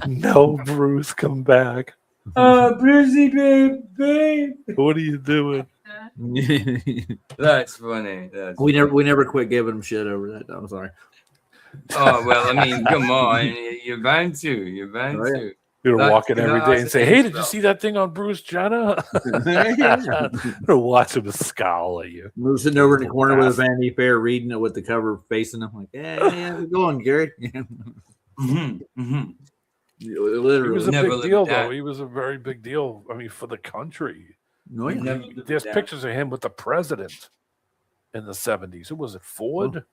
No, Bruce, come back. Brucey, babe. What are you doing? That's funny. We never quit giving him shit over that. I'm sorry. Oh well, I mean, come on, you're bound to. You're bound to. You're walking every day and say, "Hey, did you see that thing on Bruce Jenner?" Or watch him scowl at you. We're sitting over in the corner with a Vanity Fair, reading it with the cover facing him, like, "Yeah, how's it going, Gary?" Literally, he was a big deal, though. He was a very big deal. I mean, for the country. No, there's pictures of him with the president in the 70s. Who was it? Ford.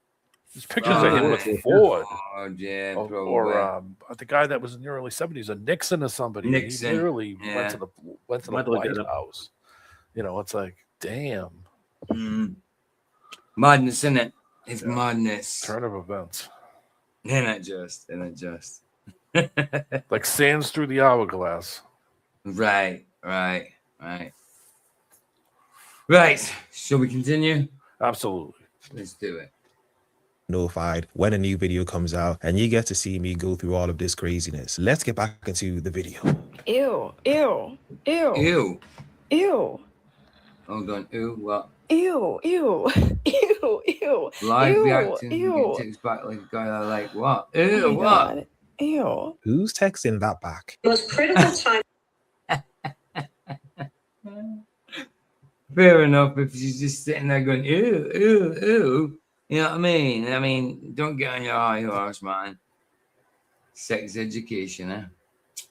There's pictures of him with Ford. Oh, yeah, or the guy that was in the early 70s, a Nixon or somebody. Nixon. He literally went to the White House. It's like, damn. Madness, isn't it? It's madness. Turn of events. Isn't it just? Like sands through the hourglass. Right. Right. Shall we continue? Absolutely. Let's do it. Notified when a new video comes out, and you get to see me go through all of this craziness. Let's get back into the video. Ew, ew, ew, Ew. ew, Hold on. Ew, what? ew, ew, ew, ew. Live ew, reacting. Ew. Takes back like a guy I like. What? Oh Ew, my what? God. Ew. Who's texting that back? Most critical time. Fair enough. If she's just sitting there going, ew, ew, ew. You know what I mean? I mean, don't get on your high horse, man. Sex education, eh?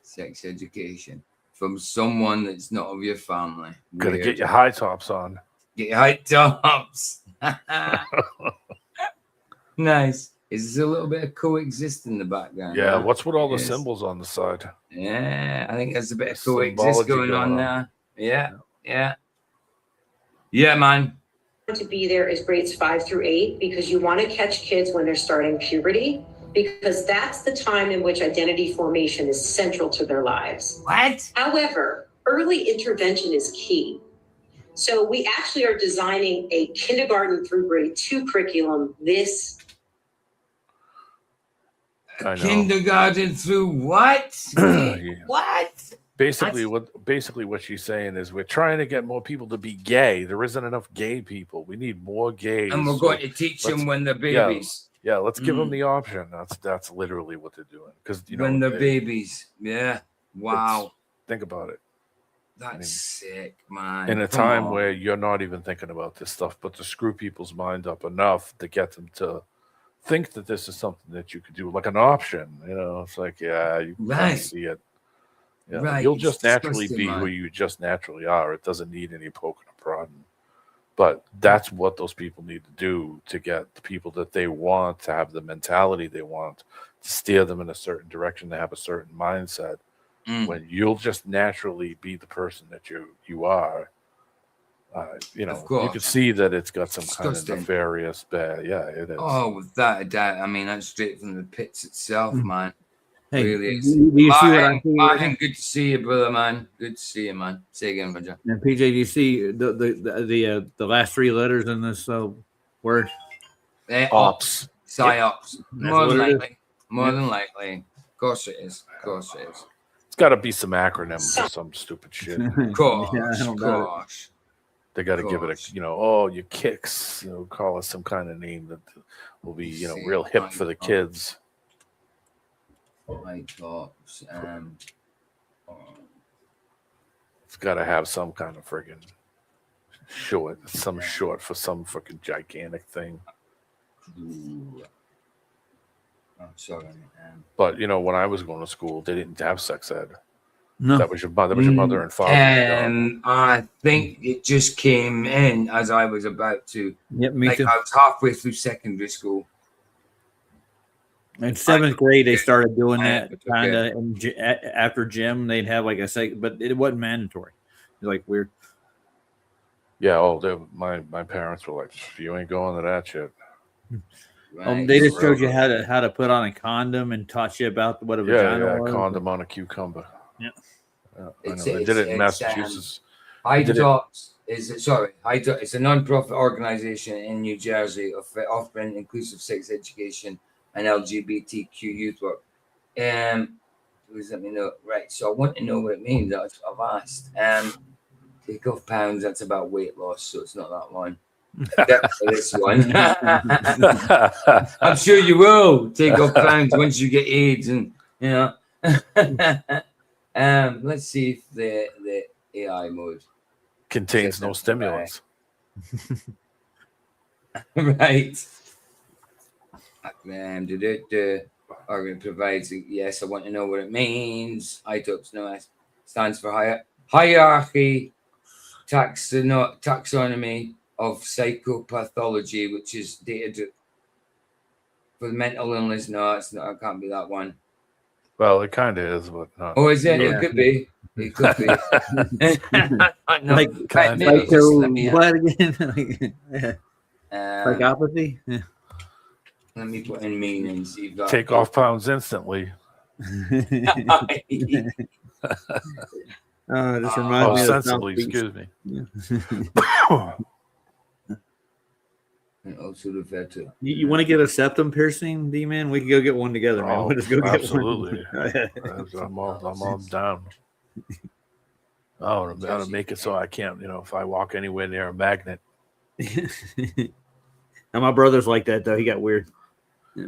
Sex education. From someone that's not of your family. Gotta Weird. get your high tops on. Get your high tops. Nice. Is there a little bit of coexist in the background? Yeah, huh? what's with all the Yes. symbols on the side? Yeah, I think there's a bit of Symbology coexist going on there. Yeah, yeah. Yeah, man. To be there is grades 5 through 8 because you want to catch kids when they're starting puberty because that's the time in which identity formation is central to their lives. What? However, early intervention is key. So we actually are designing a kindergarten through grade 2 curriculum this I know. Kindergarten through what? Yeah. What? Basically, what she's saying is we're trying to get more people to be gay. There isn't enough gay people. We need more gays. And we're So going to teach them let's- when they're yeah, babies. Yeah, let's give them Mm. the option. That's literally what they're doing. Because you know, When they're they- babies. Yeah. Wow. think about it. That's sick, man. In a Come time on. where you're not even thinking about this stuff, but to screw people's mind up enough to get them to think that this is something that you could do, like an option. You know, it's like, yeah, you can Right. see it. Yeah, Right, you'll it's just naturally disgusting, be who man. you just naturally are. It doesn't need any poking and prodding. But that's what those people need to do to get the people that they want to have the mentality they want, to steer them in a certain direction, to have a certain mindset. Mm. When you'll just naturally be the person that you are, you know, you course. can see that it's got some kind of Disgusting. nefarious bad. Yeah, it is. Oh, without a doubt. I mean, that's straight from the pits itself, man. Hey, Really is. do you see what I Martin, see right Martin, here? good to see you, brother, man. Good to see you, man. Say again, Roger. And PJ, do you see the last three letters in this word? Ops. Psyops. More what than it is. likely. More than likely. Of course it is. Of course it is. It's got to be some acronym for some stupid shit. Of course. Yeah, I Of don't doubt it. course. They got to give it a, you know, oh, your kicks, you know, call it some kind of name that will be, you know, real hip for the kids. Psyops. It's got to have some kind of friggin' short, some short for some freaking gigantic thing. I'm sorry. But you know, when I was going to school, they didn't have sex ed. No. That was your mother and father. I think it just came in as I was about to. Yep, me like too. I was halfway through secondary school. In seventh grade, they started doing that Okay. kind of. After gym, they'd have like a second, but it wasn't mandatory. It's like weird. Yeah. Oh, my parents were like, "You ain't going to that shit." They just showed you how to put on a condom and taught you about what a vagina was. Condom on a cucumber. Yeah. I know. They did it in Massachusetts. They did it- IDOT it's a non-profit organization in New Jersey offering inclusive sex education and LGBTQ youth work. Please let me know. Right, so I want to know what it means. I've asked. Take off pounds. That's about weight loss, so it's not that one. Except for this one. I'm sure you will take off pounds once you get AIDS, and you know. Let's see if the AI mode Contains no stimulants. right. Argument provides. Yes, I want to know what it means. ITOPS no stands for hierarchy, taxonomy of psychopathology, which is data for mental illness. No, it's not. It can't be that one. Well, it kind of is, but not. Oh, is it? Yeah. It could be. It could be. No, Like, right, maybe just let me, what again? Psychopathy. Yeah. let me put in meanings. You've got Take off pounds instantly. This reminds me of the sensibly, South Beach. excuse me. Yeah. Also the veteran. You want to get a septum piercing, D-Man? We can go get one together, man. We'll just go absolutely. get one. I'm all down. Oh, I'm going to make it so I can't, if I walk anywhere near a magnet. Now, my brother's like that, though. He got weird.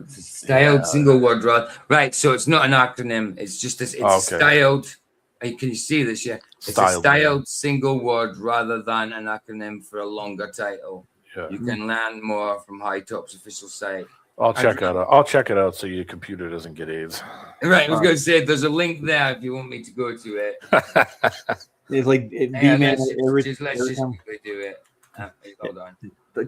Styled single word, right? So it's not an acronym. It's just this. It's styled. Can you see this? Yeah, it's a styled single word rather than an acronym for a longer title. Yeah. You can learn more from High Top's official site. I'll check it out so your computer doesn't get AIDS. Right, I was going to say there's a link there if you want me to go to it. It's like let's just quickly do it. Hold on.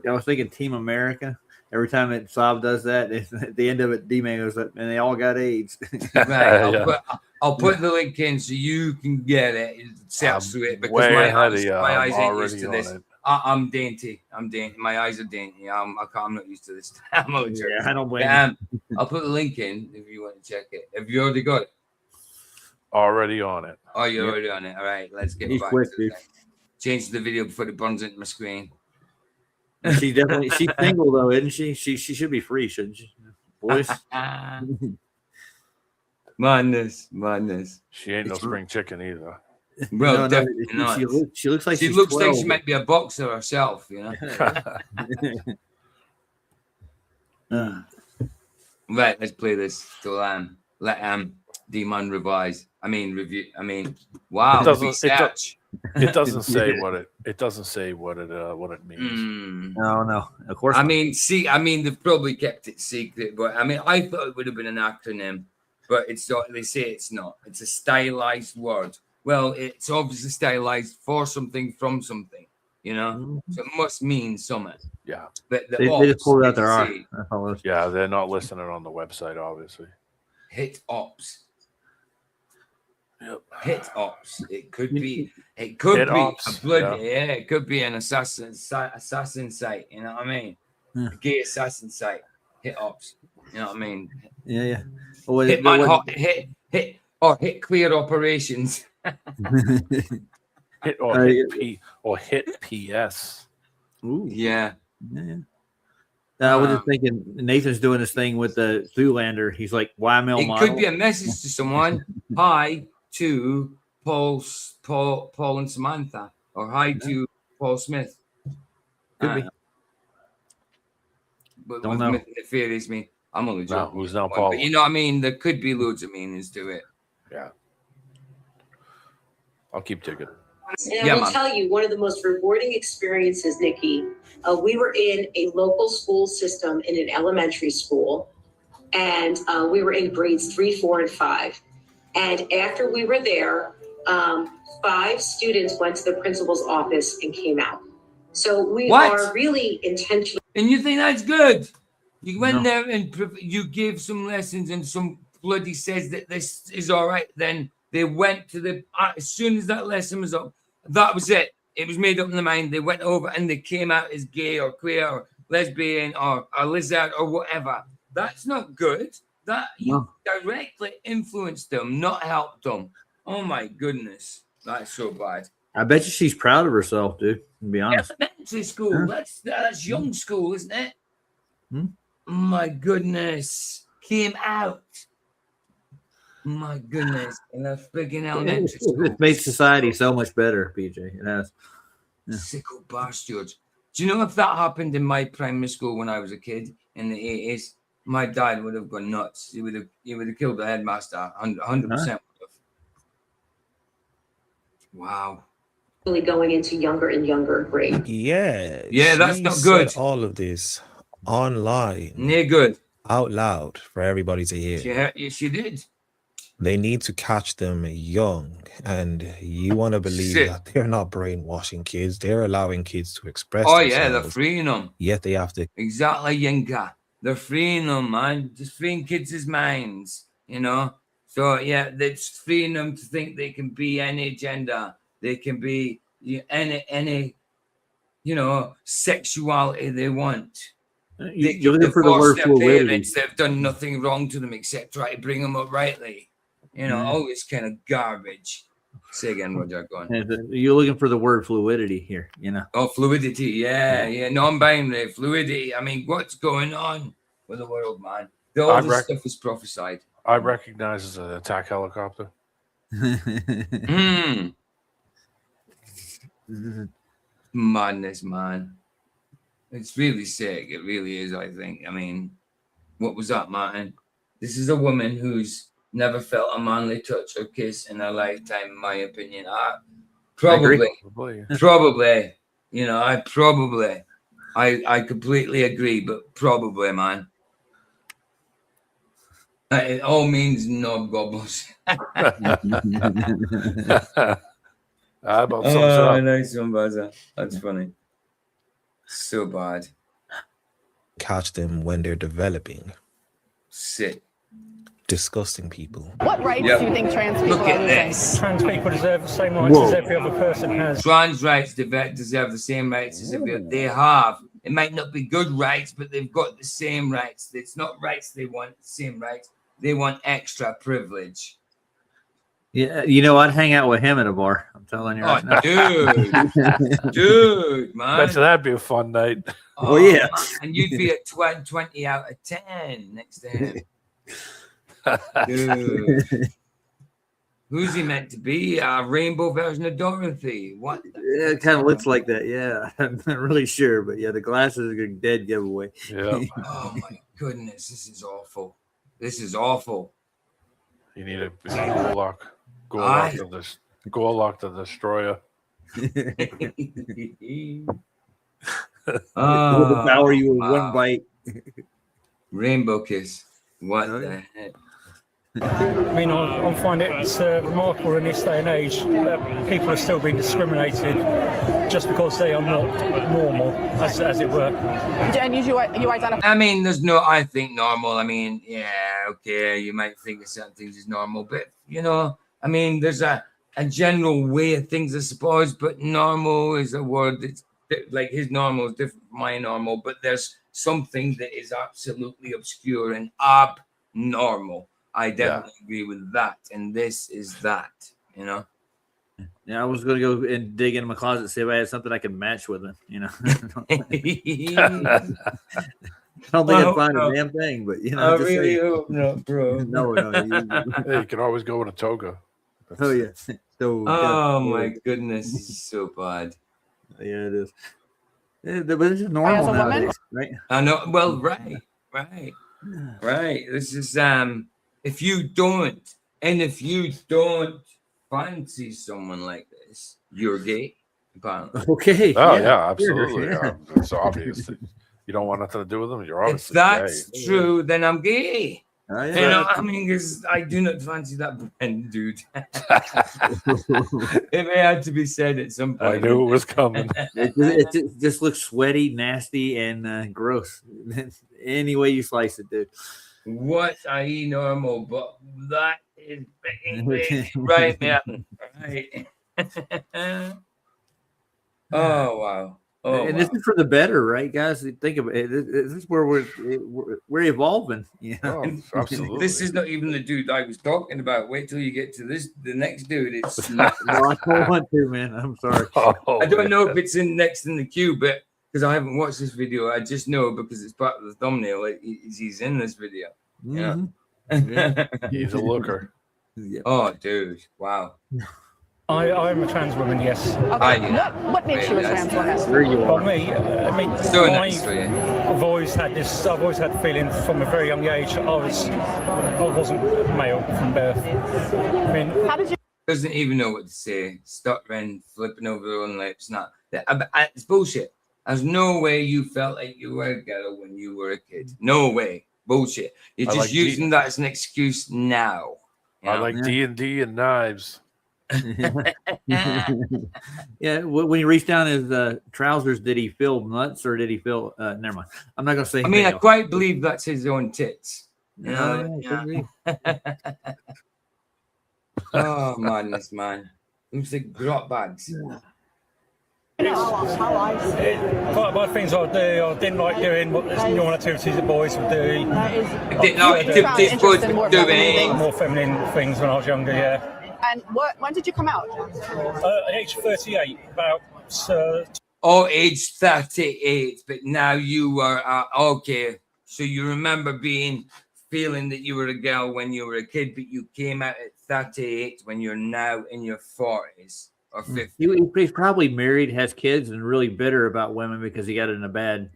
I was thinking Team America. Every time that Saab does that, at the end of it, D-Man goes, and they all got AIDS. Right. I'll put the link in so you can get it. Search through it because my eyes ain't used to this. I'm dainty. My eyes are dainty. I'm not used to this. I don't blame you. I'll put the link in if you want to check it. Have you already got it? Already on it. Oh, you're already on it. All right, let's get back to it. Change the video before it burns into my screen. She's single though, isn't she? She should be free, shouldn't she? Boys. Madness. She ain't no spring chicken either. Well, definitely not. She looks like she looks like she might be a boxer herself, Right, let's play this. So let D-Man revise. Review. Wow. It doesn't say what it means. No, of course. They've probably kept it secret, but I thought it would have been an acronym, but it's not. They say it's not. It's a stylized word. Well, it's obviously stylized for something from something, So it must mean something. Yeah. But they just pulled out their R. Yeah, they're not listing it on the website, obviously. Hit ops. Yep. Hit ops. It could be a bloody it could be an assassin site. You know what I mean? Yeah. A gay assassin site. Hit ops. You know what I mean? Yeah. Well, hit clear operations. hit PS. Ooh. Yeah. I was just thinking Nathan's doing this thing with the Zoolander. He's like, YML it model. Could be a message to someone. Hi to Paul and Samantha, or hi to Paul Smith. Could be. But Don't know. It fears me. I'm only joking. Who's now Paul? But you know what I mean? There could be loads of meanings to it. Yeah. I'll keep digging. And I will tell you, one of the most rewarding experiences, Nikki, we were in a local school system in an elementary school, and we were in grades 3, 4, and 5. And after we were there, 5 students went to the principal's office and came out. So we are really intentional. And you think that's good? You went there and you gave some lessons, and some bloody says that this is all right. Then they went to as soon as that lesson was up, that was it. It was made up in their mind. They went over and they came out as gay or queer or lesbian or a lizard or whatever. That's not good. That you directly influenced them, not helped them. Oh my goodness, that's so bad. I bet you she's proud of herself, dude. To be honest. Elementary school. That's young school, isn't it? My goodness, came out. My goodness, in a freaking elementary school. It makes society so much better, PJ. It has. Sicko bastards. Do you know if that happened in my primary school when I was a kid in the 80s? My dad would have gone nuts. He would have killed the headmaster. 100%. Wow. Really going into younger and younger grades. Yeah, that's not good. All of this online. Near good. Out loud for everybody to hear. She did. They need to catch them young, and you want to believe that they're not brainwashing kids. They're allowing kids to express themselves. Yeah, they're freeing them. Yet they have to. Exactly, Yinka. They're freeing them, man. Just freeing kids' minds, So, yeah, that's freeing them to think they can be any gender. They can be any sexuality they want. You're looking for the word fluidity. They've done nothing wrong to them except try to bring them up rightly. All this kind of garbage. Say again, Roger. Go on. You're looking for the word fluidity here, you know. Oh, fluidity. Yeah. Non-binary fluidity. I mean, what's going on with the world, man? All this stuff is prophesied. I recognize as an attack helicopter. Madness, man. It's really sick. It really is, I think. I mean, what was that, Martin? This is a woman who's never felt a manly touch or kiss in her lifetime, in my opinion. Probably. You know, I completely agree, but probably, man. It all means knob gobbles. Nice one, Buzzer. That's funny. So bad. Catch them when they're developing. Sick. Disgusting people. What rights do you think trans people Look at are this. Trans people deserve the same rights as every other person has. Trans rights deserve the same rights as they have. It might not be good rights, but they've got the same rights. It's not rights they want, the same rights. They want extra privilege. Yeah, you know, I'd hang out with him at a bar. I'm telling you right now. Dude, man. Bet you that'd be a fun night. Oh, yeah. And you'd be at 20 out of 10 next to him. Dude. Who's he meant to be? A rainbow version of Dorothy. What? Yeah, it kind of looks like that. Yeah, I'm not really sure, but yeah, the glasses are a dead giveaway. Yeah. Oh my goodness, this is awful. This is awful. You need a Gorlock the Destroyer. Will devour you with one bite. Rainbow kiss. What the heck? I mean, I find it's remarkable in this day and age that people are still being discriminated just because they are not normal, as it were. And you identify. I mean, I think normal. I mean, yeah, okay, you might think of certain things as normal, but, you know, I mean, there's a general way of things, I suppose, but normal is a word that's like his normal is different from my normal, but there's something that is absolutely obscure and abnormal. I definitely agree with that, and this is that, you know. Yeah, I was gonna go and dig into my closet and see if I had something I could match with him, you know. I don't think I'd find a damn thing, but you know. I really hope not, bro. No. You can always go in a toga. Oh yeah. So. Oh my goodness, it's so bad. Yeah, it is. Yeah, but this is normal nowadays, right? I know. Well, right. This is if you don't fancy someone like this, you're gay. Apparently. Okay. Oh yeah, absolutely. Yeah. It's obvious that you don't want nothing to do with them. You're obviously if that's gay. true, then I'm gay. Oh, yeah. You know, I mean, because I do not fancy that brand, dude. If it had to be said at some point, I knew it was coming. It just looks sweaty, nasty, and gross. Any way you slice it, dude. What I normal, but that is right, man. Right. Oh wow. Oh, and this is for the better, right, guys? Think about it. This is where we're evolving. You know? Oh, absolutely. This is not even the dude I was talking about. Wait till you get to the next dude. It's no, I don't want to, man. I'm sorry. I don't know if it's next in the queue, but because I haven't watched this video, I just know because it's part of the thumbnail. Like he's in this video. Mm-hmm. Yeah. He's a looker. Yep. Oh, dude! Wow. I'm a trans woman, yes. Okay. What makes you a trans woman? For me, I mean, I've always had the feeling from a very young age I wasn't male from birth. I mean, how did you? Doesn't even know what to say. Stuttering, flipping over their own lips. It's bullshit. There's no way you felt like you were a girl when you were a kid. No way. Bullshit. You're just using that as an excuse now. I like D&D and knives. Yeah, when he reached down his trousers, did he feel nuts or did he feel? Never mind. I'm not gonna say. I mean, I quite believe that's his own tits. Yeah. Oh madness, man! Looks like grot bags. Part of my things I do, I didn't like doing what the normal activities that boys would do. More feminine things when I was younger, yeah. And when did you come out? Age 38, about. Age 38, but now you are okay. So you remember feeling that you were a girl when you were a kid, but you came out at 38 when you're now in your 40s or 50s. He's probably married, has kids, and really bitter about women because he got in a bad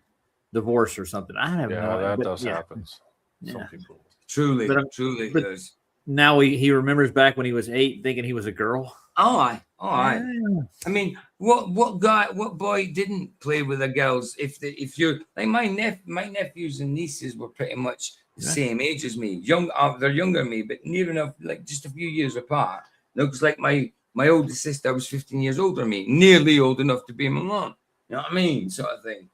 divorce or something. I have no idea. That does happen. Some people. Truly but does. Now he remembers back when he was 8 thinking he was a girl. I mean, what boy didn't play with the girls? If you're like my nephews and nieces were pretty much the same age as me. They're younger than me, but near enough, like just a few years apart. No, because like my oldest sister was 15 years older than me, nearly old enough to be my mom. You know what I mean, sort of thing.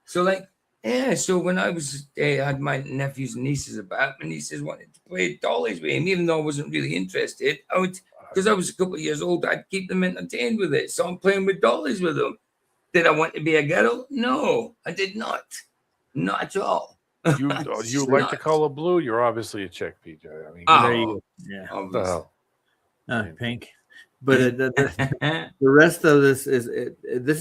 So like. Yeah, so when I was had my nephews and nieces about, my nieces wanted to play dollies with him, even though I wasn't really interested. Because I was a couple of years old, I'd keep them entertained with it. So I'm playing with dollies with them. Did I want to be a girl? No, I did not. Not at all. You like the color blue? You're obviously a chick, PJ. I mean, there you go. Pink. But the rest of this is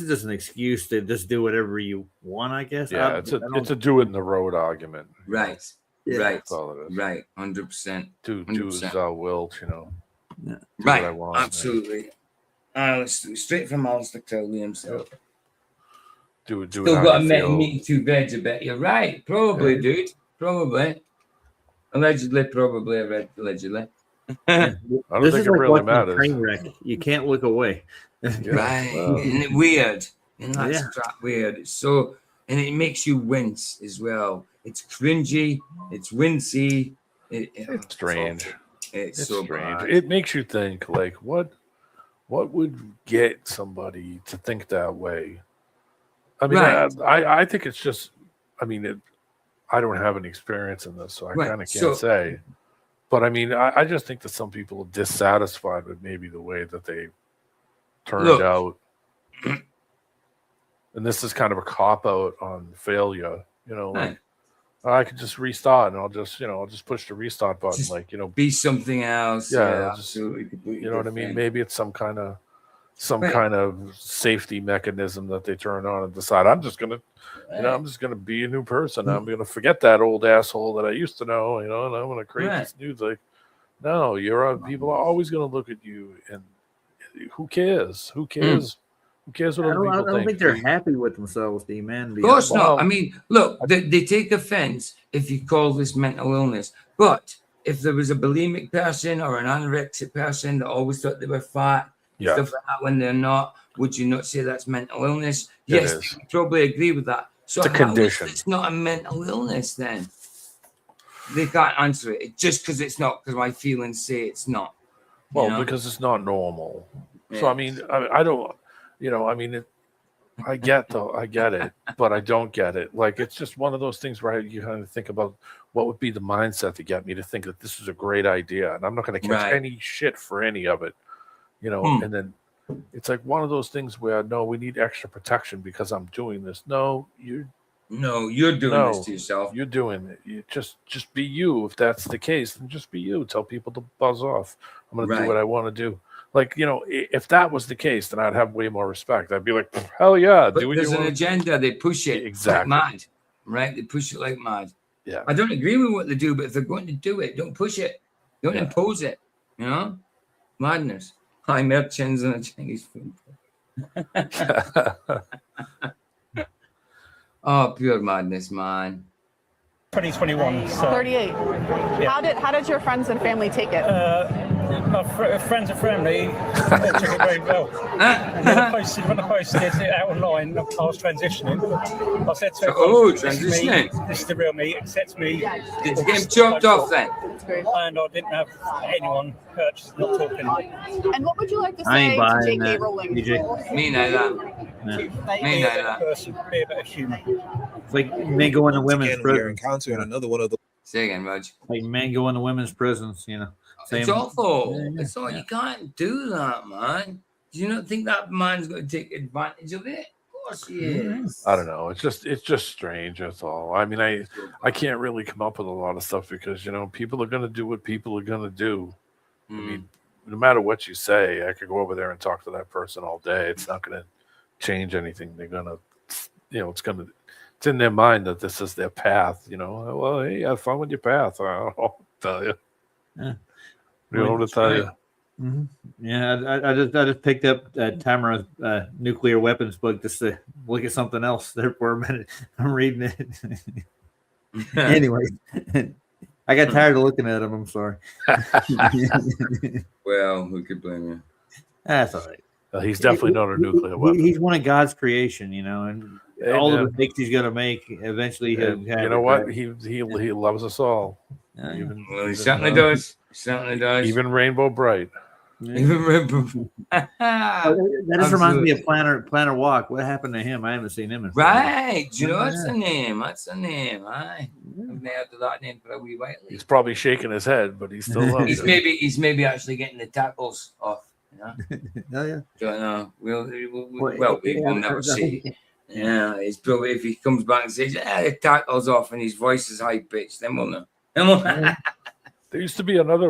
just an excuse to just do whatever you want, I guess. Yeah, it's a do it in the road argument. Right. Yeah. Right. That's all it is. Right. 100%. Do as thou wilt, Yeah. Do Right. what I want, Absolutely. Straight from Alistair Crowley himself. Do it. Still got a meat two veg, I bet. You're right. Probably, dude. Probably. Allegedly. Allegedly. I don't think it really matters. Train wreck. You can't look away. Right. Isn't it weird? And that's weird. It's so, and it makes you wince as well. It's cringy. It's wincy. It's strange. It's so strange. bad. It makes you think, like, what would get somebody to think that way? I mean, I think it's just, I mean, I don't have any experience in this, so I kind of can't say. But I mean, I just think that some people are dissatisfied with maybe the way that they turned out. And this is kind of a cop out on failure, like I could just restart and I'll just push the restart button, just be something else. Yeah, absolutely. Completely you know what I mean? Maybe it's some kind of safety mechanism that they turn on and decide I'm just gonna be a new person. I'm gonna forget that old asshole that I used to know, and I'm gonna create this new like. No, people are always gonna look at you, and who cares? Who cares? Who cares what other people think? I don't think they're happy with themselves, the man. Of course not. I mean, look, they take offense if you call this mental illness, but if there was a bulimic person or an anorexic person that always thought they were fat, stuff like that when they're not, would you not say that's mental illness? Yes, I probably agree with that. So it's a condition. It's not a mental illness then. They can't answer it just because it's not, because my feelings say it's not. Well, because it's not normal. Yeah. So I mean, I don't, I mean, I get it, but I don't get it. Like, it's just one of those things where you kind of think about what would be the mindset to get me to think that this is a great idea, and I'm not going to catch any shit for any of it, And then it's like one of those things where no, we need extra protection because I'm doing this. No, you're doing this to yourself. You're doing it. You just be you. If that's the case, then just be you. Tell people to buzz off. I'm going to do what I want to do. Like, if that was the case, then I'd have way more respect. I'd be like, hell yeah. But there's an agenda. They push it like mad, right? They push it like mad. Yeah. I don't agree with what they do, but if they're going to do it, don't push it. Don't impose it. Madness. High merchants and a Chinese food. Oh, pure madness, man. 2021. So. 38. Yeah. How did your friends and family take it? My friends and family took it very well. When I posted it out online, I was transitioning. I said to them, transitioning. This is the real me, accept me. Did you get him chopped off then? And I didn't have anyone purchase, not talking. And what would you like to say to J.K. Rowling? Me neither. Me neither. Be a bit of humour. It's like men go into women's prisons. Encountering another one of the. Say again, Raj. Like men go into women's prisons, It's awful. It's all, you can't do that, man. Do you not think that man's going to take advantage of it? Of course he is. I don't know. It's just strange. That's all. I mean, I can't really come up with a lot of stuff because people are going to do what people are going to do. I mean, no matter what you say, I could go over there and talk to that person all day. It's not going to change anything. They're going to, it's in their mind that this is their path, Well, hey, have fun with your path. I don't know what to tell you. Yeah. You know what to tell you. Mm-hmm. Yeah, I just picked up Tamara's nuclear weapons book just to look at something else there for a minute. I'm reading it. Anyway, I got tired of looking at him. I'm sorry. Well, who could blame you? That's all right. He's definitely not a nuclear weapon. He's one of God's creation, and all the mistakes he's going to make, eventually he'll have. You know what? He loves us all. He certainly does. He certainly does. Even Rainbow Bright. Even Rainbow. That just reminds me of Planner Walk. What happened to him? I haven't seen him in Right. Do you know what's the name? What's the name? I haven't heard that name for a wee while. He's probably shaking his head, but he still loves it. He's maybe actually getting the tackles off. Oh yeah. Don't know. We'll never see. Yeah, it's probably if he comes back and says, the tackles off and his voice is high pitched, then we'll know. There used to be another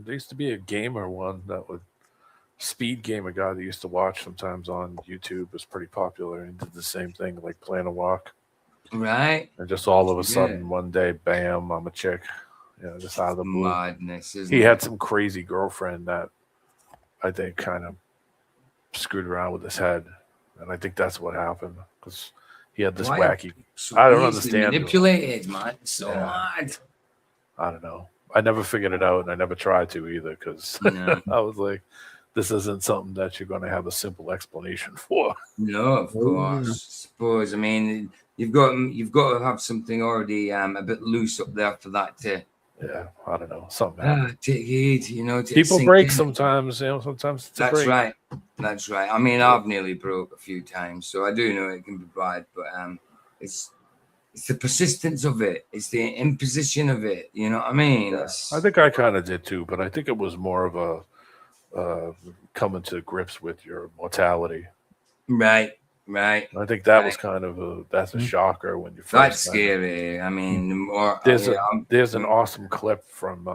there used to be a gamer one that would speed game, a guy that used to watch sometimes on YouTube, was pretty popular and did the same thing, like playing a walk. Right. And just all of a sudden one day, bam, I'm a chick. Just out of the blue. Madness, he had some crazy girlfriend that I think kind of screwed around with his head. And I think that's what happened because he had this wacky. I don't understand. Manipulated, man. So mad. I don't know. I never figured it out, and I never tried to either because I was like, this isn't something that you're going to have a simple explanation for. No, of course. I suppose. I mean, you've got to have something already a bit loose up there for that to. Yeah, I don't know. Something. Take heed, people break sometimes. Sometimes it's That's right. That's right. I mean, I've nearly broke a few times, so I do know it can be bad, but it's the persistence of it. It's the imposition of it. You know what I mean? I think I kind of did too, but I think it was more of a coming to grips with your mortality. Right. I think that was kind of that's a shocker when you first. That's scary. I mean, the more there's an awesome clip from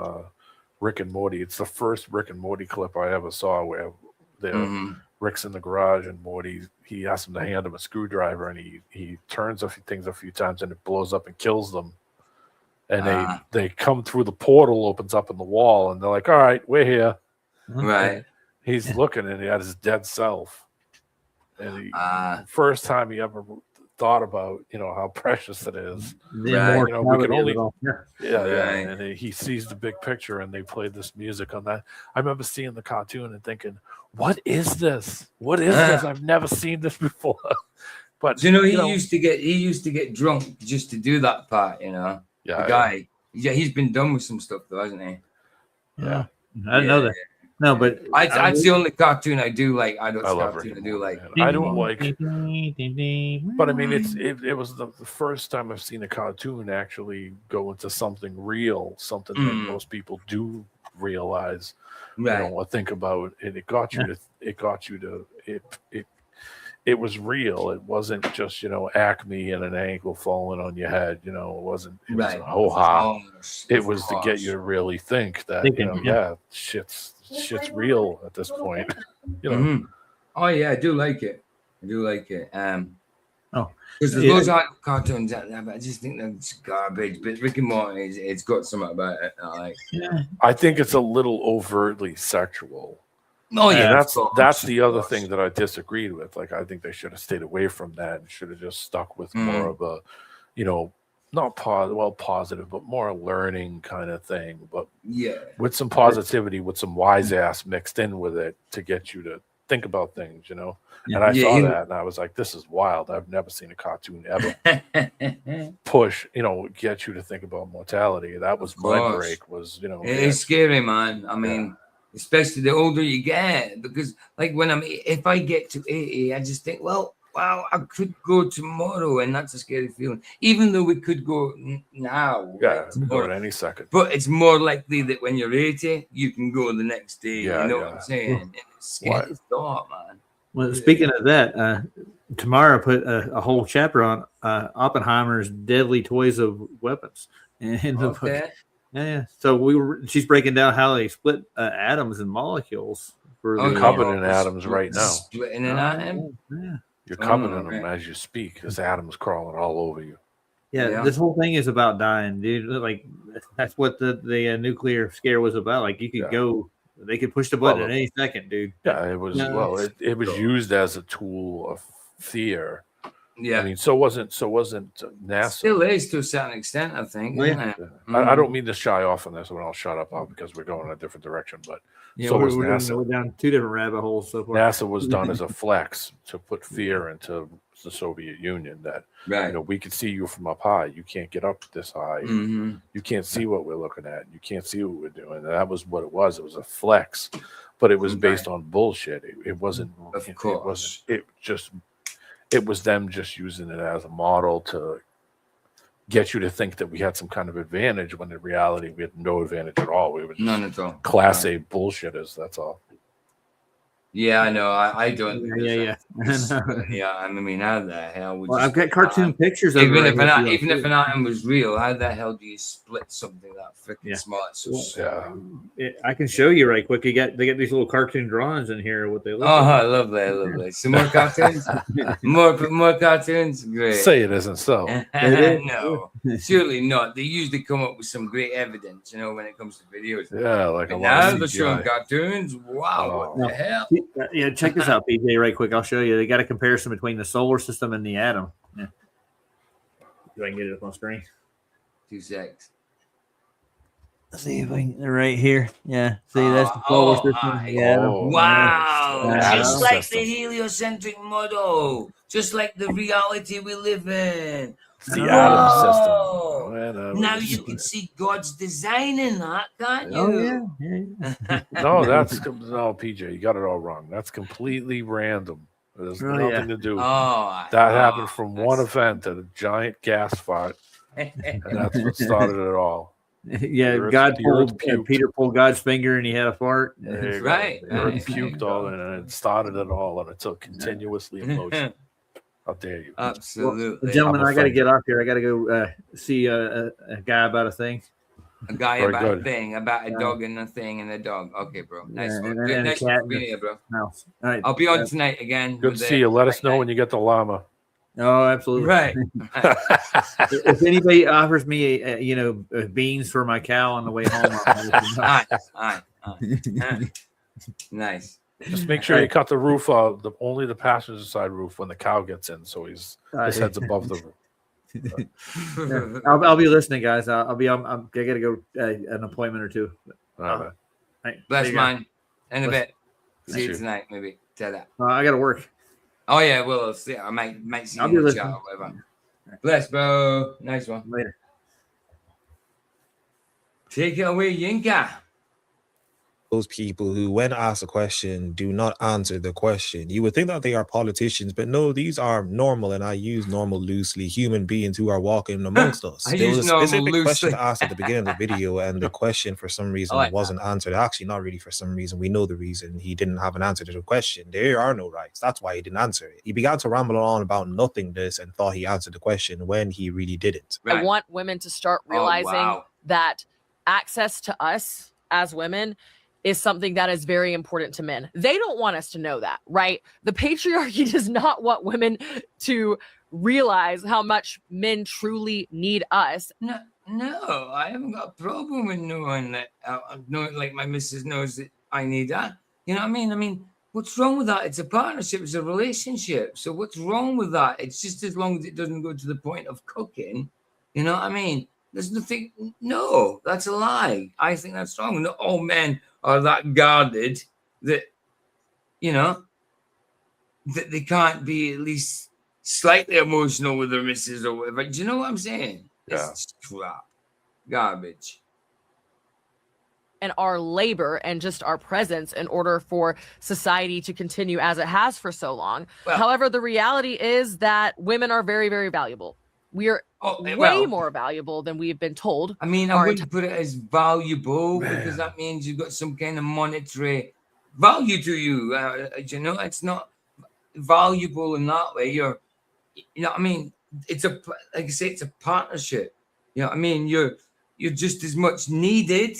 Rick and Morty. It's the first Rick and Morty clip I ever saw where Rick's in the garage and Morty, he asks him to hand him a screwdriver and he turns a few things a few times and it blows up and kills them. And they come through the portal, opens up in the wall, and they're like, all right, we're here. Right. He's looking and he had his dead self. And first time he ever thought about, how precious it is. We can only, and he sees the big picture, and they played this music on that. I remember seeing the cartoon and thinking, "What is this? What is this? I've never seen this before." But he used to get drunk just to do that part. The guy. Yeah, he's been done with some stuff though, hasn't he? Yeah, I know that. No, but that's the only cartoon I do like. I don't like. I don't like. But I mean, it was the first time I've seen a cartoon actually go into something real, something that most people do realize, or think about, and it got you to. It was real. It wasn't just Acme and an ankle falling on your head. It wasn't. It was a ho-ha. It was to get you to really think that shit's real at this point. Oh yeah, I do like it. Because those aren't cartoons out there, but I just think that's garbage. But Rick and Morty, it's got something about it. I think it's a little overtly sexual. Oh yeah, that's the other thing that I disagreed with. Like, I think they should have stayed away from that and should have just stuck with more of a, not positive, but more a learning kind of thing. But with some positivity, with some wise ass mixed in with it to get you to think about things, And I saw that and I was like, this is wild. I've never seen a cartoon ever push, get you to think about mortality. That was my break. Was it's scary, man. I mean. Especially the older you get, because if I get to 80, I just think, well, wow, I could go tomorrow, and that's a scary feeling. Even though we could go now, go at any second. But it's more likely that when you're 80, you can go the next day. You know what I'm saying? And it's scary thought, man. Well, speaking of that, Tamara put a whole chapter on Oppenheimer's deadly toys of weapons in the book. Yeah. So she's breaking down how they split atoms and molecules. You're covered in atoms right now. Splitting an atom. Yeah. You're covered in them as you speak. There's atoms crawling all over you. Yeah, this whole thing is about dying, dude. Like that's what the nuclear scare was about. Like you could go, they could push the button at any second, dude. Yeah, it was. It was used as a tool of fear. Yeah, I mean, so wasn't NASA. Still is to a certain extent, I think. Isn't it? I don't mean to shy off on this one. I'll shut up because we're going in a different direction. But yeah, so was we're NASA. down two different rabbit holes so far. NASA was done as a flex to put fear into the Soviet Union that we could see you from up high. You can't get up this high. Mm-hmm. You can't see what we're looking at. You can't see what we're doing. And that was what it was. It was a flex, but it was based on bullshit. It wasn't. Of course. It was them just using it as a model to get you to think that we had some kind of advantage when in reality we had no advantage at all. We were just none at all. Class A bullshitters. That's all. Yeah, I know. I don't. Yeah. Yeah, I mean, how the hell would I've got cartoon pictures of even if an atom was real, how the hell do you split something that freaking small? I can show you right quick. They got these little cartoon drawings in here. What they look like. I love that. Some more cartoons. more cartoons. Great. Say it isn't so. No, surely not. They usually come up with some great evidence, when it comes to videos. Yeah, like and now they're showing cartoons. Wow, what the hell? Yeah, check this out, PJ, right quick. I'll show you. They got a comparison between the solar system and the atom. Yeah. Do I can get it up on screen? 2 seconds. Let's see if I can. Right here. Yeah. See, that's the solar system. The atom. Wow. Just like system. the heliocentric model. Just like the reality we live in. The atom system. Now you can see God's design in that, can't you? Oh, yeah. No, PJ, you got it all wrong. That's completely random. There's nothing to do. That happened from one event at a giant gas fire, and that's what started it all. Yeah, Peter pulled God's finger and he had a fart. Right. The earth puked all in it, and it started it all, and it took continuously in motion. How dare you? Absolutely. Well, gentlemen, I got to get off here. I got to go see a guy about a thing. A guy about a thing, about a dog and a thing and a dog. Okay, bro. Nice one. Good, nice to be here, bro. All right. I'll be on tonight again. Good to see you. Let us know when you get the llama. Oh, absolutely. Right. If anybody offers me, beans for my cow on the way home, All right. Nice. Just make sure you cut the roof off, only the passenger side roof when the cow gets in, so his head's above the roof. I'll be listening, guys. I gotta go an appointment or two. All right. Bless mine. In a bit. See you tonight, maybe. Tell that. I gotta work. Oh yeah, well, see. I might see I'll you be in the listening. chat or whatever. Bless, bro. Nice one. Later. Take it away, Yinka. Those people who, when asked a question, do not answer the question. You would think that they are politicians, but no, these are normal, and I use normal loosely, human beings who are walking amongst us. There was a specific question asked at the beginning of the video, and the question for some reason wasn't answered. Actually, not really for some reason. We know the reason. He didn't have an answer to the question. There are no rights. That's why he didn't answer it. He began to ramble on about nothingness and thought he answered the question when he really didn't. I want women to start realizing that access to us as women is something that is very important to men. They don't want us to know that, right? The patriarchy does not want women to realize how much men truly need us. No, I haven't got a problem with knowing that. Knowing, like my missus knows that I need that. You know what I mean? I mean, what's wrong with that? It's a partnership. It's a relationship. So what's wrong with that? It's just as long as it doesn't go to the point of cooking. You know what I mean? There's nothing. No, that's a lie. I think that's wrong. Not all men are that guarded that, that they can't be at least slightly emotional with their missus or whatever. Do you know what I'm saying? Yeah. It's crap. Garbage. And our labor and just our presence in order for society to continue as it has for so long. However, the reality is that women are very, very valuable. We are way more valuable than we've been told. I mean, I wouldn't put it as valuable because that means you've got some kind of monetary value to you. It's not valuable in that way. I mean, it's like I say, it's a partnership. You know what I mean? you're just as much needed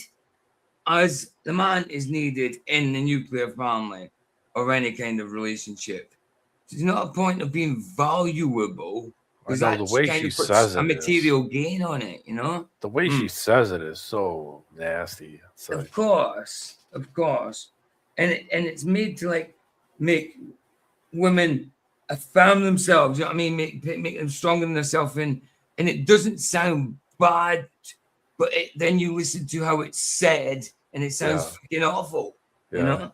as the man is needed in the nuclear family or any kind of relationship. There's not a point of being valuable because that the way kind she of puts says a it material gain on it, you know? The way she says it is so nasty. It's like, Of course. And it's made to like make women affirm themselves, you know what I mean? Make them stronger than themselves, and it doesn't sound bad, but then you listen to how it's said, and it sounds freaking awful. You know,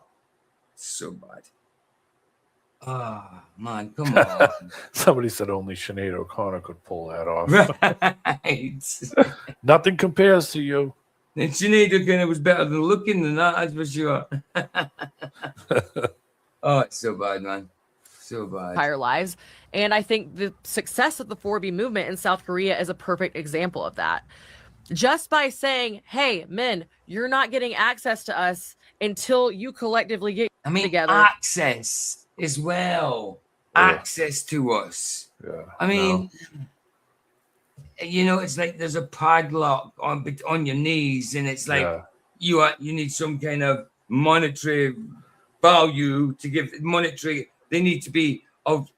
so bad. Ah, man, come on. Somebody said only Sinead O'Connor could pull that off. Right. Nothing compares to you. And Sinead O'Connor was better than looking than that, that's for sure. Oh, it's so bad, man. So bad. Entire lives. And I think the success of the 4B movement in South Korea is a perfect example of that. Just by saying, hey, men, you're not getting access to us until you collectively get together. Access as well. Access to us. Yeah. I mean, you know, it's like there's a padlock on your knees, and it's like you need some kind of monetary value to give monetary. They need to be of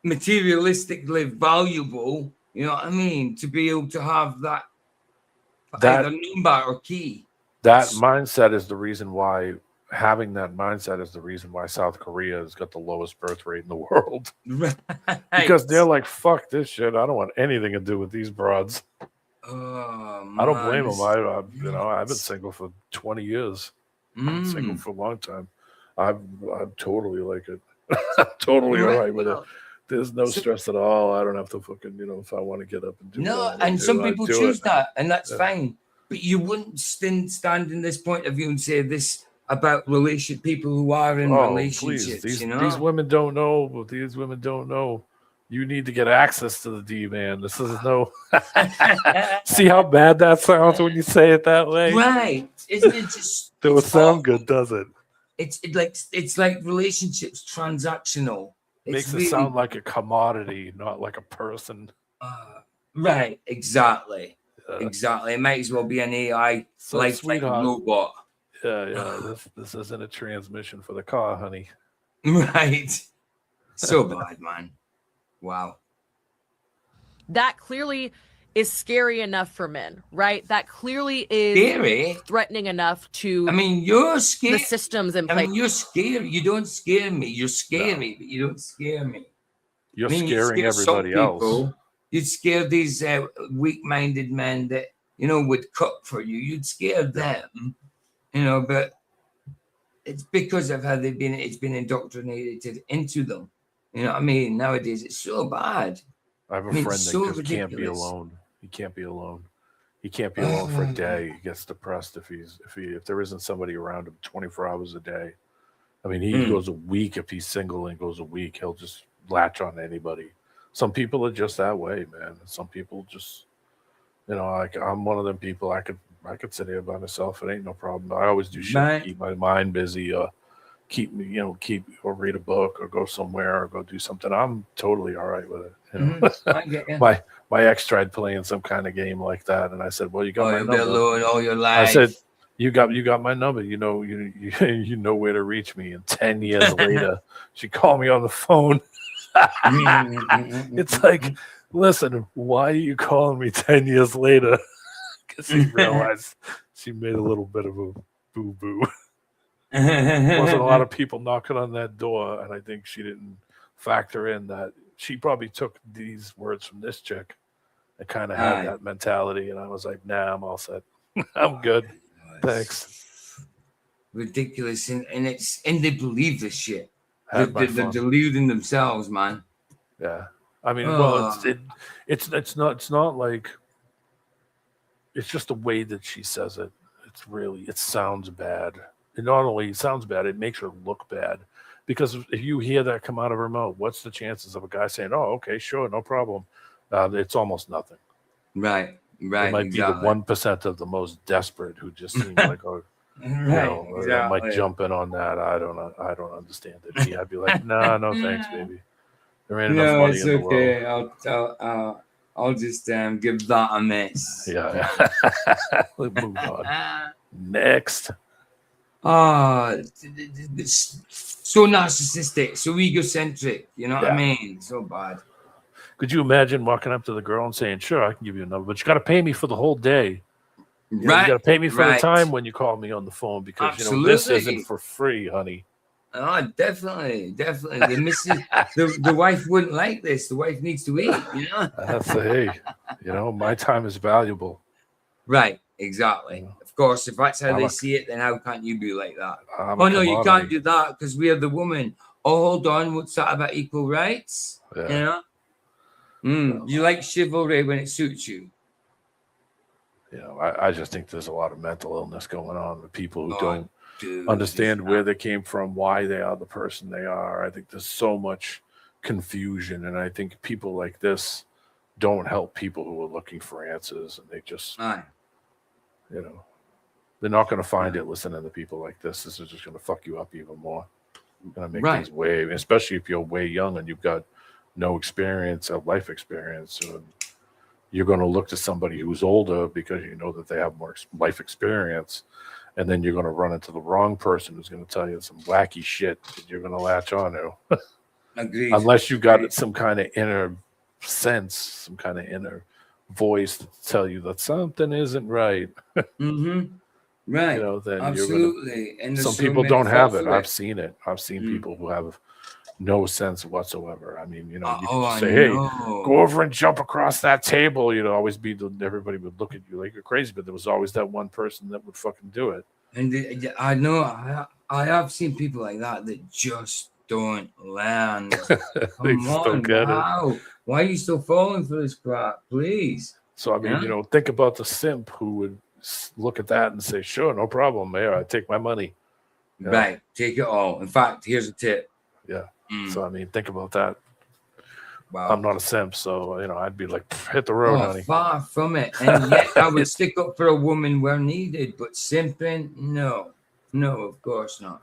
materialistically valuable. You know what I mean? To be able to have that either number or key. That mindset is the reason why. Having that mindset is the reason why South Korea has got the lowest birth rate in the world. Right. Because they're like, fuck this shit. I don't want anything to do with these broads. Oh, I don't blame them. I've been single for 20 years. I've been single for a long time. I'm totally like it. I'm totally all right with it. There's no stress at all. I don't have to fucking, if I want to get up and do and some people choose that, and that's fine. But you wouldn't stand in this point of view and say this about people who are in relationships. Please. These women don't know. These women don't know. You need to get access to the D, man. This is no. See how bad that sounds when you say it that way, right? Isn't it just? It would sound good, does it? It's like relationships transactional. Makes it sound like a commodity, not like a person. Right? Exactly. Exactly. It might as well be an AI like robot. Yeah. This isn't a transmission for the car, honey. Right. So bad, man. Wow. That clearly is scary enough for men, right? That clearly is scary, threatening enough to. I mean, you're scared. The systems in place. I mean, you're scary. You don't scare me. You're scary, but you don't scare me. You're scaring everybody else. You'd scare these weak-minded men that would cook for you. You'd scare them. But it's because of how it's been indoctrinated into them. You know what I mean? Nowadays, it's so bad. I have a friend that just can't be alone. He can't be alone. He can't be alone for a day. He gets depressed if there isn't somebody around him 24 hours a day. I mean, he goes a week if he's single and goes a week. He'll just latch on to anybody. Some people are just that way, man. Some people just, I'm one of them people. I could sit here by myself. It ain't no problem. I always do shit to keep my mind busy, keep or read a book or go somewhere or go do something. I'm totally all right with it. My ex tried playing some kind of game like that, and I said, "Well, you got my number alone all your life." I said, "You got my number. You know where to reach me." And 10 years later, she called me on the phone. It's like, listen, why are you calling me 10 years later? Because she realized she made a little bit of a boo-boo. Wasn't a lot of people knocking on that door, and I think she didn't factor in that she probably took these words from this chick and kind of had that mentality, and I was like, nah, I'm all set. I'm good. Thanks. Ridiculous, and they believe this shit. They're deluding themselves, man. Yeah, I mean, well, it's not like, it's just the way that she says it. It sounds bad. It not only sounds bad, it makes her look bad. Because if you hear that come out of her mouth, what's the chances of a guy saying, "Oh, okay, sure, no problem"? It's almost nothing. Right. It might be the 1% of the most desperate who just seem like, I might jump in on that. I don't understand it. I'd be like, no, thanks, baby. There ain't enough money in the world. I'll just give that a miss. Yeah. Let's move on. Next. It's so narcissistic, so egocentric. You know what I mean? So bad. Could you imagine walking up to the girl and saying, "Sure, I can give you a number, but you got to pay me for the whole day. You got to pay me for the time when you call me on the phone because this isn't for free, honey." Oh, definitely. The missus, the wife wouldn't like this. The wife needs to eat. You know. That's my time is valuable. Right. Exactly. Of course, if that's how they see it, then how can't you be like that? Oh no, you can't do that because we are the woman. Oh, hold on. What's that about equal rights? Yeah. You like chivalry when it suits you. I just think there's a lot of mental illness going on with people who don't understand where they came from, why they are the person they are. I think there's so much confusion, and I think people like this don't help people who are looking for answers, and they just, they're not going to find it listening to people like this. This is just going to fuck you up even more. Going to make things way, especially if you're way young and you've got no experience of life experience. So you're going to look to somebody who's older because you know that they have more life experience. And then you're going to run into the wrong person who's going to tell you some wacky shit that you're going to latch on to. Agreed. Unless you got some kind of inner sense, some kind of inner voice to tell you that something isn't right. Right. Then absolutely. And some people don't have it. I've seen it. I've seen people who have no sense whatsoever. I mean, you can say, "Hey, go over and jump across that table." Always everybody would look at you like you're crazy, but there was always that one person that would fucking do it. And I know I have seen people like that just don't learn. They just don't get it. Why are you still falling for this crap? Please. So I mean, think about the simp who would look at that and say, "Sure, no problem, Mayor. I take my money." Right, take it all. In fact, here's a tip. Yeah. So I mean, think about that. Wow. I'm not a simp, so I'd be like, hit the road, honey. Far from it. And yet I would stick up for a woman where needed, but simping, no, of course not.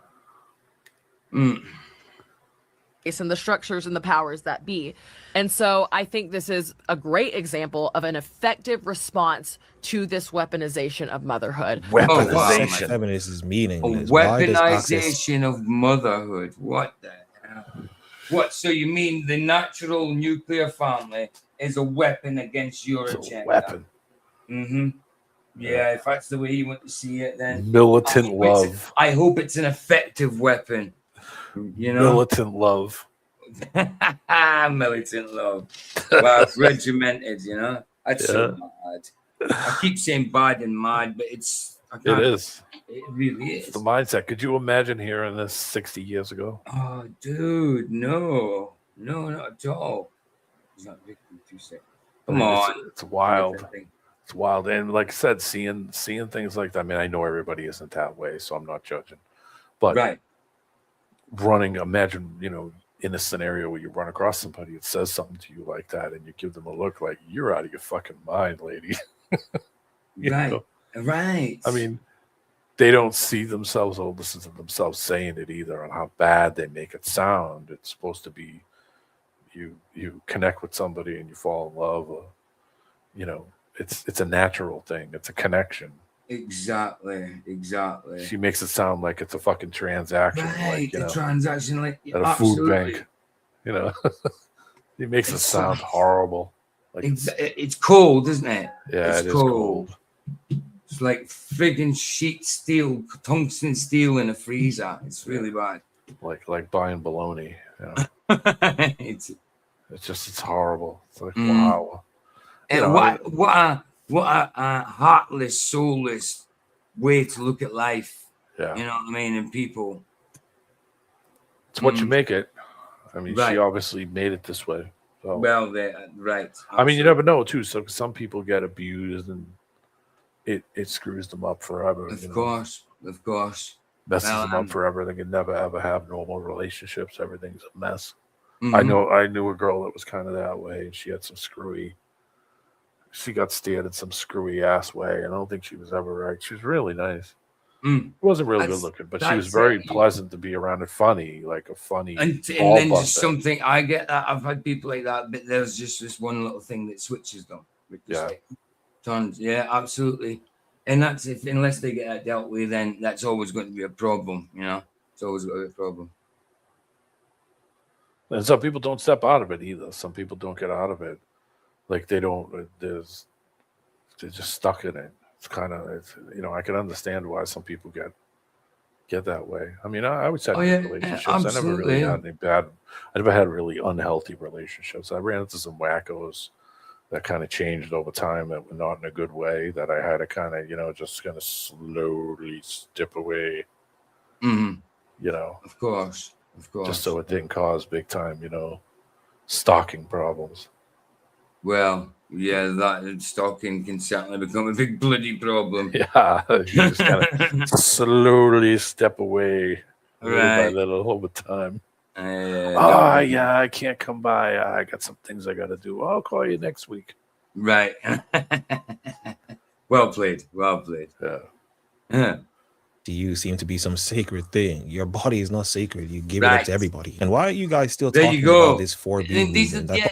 And the structures and the powers that be. And so I think this is a great example of an effective response to this weaponization of motherhood. Weaponization. Feminist is meaningless. A weaponization of motherhood. What the hell? What? So you mean the natural nuclear family is a weapon against your agenda? Weapon. Yeah, if that's the way you want to see it, then militant love. I hope it's an effective weapon. Militant love. Militant love. Well, regimented. That's so mad. I keep saying bad and mad, but it is. It really is. It's the mindset. Could you imagine hearing this 60 years ago? Oh, dude, no, not at all. He's not victim too sick. Come on, it's wild. It's wild, and like I said, seeing things like that. I mean, I know everybody isn't that way, so I'm not judging. But imagine in a scenario where you run across somebody that says something to you like that, and you give them a look like you're out of your fucking mind, lady. Right. I mean, they don't see themselves or listen to themselves saying it either, on how bad they make it sound. It's supposed to be you connect with somebody and you fall in love, or it's a natural thing. It's a connection. Exactly. She makes it sound like it's a fucking transaction, right? A transaction, like at a food bank. It makes it sound horrible. Like it's cold, isn't it? Yeah, it's cold. It's like friggin' sheet steel, tungsten steel in a freezer. It's really bad. Like buying bologna. It's horrible. It's like wow. And what a heartless, soulless way to look at life. Yeah. You know what I mean? And people. It's what you make it. I mean, she obviously made it this way. So. Well, right. I mean, you never know too. So some people get abused and it screws them up forever. Of course. Messes them up forever. They can never ever have normal relationships. Everything's a mess. I knew a girl that was kind of that way, and she had some screwy. She got steered in some screwy ass way, and I don't think she was ever right. She was really nice. She wasn't real good looking, but she was very pleasant to be around and funny, like a funny. And then just something, I get that. I've had people like that, but there's just this one little thing that switches them. Tons. Yeah, absolutely. And that's unless they get that dealt with, then that's always going to be a problem. It's always going to be a problem. And some people don't step out of it either. Some people don't get out of it. Like they don't. They're just stuck in it. It's kind of, I can understand why some people get that way. I mean, I always had good relationships. I never really had any bad. I never had really unhealthy relationships. I ran into some wackos that kind of changed over time that were not in a good way. That I had to kind of, just kind of slowly step away. Of course, just so it didn't cause big time, stalking problems. Well, yeah, that stalking can certainly become a big bloody problem. Yeah, you just kind of slowly step away little by little over time. Yeah, I can't come by. I got some things I got to do. I'll call you next week. Right. Well played. Yeah. To you seem to be some sacred thing. Your body is not sacred. You give it up to everybody. And why are you guys still talking about this 4B?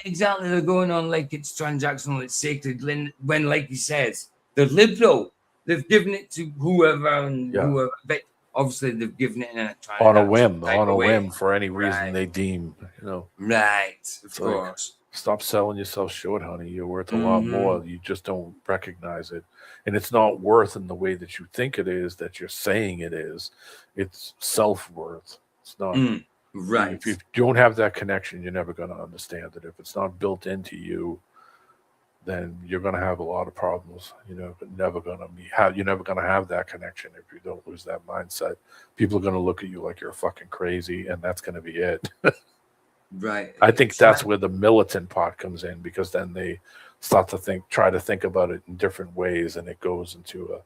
Exactly. They're going on like it's transactional, it's sacred. When, like he says, they're liberal. They've given it to whoever and whoever. But obviously, they've given it on a whim for any reason they deem. Right. Of course. Stop selling yourself short, honey. You're worth a lot more. You just don't recognize it. And it's not worth in the way that you think it is, that you're saying it is. It's self-worth. It's not. Right. If you don't have that connection, you're never going to understand it. If it's not built into you, then you're going to have a lot of problems. You're never going to have that connection if you don't lose that mindset. People are going to look at you like you're fucking crazy, and that's going to be it. Right. I think that's where the militant part comes in, because then they start to try to think about it in different ways, and it goes into a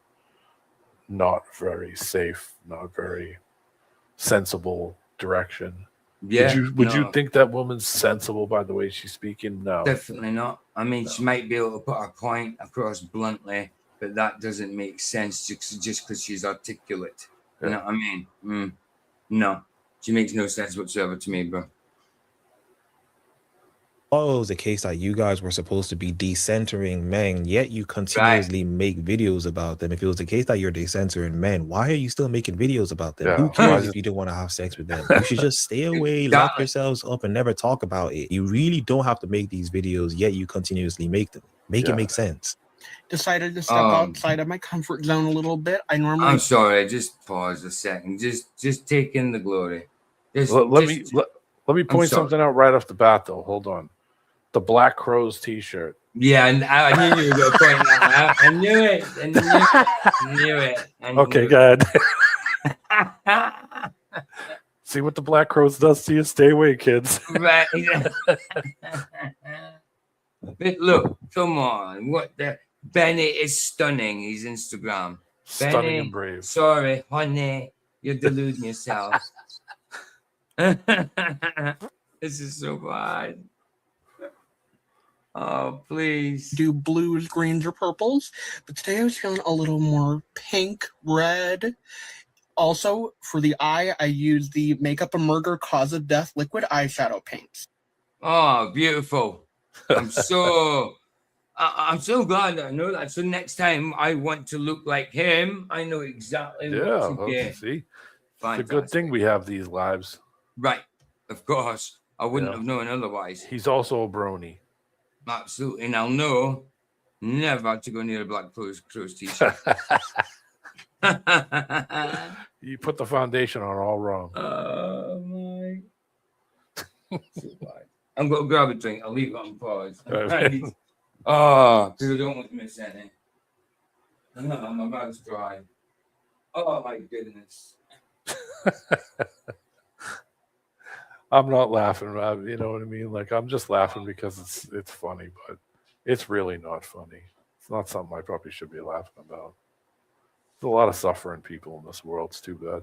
not very safe, not very sensible direction. Yeah. Would you think that woman's sensible by the way she's speaking? No. Definitely not. I mean, she might be able to put her point across bluntly, but that doesn't make sense just because she's articulate. You know what I mean? No. She makes no sense whatsoever to me, bro. Oh, it was the case that you guys were supposed to be decentering men, yet you continuously make videos about them. If it was the case that you're decentering men, why are you still making videos about them? Who cares if you don't want to have sex with them? You should just stay away, lock yourselves up, and never talk about it. You really don't have to make these videos, yet you continuously make them. Make it make sense. Decided to step outside of my comfort zone a little bit. I'm sorry. Just pause a second. Just take in the glory. Let me point something out right off the bat, though. Hold on. The Black Crows T-shirt. Yeah, and I knew you were going to point that out. I knew it. I knew it. Okay, go ahead. See what the Black Crows does to you? Stay away, kids. Right. But look, come on. Benny is stunning. His Instagram. Stunning Benny, and brave. Sorry, honey. You're deluding yourself. This is so bad. Oh, please. Do blues, greens, or purples. But today I was feeling a little more pink, red. Also, for the eye, I use the Makeup and Murder Cause of Death liquid eyeshadow paints. Oh, beautiful. I'm so glad that I know that. So next time I want to look like him, I know exactly what to get. See? It's a good thing we have these lives. Right. Of course. I wouldn't have known otherwise. He's also a brony. Absolutely. And I'll know never to go near a Black Crows T-shirt. You put the foundation on all wrong. Oh, my. I'm going to grab a drink. I'll leave it on pause. Because I don't want to miss any. My mouth's dry. Oh, my goodness. I'm not laughing, you know what I mean? Like, I'm just laughing because it's funny, but it's really not funny. It's not something I probably should be laughing about. There's a lot of suffering people in this world. It's too bad.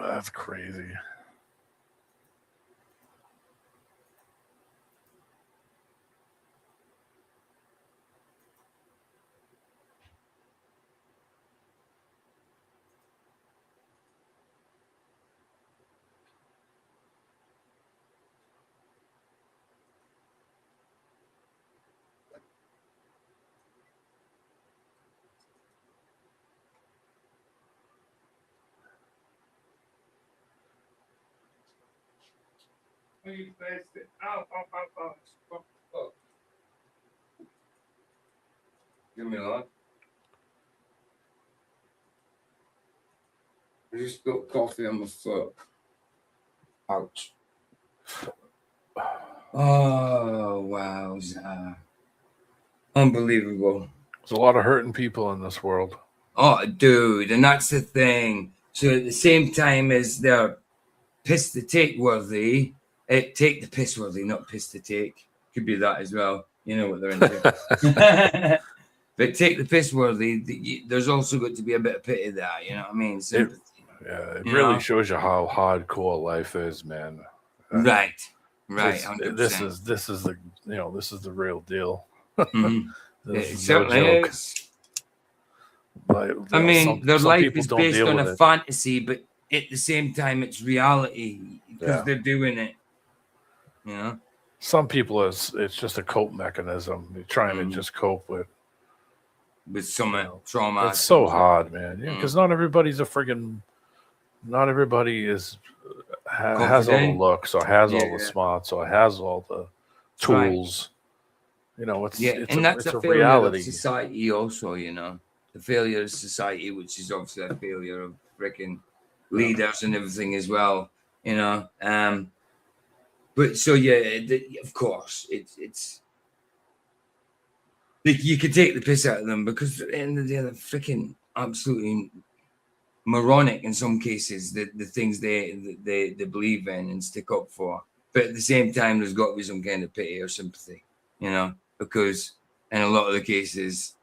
That's crazy. Give me a lot. I just got coffee on my foot. Ouch. Oh, wow. Unbelievable. There's a lot of hurting people in this world. Oh, dude. And that's the thing. So at the same time as they're piss to take worthy, take the piss worthy, not piss to take. Could be that as well. You know what they're into. But take the piss worthy, there's also got to be a bit of pity there. You know what I mean? Sympathy. It really shows you how hardcore life is, man. Right. This 100%. this is the this is the real deal. It certainly is. I mean, their life is based on a fantasy, but at the same time, it's reality because they're doing it. You know, some people it's just a cope mechanism. They're trying to just cope with some trauma. It's so hard, man. Yeah, because not everybody is has all the looks or has all the smarts or has all the tools. Right. You know, it's and that's a failure reality. Of society also, you know, the failure of society, which is obviously a failure of freaking leaders and everything as well, you know. But so of course, it's you could take the piss out of them because at the end of the day, they're freaking absolutely moronic in some cases. The things they believe in and stick up for, but at the same time, there's got to be some kind of pity or sympathy, you know, because in a lot of the cases,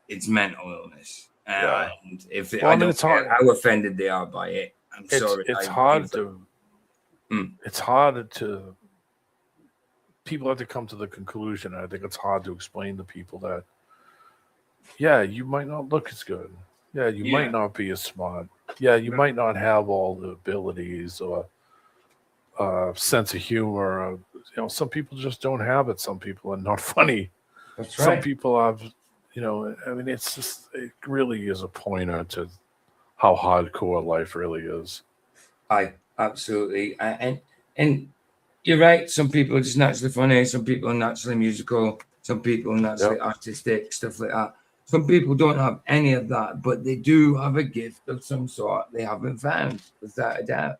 it's mental illness. And if I don't care how offended they are by it, I'm sorry. It's hard to. It's hard to. People have to come to the conclusion. I think it's hard to explain to people that, you might not look as good. Yeah, you might not be as smart. Yeah, you might not have all the abilities or sense of humor. Some people just don't have it. Some people are not funny. That's right. Some people have, I mean, it really is a pointer to how hardcore life really is. Absolutely. And you're right. Some people are just naturally funny. Some people are naturally musical. Some people are naturally artistic, stuff like that. Some people don't have any of that, but they do have a gift of some sort they haven't found, without a doubt.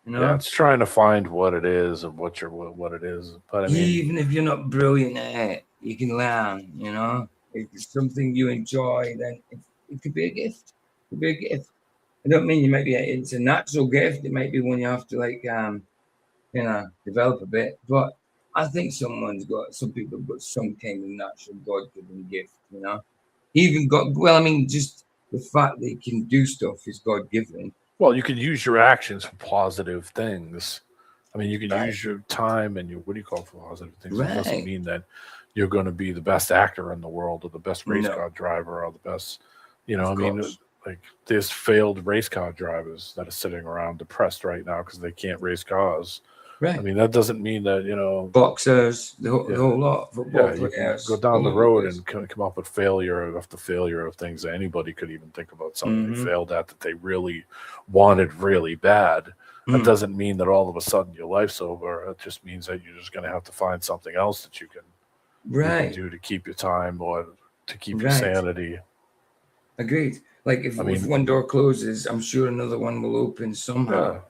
You know? Yeah, it's trying to find what it is and what it is. But I mean, even if you're not brilliant at it, you can learn. You know, if it's something you enjoy, then it could be a gift. It could be a gift. I don't mean it's a natural gift. It might be one you have to develop a bit. But I think some people have got some kind of natural God-given gift. You know. Just the fact that you can do stuff is God-given. Well, you can use your actions for positive things. I mean, you can use your time and your, for positive things. Right. It doesn't mean that you're going to be the best actor in the world or the best race car driver or the best, like there's failed race car drivers that are sitting around depressed right now because they can't race cars. Right. I mean, that doesn't mean that, boxers, the whole lot. Yeah, you can go down the road and come up with failure after failure of things that anybody could even think about something they failed at that they really wanted really bad. That doesn't mean that all of a sudden your life's over. It just means that you're just going to have to find something else that you can do to keep your time or to keep your sanity. Agreed. Like if one door closes, I'm sure another one will open somehow. Yeah.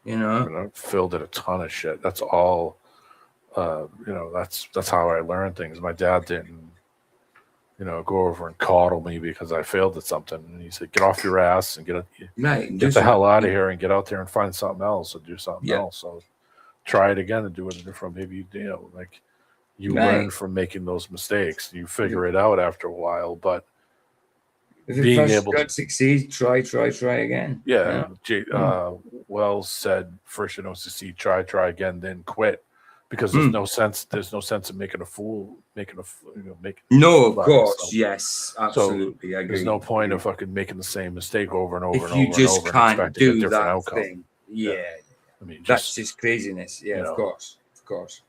You know, and I've filled in a ton of shit. That's all. That's how I learned things. My dad didn't, go over and coddle me because I failed at something. And he said, "Get off your ass and get the hell out of here and get out there and find something else or do something else. So try it again and do it different. Maybe you learn from making those mistakes. You figure it out after a while, but If you don't succeed, try again. Yeah. Wells said, first you don't succeed, try again, then quit. Because there's no sense of making a fool, No, of course, yes, absolutely. So there's no point of fucking making the same mistake over and over if and over you just and can't expecting a do different that outcome. thing. Yeah. I mean, that's just craziness. Yeah, of course.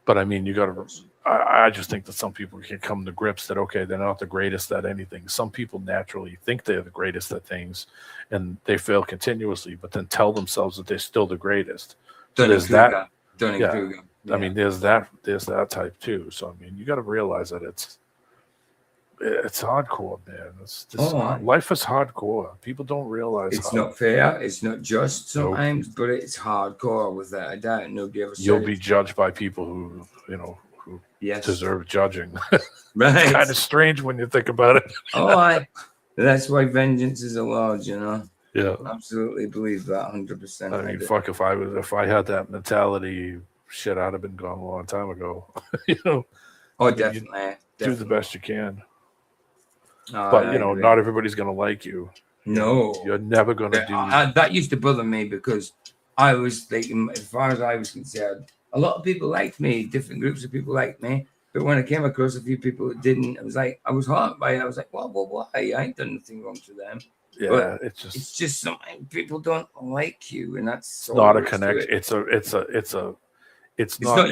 But I mean, you got to. I just think that some people can come to grips that okay, they're not the greatest at anything. Some people naturally think they're the greatest at things, and they fail continuously, but then tell themselves that they're still the greatest. So there's that. I mean, there's that type too. So I mean, you got to realize that it's hardcore, man. Life is hardcore. People don't realize it's not fair. It's not just sometimes, but it's hardcore. Without a doubt, nobody ever. You'll be judged by people who deserve judging. Right. Kind of strange when you think about it. That's why vengeance is allowed. Yeah, absolutely believe that 100%. I mean, fuck, if I had that mentality, shit, I'd have been gone a long time ago. Definitely. Do the best you can. But not everybody's gonna like you. No, you're never gonna do. That used to bother me because I was thinking, as far as I was concerned, a lot of people liked me. Different groups of people liked me. But when I came across a few people that didn't, I was hurt by it. I was like, well, why? I ain't done nothing wrong to them. Yeah, but it's just something people don't like you, and that's not a connection. It's not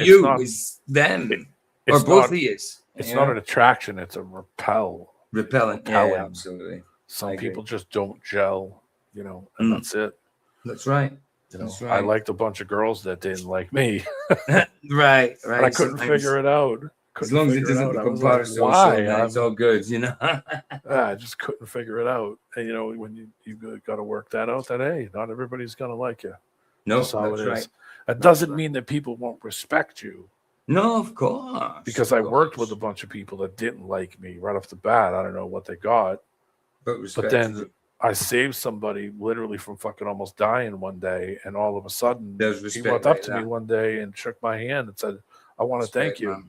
you, it's them, or both of you. It's not an attraction. It's a repellent. Yeah, absolutely. Some people just don't gel, and that's it. That's right. I liked a bunch of girls that didn't like me. right. And I couldn't figure it out. As long as it doesn't become part of why it's all good, I just couldn't figure it out. And when you got to work that out, that hey, not everybody's gonna like you. No, that's how that's it right. is. That doesn't mean that people won't respect you. No, of course. Because I worked with a bunch of people that didn't like me right off the bat. I don't know what they got, but then I saved somebody literally from fucking almost dying one day, and all of a sudden he went up to me one day and shook my hand and said, "I want to thank you."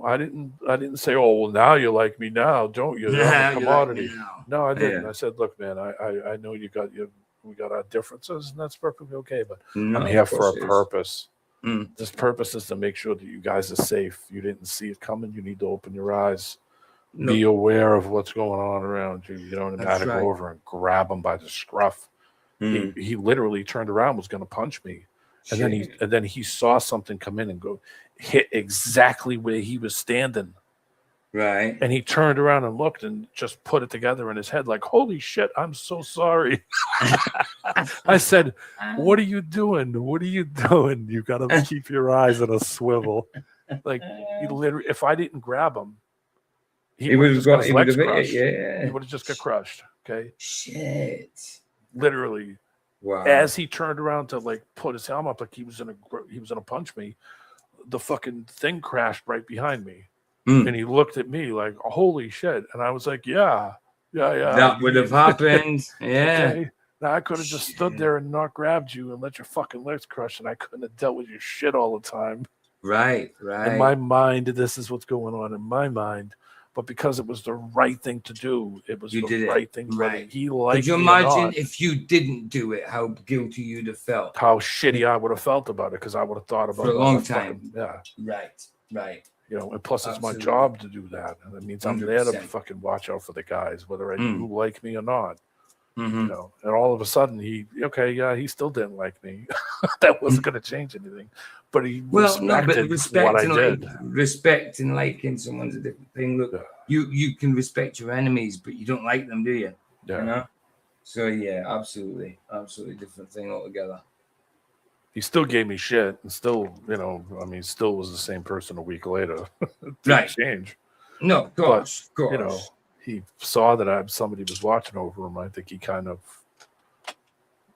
I didn't say, "Oh, well, now you like me now, don't you?" I'm a commodity. Like no, I didn't. I said, "Look, man, I know we got our differences, and that's perfectly okay. But I'm here for a purpose. This purpose is to make sure that you guys are safe. You didn't see it coming. You need to open your eyes, be aware of what's going on around you. You don't have to go over and grab him by the scruff." He literally turned around, was going to punch me. And then he saw something come in and hit exactly where he was standing. Right. And he turned around and looked and just put it together in his head like, holy shit, I'm so sorry. I said, what are you doing? What are you doing? You got to keep your eyes on a swivel. Like, he literally, if I didn't grab him, he would have got his legs crushed. Yeah. He would have just got crushed. Okay. Shit. Literally. Wow. As he turned around to like put his helmet up like he was gonna punch me, the fucking thing crashed right behind me. And he looked at me like, holy shit. And I was like, yeah. That would have happened. Yeah. Okay. Now I could have just stood there and not grabbed you and let your fucking legs crush, and I couldn't have dealt with your shit all the time. Right. In my mind, this is what's going on in my mind. But because it was the right thing to do, it was the right thing. Right. He liked Could you imagine if you didn't do it, how guilty you'd have felt? How shitty I would have felt about it, because I would have thought about it for a long time. Right. And plus it's my job to do that. And it means I'm there to fucking watch out for the guys, whether you like me or not. And all of a sudden he still didn't like me. That wasn't going to change anything. But he respected what I did. Respect and liking someone's a different thing. Look, you can respect your enemies, but you don't like them, do you? Yeah. So yeah, absolutely different thing altogether. He still gave me shit, and still, still was the same person a week later. Right. Change. No, of course. He saw that somebody was watching over him. I think he kind of,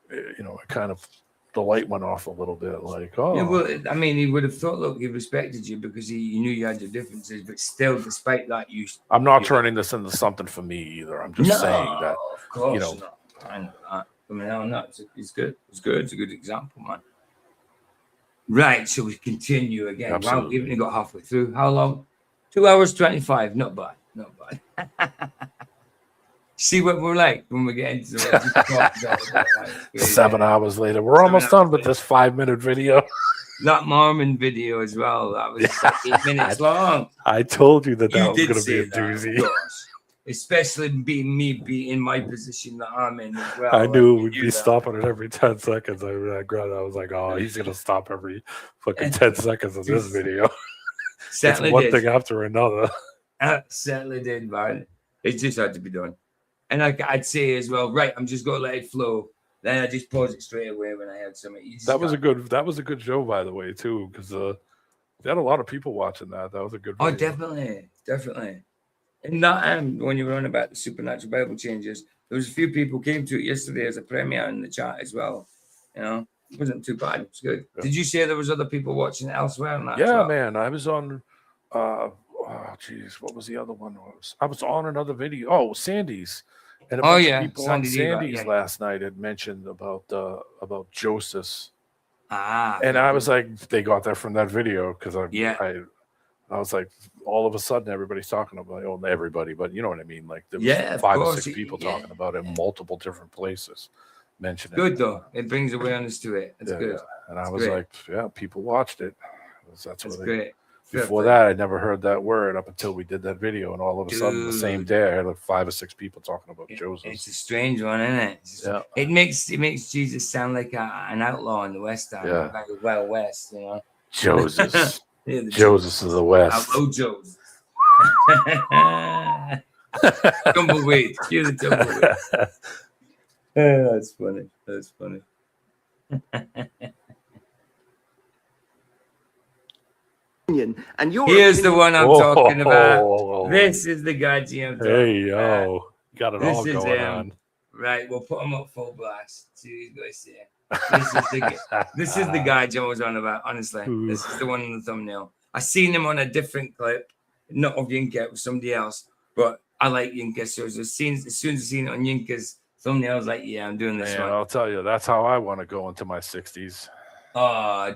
the light went off a little bit. Like, oh. Yeah, well, I mean, he would have thought, look, he respected you because he knew you had your differences, but still, despite that, I'm not turning this into something for me either. I'm just saying that, of course not. I know that. I mean, no, it's good. It's good. It's a good example, man. Right, so we continue again. Absolutely. Wow, we've only got halfway through. How long? 2 hours 25. Not bad. See what we're like when we get into it. 7 hours later. We're almost done with this 5-minute video. That Mormon video as well. That was like 8 minutes long. I told you that was going to be a that, doozy. Especially being in my position that I'm in as well. I knew we'd be stopping it every 10 seconds. I was like, oh, he's going to stop every fucking 10 seconds of this video. It's one thing after another. Certainly did, man. It just had to be done. And I'd say as well, right, I'm just going to let it flow. Then I just pause it straight away when I had something. That was a good show, by the way, too, because they had a lot of people watching that. That was a good video. Oh, definitely. And that when you were on about the supernatural Bible changes, there was a few people came to it yesterday as a premiere in the chat as well. You know, it wasn't too bad. It was good. Yeah. Did you say there was other people watching it elsewhere? On that yeah, man. I was on. What was the other one? I was on another video. Oh, Sandy's. And a bunch of people on Sandy's last night had mentioned about Joseph. And I was like, they got that from that video because I was like, all of a sudden everybody's talking about everybody, but you know what I mean? Like there was 5 or 6 people talking about it in multiple different places mentioning it. Good though. It brings awareness to it. It's good. And I was like, yeah, people watched it. That's great. Before that, I never heard that word up until we did that video, and all of a sudden, the same day, I had like 5 or 6 people talking about Joseph. It's a strange one, isn't it? It makes Jesus sound like an outlaw in the West, like a Wild West, you know. Joseph, Joseph of the West. Hello, Joseph. Tumbleweed. You're the tumbleweed. That's funny. That's funny. And here's the one I'm talking about. This is the Gaji I'm talking Hey, yo. Got it all going on. Right, we'll put him up full blast. See what he's going to say. This is the guy Joe was on about, honestly. This is the one in the thumbnail. I seen him on a different clip, not of Yinka, it was somebody else, but I like Yinka. So as soon as I seen it on Yinka's thumbnail, I was like, yeah, I'm doing this one. I'll tell you, that's how I want to go into my 60s. Oh,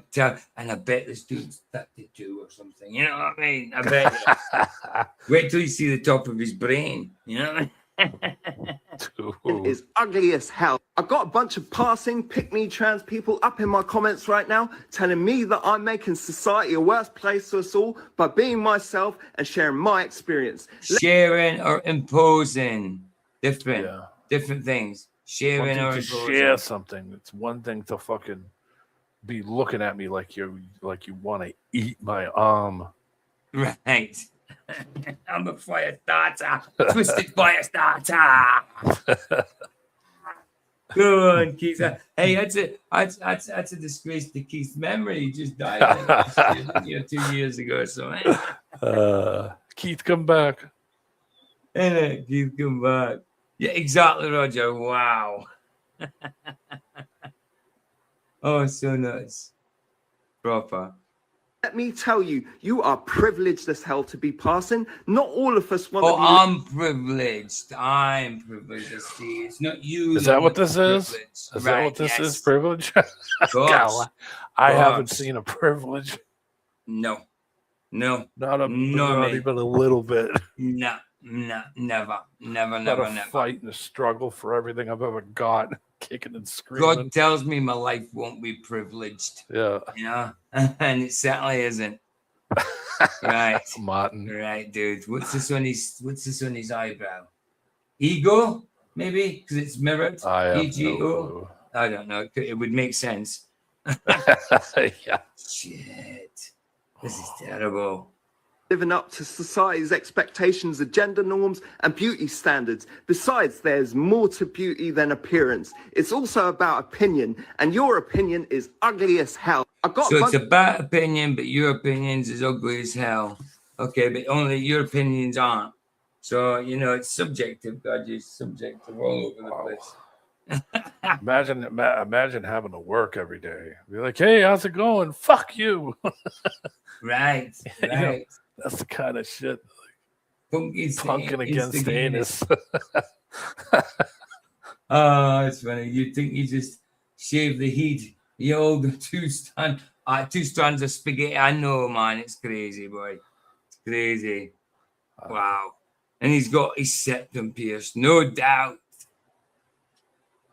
and I bet this dude's 32 or something. You know what I mean? I bet you. Wait till you see the top of his brain. You know what I mean? Is ugly as hell. I've got a bunch of passing pick-me trans people up in my comments right now telling me that I'm making society a worse place for us all by being myself and sharing my experience. Sharing or imposing. Different things. Sharing or imposing. Share something. It's one thing to fucking be looking at me like you want to eat my arm. Right. I'm a fire starter. Twisted fire starter. Go on, Keith. Hey, that's a disgrace to Keith's memory. He just died 2 years ago or something. Keith, come back. Keith, come back. Yeah, exactly, Roger. Wow. Oh, so nuts. Proper. Let me tell you, you are privileged as hell to be passing. Not all of us want to be. I'm privileged. I'm privileged. See, it's not you. Is that what this is? Is that what this is? Privilege? I haven't seen a privilege. No. Not even a little bit. No, never. Fight and a struggle for everything I've ever got. Kicking and screaming. God tells me my life won't be privileged. Yeah. You know? And it certainly isn't. Right. Martin. Right, dude. What's this on his eyebrow? Ego? Maybe? Because it's mirrored. EGO? I don't know. It would make sense. Yeah. Shit. This is terrible. Living up to society's expectations of gender norms and beauty standards. Besides, there's more to beauty than appearance. It's also about opinion, and your opinion is ugly as hell. It's about opinion, but your opinion's as ugly as hell. Okay, but only your opinions aren't. So, it's subjective, God, you're subjective all over the place. Imagine having to work every day. Be like, hey, how's it going? Fuck you. Right. That's the kind of shit. Punking against anus. Oh, it's funny. You think you just shave the heat. The old two strands of spaghetti. I know, man. It's crazy, boy. It's crazy. Wow. and he's got his septum pierced, no doubt.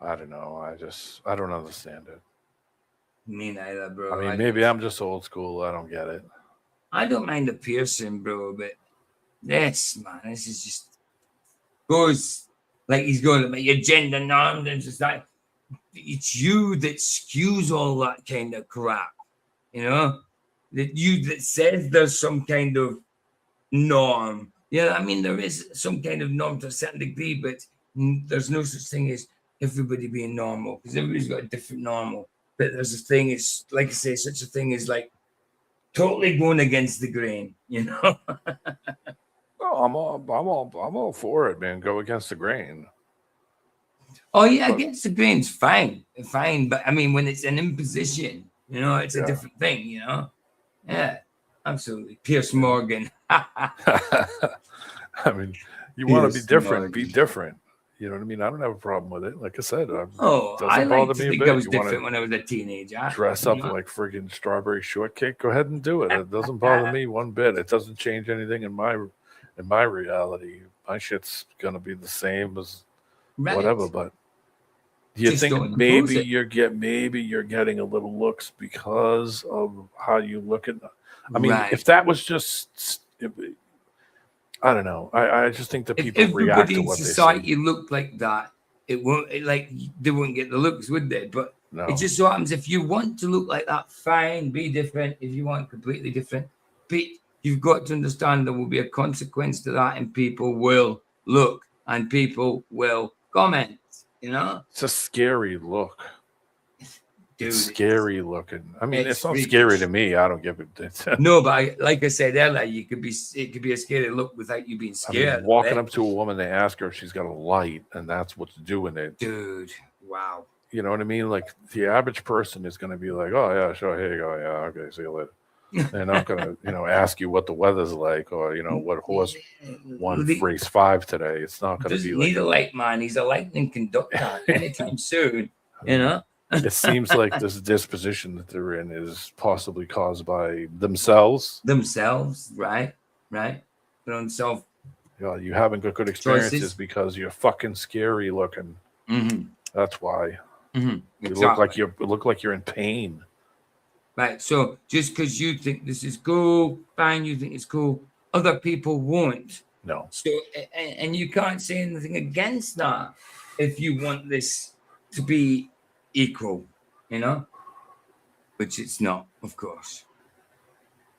I don't know. I don't understand it. Me neither, bro. I mean, maybe I'm just old school. I don't get it. I don't mind the piercing, bro, but this is just goes like he's going to make your gender normed and just like it's you that skews all that kind of crap, you know? That says there's some kind of norm. Yeah, I mean there is some kind of norm to a certain degree, but there's no such thing as everybody being normal because everybody's got a different normal. But there's a thing, it's like I say, such a thing as like totally going against the grain, you know. Oh, I'm all for it, man. Go against the grain. Oh yeah, against the grain's fine. But I mean, when it's an imposition, you know, it's a different thing, you know. Yeah, absolutely. Piers Morgan. I mean, you want to be different, be different. You know what I mean? I don't have a problem with it. Like I said, I doesn't like bother to me a think bit. I was You different want when I was a teenager. to dress up like friggin' strawberry shortcake? Go ahead and do it. It doesn't bother me one bit. It doesn't change anything in my reality. My shit's gonna be the same as whatever. But you Just think don't maybe impose it. maybe you're getting a little looks because of how you look at. I mean, Right. if that was just. I don't know. I just think that If people react everybody to in what they see. society looked like that, they wouldn't get the looks, would they? But No. it just so happens if you want to look like that, fine, be different. If you want completely different, but you've got to understand there will be a consequence to that, and people will look and people will comment. You know, It's a scary look. dude. It's scary looking. I mean, it's not freaky. scary to me. I don't give it. No, but like I said earlier, it could be a scary look without you being I mean, scared. walking right? up to a woman, they ask her if she's got a light, and that's what's doing it. Dude, wow. You know what I mean? Like the average person is going to be like, "Oh yeah, sure, here you go, yeah, okay, see you later." They're not going to, ask you what the weather's like or what horse won race 5 today. It's not going to Doesn't be need like. a light man. He's a lightning conductor anytime soon. You know. It seems like this disposition that they're in is possibly caused by themselves. Right. Their own self. You haven't got good experiences Choices. because you're fucking scary looking. Mm-hmm. That's why. Mm-hmm. You look like you're in pain. Right. So just because you think this is cool, fine, you think it's cool, other people won't. No. So and you can't say anything against that if you want this to be equal, which it's not, of course.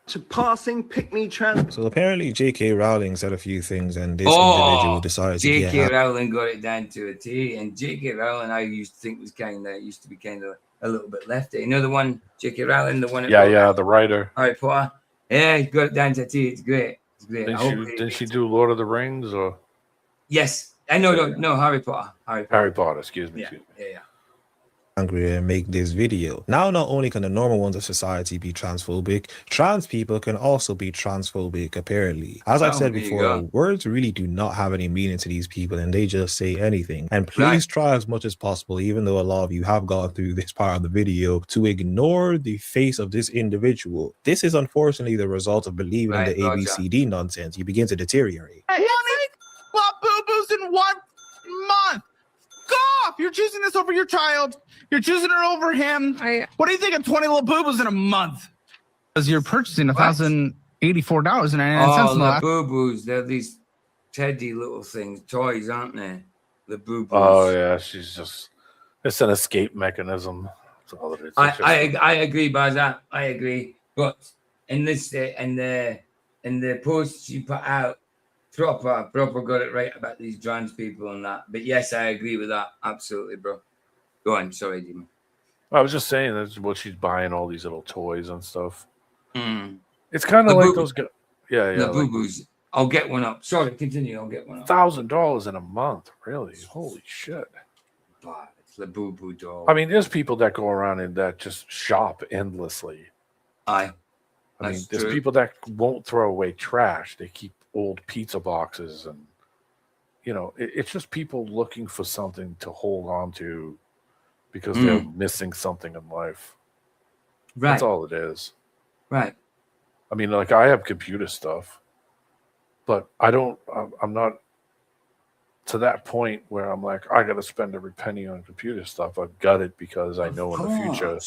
To passing pick-me trans. So apparently J.K. Rowling said a few things, and this individual decided to get J.K. out. Rowling got it down to a T, and J.K. Rowling I used to think used to be kind of a little bit lefty. You know the one, J.K. Rowling, the one. The writer. Harry Potter. Yeah, he got it down to a T. It's great. It's great. Didn't she do Lord of the Rings or? Yes, I know. No, Harry Potter. Harry Potter. Excuse me. Yeah. Angry and make this video. Now, not only can the normal ones of society be transphobic, trans people can also be transphobic, apparently. As I've said there you before, go. words really do not have any meaning to these people, and they just say anything. And please Right. try as much as possible, even though a lot of you have gone through this part of the video, to ignore the face of this individual. This is unfortunately the result of believing in the Roger. ABCD nonsense. You begin to deteriorate. Pop boo-boos in 1 month. Go off! You're choosing this over your child. You're choosing her over him. What do you think of 20 little boo-boos in a month? Because you're purchasing $1,084.99. Oh, the boo-boos. They're these teddy little things, toys, aren't they? The boo-boos. Oh yeah, it's an escape mechanism. That's all it is. It's just- I agree, Baza. I agree. But in this, in the posts you put out, proper got it right about these trans people and that. But yes, I agree with that. Absolutely, bro. Go on. Sorry, Demon. I was just saying that's what she's buying all these little toys and stuff. Mm. It's kind The of like boo- those guys. Yeah, The like boo-boos. I'll get one up. Sorry, continue. I'll get one up. $1,000 in a month. Really? Holy shit. But it's the boo-boo doll. I mean, there's people that go around and that just shop endlessly. I mean, That's there's true. people that won't throw away trash. They keep old pizza boxes, and it's just people looking for something to hold on to because they're missing something in life. Right. That's all it is. Right. I mean, like I have computer stuff. but I'm not to that point where I'm like, I got to spend every penny on computer stuff. I've got it because I know in the future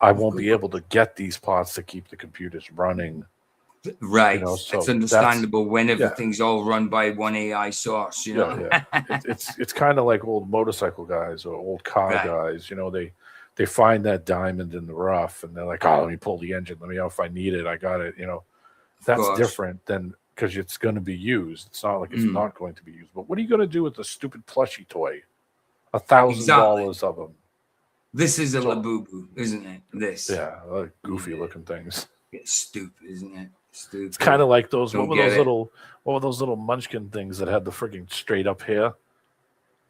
I won't be able to get these parts to keep the computers running. Right. You know, so it's understandable when everything's all run by one AI source, you know. It's kind of like old motorcycle guys or old car guys, you know, they find that diamond in the rough and they're like, oh, let me pull the engine. Let me know if I need it. I got it. You know, that's different than because it's going to be used. It's not like it's not going to be used. But what are you going to do with the stupid plushie toy? $1,000 of them. This is a Labubu, isn't it? This. Yeah, like goofy looking things. It's stupid, isn't it? Stupid. It's kind of like those. What were those little munchkin things that had the freaking straight up hair?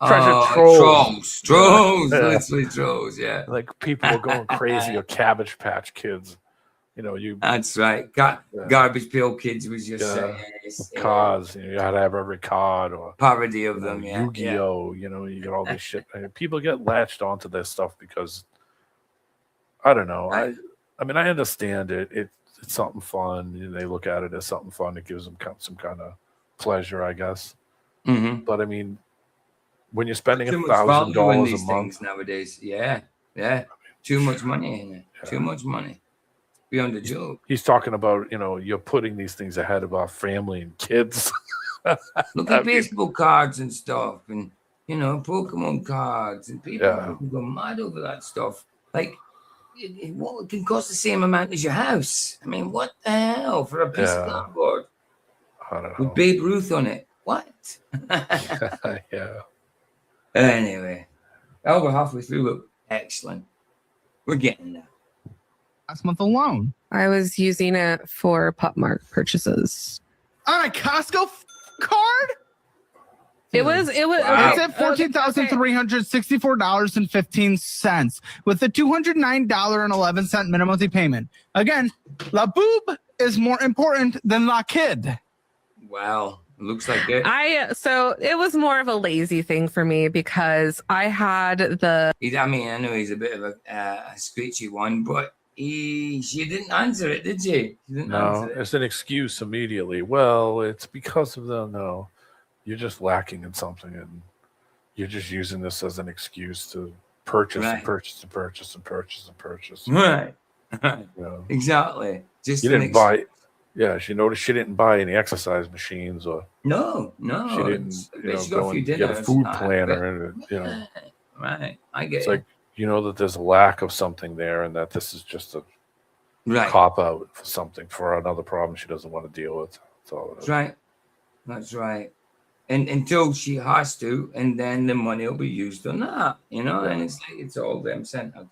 Trolls, literally trolls. Yeah, like people were going crazy. Or Cabbage Patch Kids. You know, That's right. Garbage Pail Kids was just cards. You had to have every card or parody of them. Yeah, Yu-Gi-Oh. You know, you get all this shit. People get latched onto this stuff because I don't know. I mean, I understand it. It's something fun. They look at it as something fun. It gives them some kind of pleasure, I guess. Mm-hmm. But I mean, when you're spending $1,000 a month nowadays, too much money in it. Too much money. Beyond the joke. He's talking about, you know, you're putting these things ahead of our family and kids. Look at baseball cards and stuff, and you know, Pokemon cards, and people go mad over that stuff. Like, it can cost the same amount as your house. I mean, what the hell for a piece of cardboard with Babe Ruth on it? What? Anyway, we're halfway through. Look, excellent. We're getting there. Last month alone, I was using it for Pop Mart purchases. On a Costco card? It was. It's at $14,364.15 with a $209.11 minimum monthly payment. Again, La Boob is more important than La Kid. Wow. Looks like it. So it was more of a lazy thing for me because I had I know he's a bit of a screechy one, but she didn't answer it, did she? No, it's an excuse immediately. Well, it's because of them. No, you're just lacking in something, and you're just using this as an excuse to purchase and purchase and purchase and purchase and purchase. Right. You know? Exactly. Just you didn't buy. Yeah, she noticed she didn't buy any exercise machines or. No. She didn't. Go and get a food planner, and you know. Right, I get it's like. You know that there's a lack of something there, and that this is just a cop out for something for another problem she doesn't want to deal with. That's all it is. That's right. And until she has to, and then the money will be used on that, you know. And it's like it's all them sent out.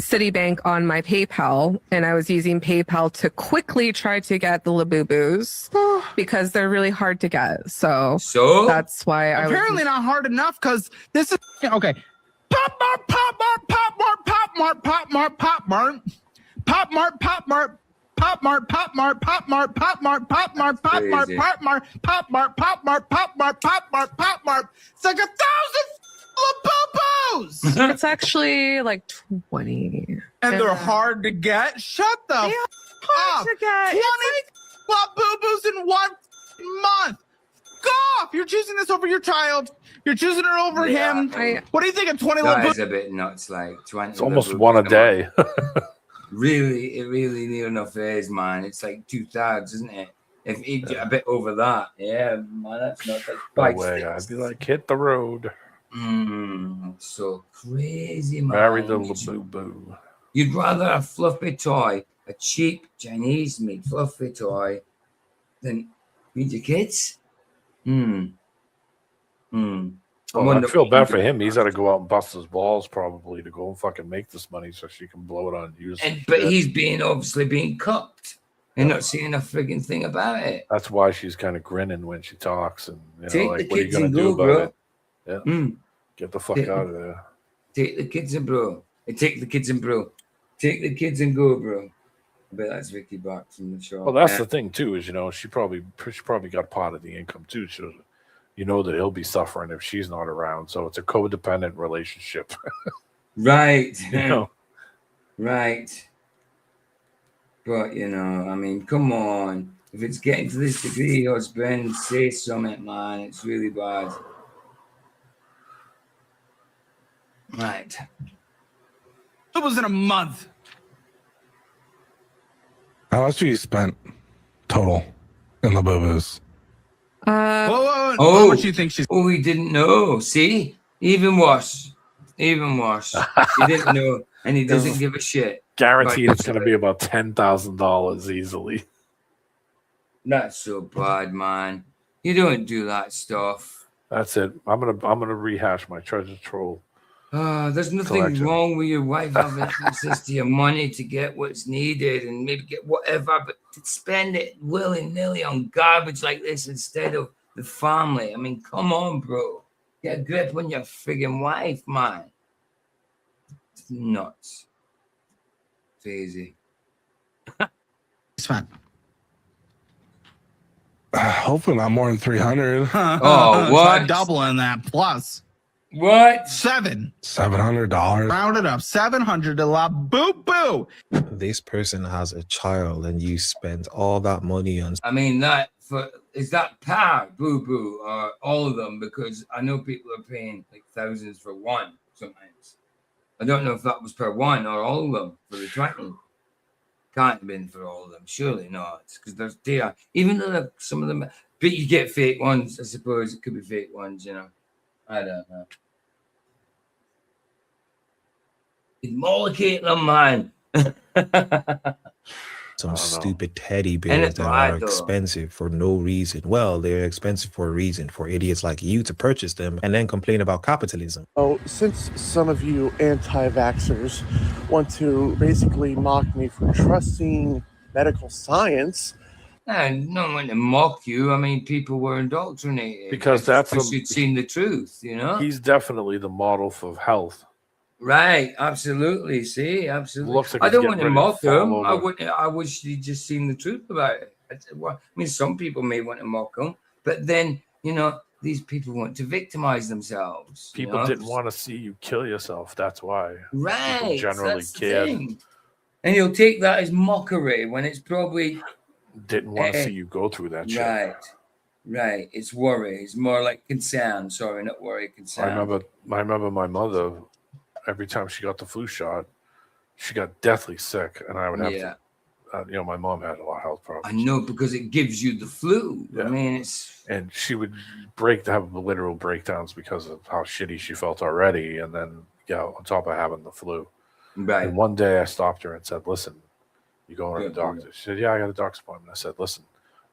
Citibank on my PayPal, and I was using PayPal to quickly try to get the Labubus because they're really hard to get. So that's why I apparently not hard enough because this is okay. Pop Mart, Pop Mart, Pop Mart, Pop Mart, Pop Mart, Pop Mart, Pop Mart, Pop Mart. Pop Mart, Pop Mart, Pop Mart, Pop Mart, Pop Mart, Pop Mart, Pop Mart, Pop Mart, Pop Mart, Pop Mart, Pop Mart, Pop Mart. It's like 1,000 Labubus. It's actually like 20. And they're hard to get. Shut the f up. 20 Labubus in 1 month. Go off. You're choosing this over your child. You're choosing it over him. What do you think of 20 That Labubus? is a bit nuts. Like 20. It's almost one a day. Really, it really near enough is, man. It's like 2/3, isn't it? If a bit over that, man, that's not like no way. I'd be like, hit the road. So crazy, man. Marry the Labubu. You'd rather a fluffy toy, a cheap Chinese-made fluffy toy, than feed your kids? Well, I feel bad for him. He's got to go out and bust his balls probably to go and fucking make this money so she can blow it on you. But he's obviously being cucked and not seeing a frigging thing about it. That's why she's kind of grinning when she talks, and you know, Take like, the what are you kids gonna and do go, about bro. it? Yeah, get the fuck out of there. Take the kids and bro. Take the kids and bro. Take the kids and go, bro. I bet that's Vicky Box from the show. Well, that's the thing too, is she probably got part of the income too. So you know that he'll be suffering if she's not around. So it's a codependent relationship. Right. You know? Right. But you know, I mean, come on. If it's getting to this degree, husband, say something, man. It's really bad. Right. It was in a month. How much you spent total in the boo-boos? Whoa, Oh, how much you think she's? Oh, he didn't know. See, even worse. Even worse. He didn't know, and he doesn't give a shit. Guaranteed, Right. it's going to be about $10,000 easily. That's so bad, man. You don't do that stuff. That's it. I'm gonna rehash my treasure trove. There's nothing collection. wrong with your wife having access to your money to get what's needed and maybe get whatever, but to spend it willy-nilly on garbage like this instead of the family. I mean, come on, bro. Get a grip on your friggin' wife, man. It's nuts. Crazy. Spent. Hopefully not more than 300. Oh, what? Doubling that plus. What? $700. Round it up. 700 to la boo boo. This person has a child and you spend all that money on. I mean, is that boo boo or all of them? Because I know people are paying like thousands for one sometimes. I don't know if that was per one or all of them for the 20. Can't have been for all of them. Surely not. Because even though some of them, but you get fake ones, I suppose. It could be fake ones, you know. I don't know. Mollocate them, man. Some stupid teddy bears that are expensive for no reason. Well, they're expensive for a reason, for idiots like you to purchase them and then complain about capitalism. Oh, since some of you anti-vaxxers want to basically mock me for trusting medical science. And no one to mock you. I mean, people were indoctrinated. Because that's you'd seen the truth, you know? He's definitely the model for health. Right, absolutely. See, absolutely. Looks like I he's don't getting want to ready mock to fall him. over. I wish he'd just seen the truth about it. I mean, some people may want to mock him, but then, you know, these people want to victimize themselves. People you know? didn't want to see you kill yourself. That's why. Right. People generally That's the cared. thing. And you'll take that as mockery when it's probably Didn't want to see you go through that shit. Right. It's worry. It's more like concern. Sorry, not worry, concern. I remember my mother, every time she got the flu shot, she got deathly sick, and I would have to, you know, my mom had a lot of health problems. I know, because it gives you the flu. Yeah. I mean, and she would have literal breakdowns because of how shitty she felt already, and then on top of having the flu. Right. And one day I stopped her and said, "Listen, you going to the doctor?" She said, "Yeah, I got a doctor's appointment." I said, "Listen,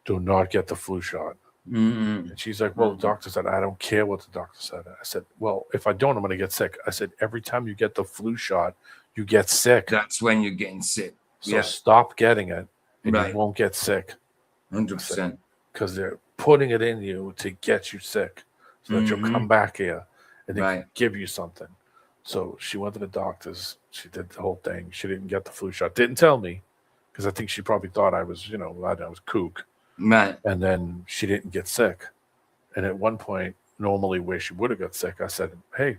do not get the flu shot." Mm-hmm. And she's like, "Well, the doctor said." I don't care what the doctor said. I said, "Well, if I don't, I'm going to get sick." I said, "Every time you get the flu shot, you get sick. That's when you're getting sick. So stop getting it, and Right. you won't get sick." 100%. Because they're putting it in you to get you sick, so that you'll come back here and they can give you something. So she went to the doctors. She did the whole thing. She didn't get the flu shot. Didn't tell me, because I think she probably thought I was, I was kook. Right. And then she didn't get sick. And at one point, normally where she would have got sick, I said, "Hey,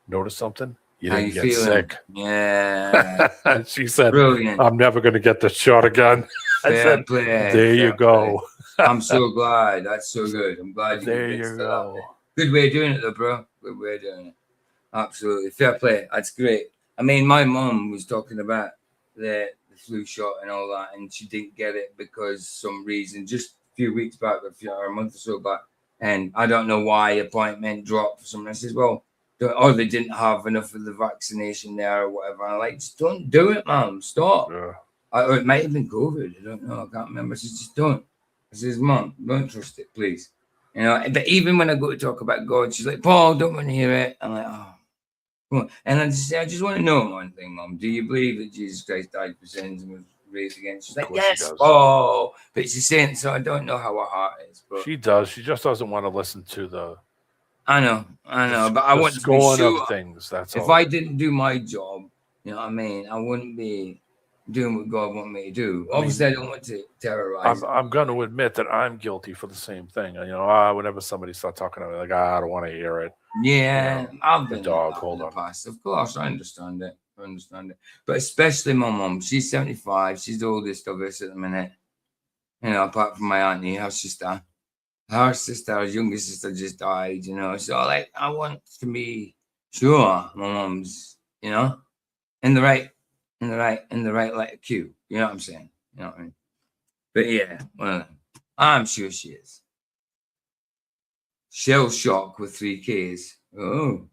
notice something? You How didn't you get feeling?" sick." Yeah. And she said, Brilliant. "I'm never going to get the shot again." I Fair said, play, "There you fair go." I'm so glad. That's so good. I'm glad you There convinced you her go. that. Good way of doing it, though, bro. Good way of doing it. Absolutely. Fair play. That's great. I mean, my mom was talking about the flu shot and all that, and she didn't get it because some reason, just a few weeks back, or a month or so back, and I don't know why appointment dropped for someone. I says, well, or they didn't have enough of the vaccination there or whatever. I'm like, just don't do it, mom. Stop. Or it might have been COVID. I don't know. I can't remember. She says, just don't. I says, Mom, don't trust it, please. You know, but even when I go to talk about God, she's like, Paul, don't want to hear it. I'm like, oh. Come on. And I just want to know one thing, Mom. Do you believe that Jesus Christ died for sins and was raised again? She's like, yes. Oh, but she's saying, so I don't know how her heart is. But She does. She just doesn't want to listen to the. I know, but I the want to be scorn sure. of things. That's If all. I didn't do my job, you know what I mean, I wouldn't be doing what God wanted me to do. Obviously, I don't want to terrorize. I'm going to admit that I'm guilty for the same thing. You know, whenever somebody starts talking to me, like, I don't want to hear it. Yeah, You know, I've the been dog. like that Hold in the on. past. Of course, I understand it. understand it. But especially my mum. She's 75. She's the oldest of us at the minute. You know, apart from my auntie, her sister, her younger sister just died, you know. So like I want to be sure my mum's, you know, in the right like queue. You know what I'm saying? You know what I mean? But yeah, well, I'm sure she is. Shell shock with 3 Ks. Oh.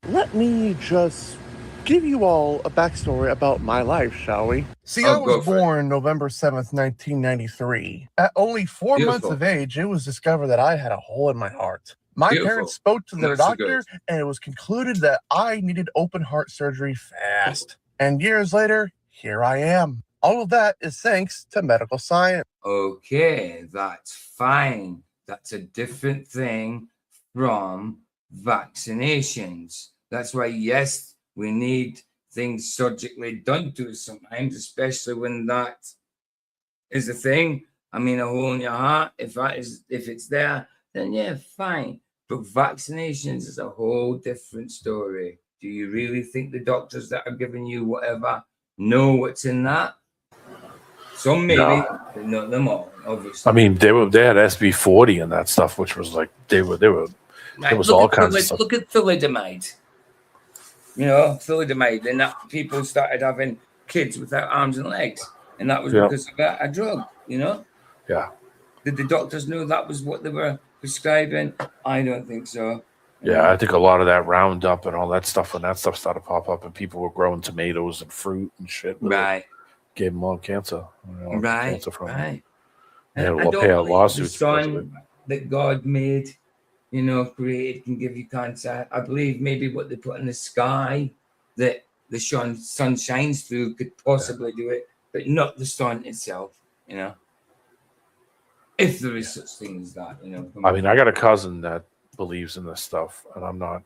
Let me just give you all a backstory about my life, shall we? See, I was born November 7th, 1993. At only 4 months of age, it was discovered that I had a hole in my heart. My parents spoke to their doctor, and it was concluded that I needed open heart surgery fast. And years later, here I am. All of that is thanks to medical science. Okay, that's fine. That's a different thing from vaccinations. That's why, yes, we need things surgically done to us sometimes, especially when that is a thing. I mean, a hole in your heart, if it's there, then yeah, fine. But vaccinations is a whole different story. Do you really think the doctors that are giving you whatever know what's in that? Some maybe, but not them all, obviously. I mean, they had SB40 and that stuff, which was like there was all kinds of stuff. Look at thalidomide. You know, thalidomide, and that people started having kids without arms and legs, and that was because of a drug. You know. Yeah. Did the doctors know that was what they were prescribing? I don't think so. Yeah, I think a lot of that Roundup and all that stuff, when that stuff started to pop up, and people were growing tomatoes and fruit and shit. Right. Gave them all cancer. Cancer from right. They had I don't pay believe lawsuits. the sun that God made, you know, created can give you cancer. I believe maybe what they put in the sky that the sun shines through could possibly do it, but not the sun itself, you know. If there is such thing as that, you know. I mean, I got a cousin that believes in this stuff, and I'm not.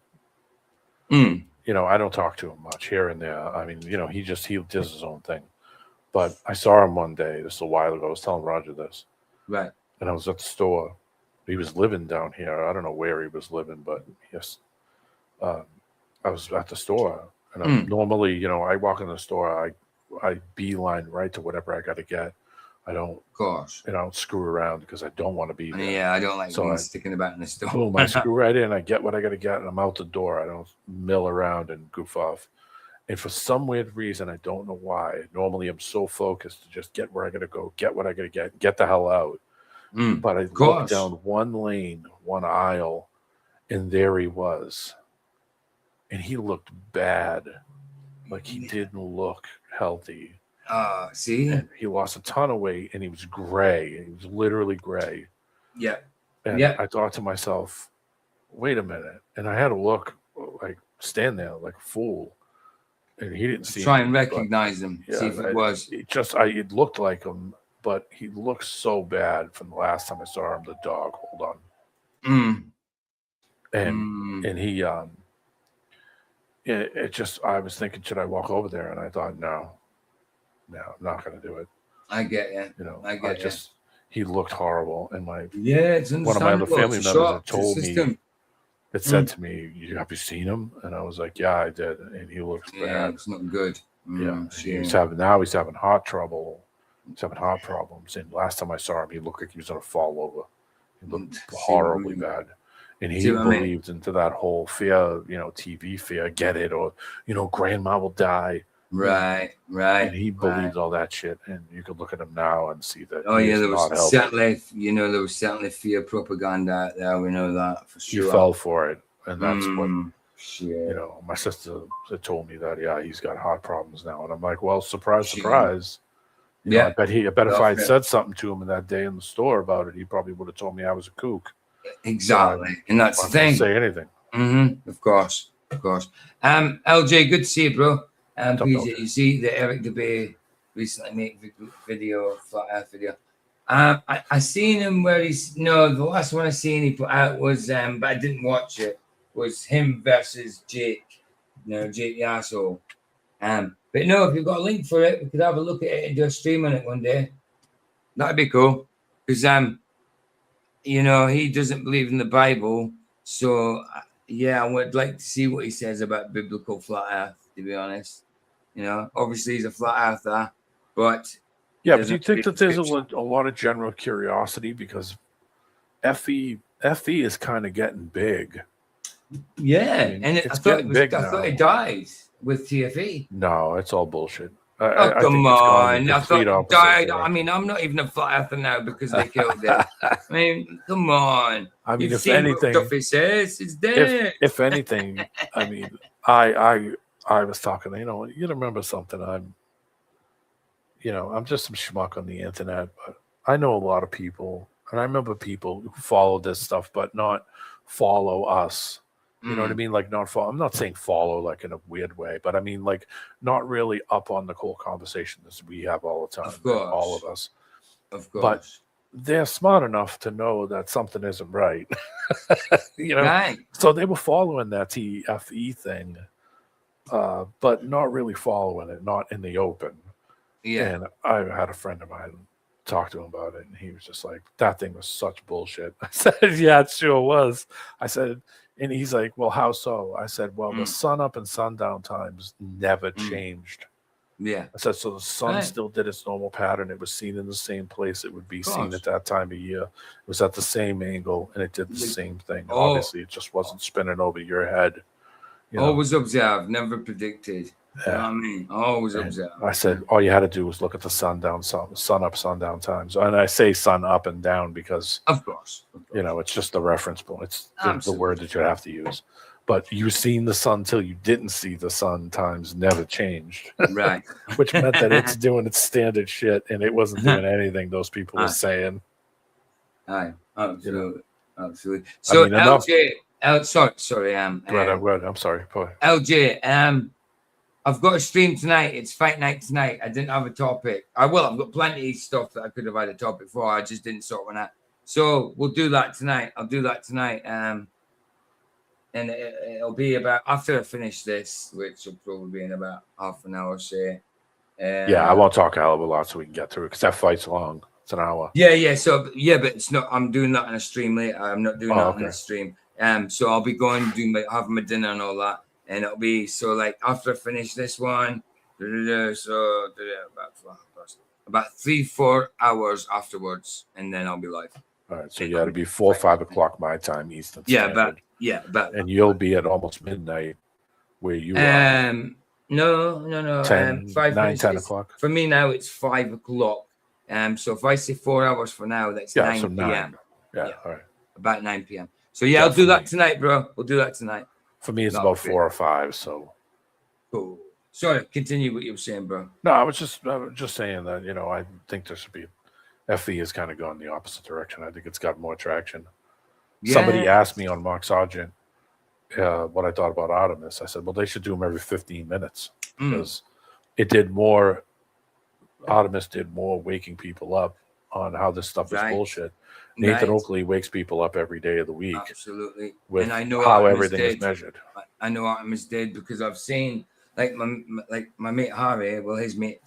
You know, I don't talk to him much here and there. I mean, you know, he does his own thing. But I saw him one day, this a while ago. I was telling Roger this. Right. And I was at the store. He was living down here. I don't know where he was living, but yes. I was at the store. And normally, you know, I walk in the store, I beeline right to whatever I got to get. I don't, I don't screw around because I don't want to be there. Yeah, I don't like sticking about in the store. Boom, I screw right in. I get what I got to get, and I'm out the door. I don't mill around and goof off. And for some weird reason, I don't know why. Normally, I'm so focused to just get where I got to go, get what I got to get the hell out. But I looked down one lane, one aisle, and there he was. And he looked bad. Like he didn't look healthy. See? And he lost a ton of weight, and he was gray. He was literally gray. Yeah. And I thought to myself, wait a minute. And I had to look, like, stand there like a fool. And he didn't see try him, and recognize him, see if it was. It looked like him, but he looked so bad from the last time I saw him. The dog, hold on. And he, it just, I was thinking, should I walk over there? And I thought, no, I'm not going to do it. I get you. You know, I get you. He looked horrible. And it's one of my other family members had told me, it said to me, have you seen him? And I was like, yeah, I did. And he looks bad. It's not good. He's having heart trouble. He's having heart problems. And last time I saw him, he looked like he was going to fall over. He looked horribly bad. And he believed into that whole fear, you know, TV fear, get it, or, you know, grandma will die. Right. And he believes all that shit. And you could look at him now and see that. There was certainly fear propaganda out there. We know that for sure. He fell for it. And that's what, you know, my sister told me that, he's got heart problems now. And I'm like, well, surprise. You know, I bet if I had said something to him in that day in the store about it, he probably would have told me I was a kook. Exactly. And that's the thing. Say anything. Of course. LJ, good to see you, bro. PJ, you see the Eric Dubay recently made flat earth video. I seen him where the last one I seen he put out was, but I didn't watch it, was him versus Jake, Jake the asshole. But no, if you've got a link for it, we could have a look at it and do a stream on it one day. That'd be cool. Because, he doesn't believe in the Bible. So yeah, I would like to see what he says about biblical flat Earth. To be honest, obviously he's a flat earther, but yeah. But do you think that there's a lot of general curiosity because FE is kind of getting big? Yeah, I mean, and I thought it died with TFE. No, it's all bullshit. Come on! I thought it died. I mean, I'm not even a flat earther now because they killed it. I mean, come on! I mean, You've if seen anything, what stuff it says, it's dead. If anything, I mean, I was talking. You remember something? I'm just some schmuck on the internet, but I know a lot of people, and I remember people who follow this stuff, but not follow us. You know what I mean? Like not follow. I'm not saying follow like in a weird way, but I mean like not really up on the whole conversation as we have all the time. Of course. All of us. Of course. But they're smart enough to know that something isn't right. Right. So they were following that TFE thing, but not really following it, not in the open. Yeah. And I had a friend of mine talk to him about it, and he was just like, that thing was such bullshit. I said, yeah, it sure was. I said, and he's like, well, how so? I said, well, the sun up and sundown times never changed. Yeah. I said, so the sun still did its normal pattern. It was seen in the same place it would be seen at that time of year. It was at the same angle, and it did the same thing. Obviously, it just wasn't spinning over your head. Always observed, never predicted. You know what I mean? Always observed. I said, all you had to do was look at the sun up, sundown times. And I say sun up and down because, of course. It's just the reference point. It's the word that you have to use. But you seen the sun till you didn't see the sun times never changed. Right. Which meant that it's doing its standard shit and it wasn't doing anything those people were saying. Aye, absolutely. Absolutely. So LJ, sorry, I'm sorry. LJ, I've got a stream tonight. It's fight night tonight. I didn't have a topic. I've got plenty of stuff that I could have had a topic for. I just didn't sort one out. So we'll do that tonight. I'll do that tonight. And it'll be about after I finish this, which will probably be in about half an hour, say. Yeah, I won't talk a hell of a lot so we can get through it because that fight's long. It's an hour. Yeah. So but it's not. I'm doing that on a stream later. I'm not doing that on a stream. So I'll be going having my dinner and all that. And it'll be like after I finish this one, about 3-4 hours afterwards, and then I'll be live. All right, so you got to be 4 or 5 o'clock my time Eastern. About and you'll be at almost midnight where you are. No. 10 o'clock. For me now, it's 5 o'clock. So if I say 4 hours for now, that's 9 p.m. Yeah, all right. About 9 p.m. So I'll do that tonight, bro. We'll do that tonight. For me, it's about 4 or 5. So cool. Sorry, continue what you were saying, bro. No, I was just saying that I think there should be FE has kind of gone the opposite direction. I think it's got more traction. Yeah. Somebody asked me on Mark Sargent what I thought about Artemis. I said, well, they should do them every 15 minutes because it did more. Artemis did more waking people up on how this stuff is bullshit. Nathan Oakley wakes people up every day of the week. Absolutely. And I know how everything is measured. I know Artemis did because I've seen my mate Harry. Well, his mate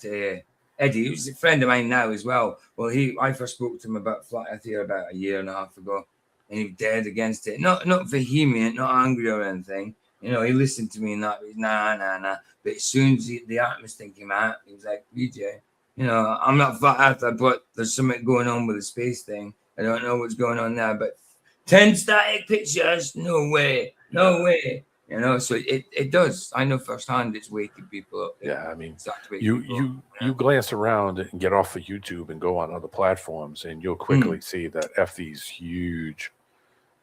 Eddie, who's a friend of mine now as well. Well, I first spoke to him about flat earth here about a year and a half ago, and he was dead against it. Not vehement, not angry or anything. He listened to me and that. He was nah. But as soon as the Artemis thing came out, he was like, BJ, I'm not flat earther, but there's something going on with the space thing. I don't know what's going on there, but 10 static pictures, no way. So it does. I know firsthand it's waking people up. Yeah, I mean, you glance around and get off of YouTube and go on other platforms, and you'll quickly see that FE's huge.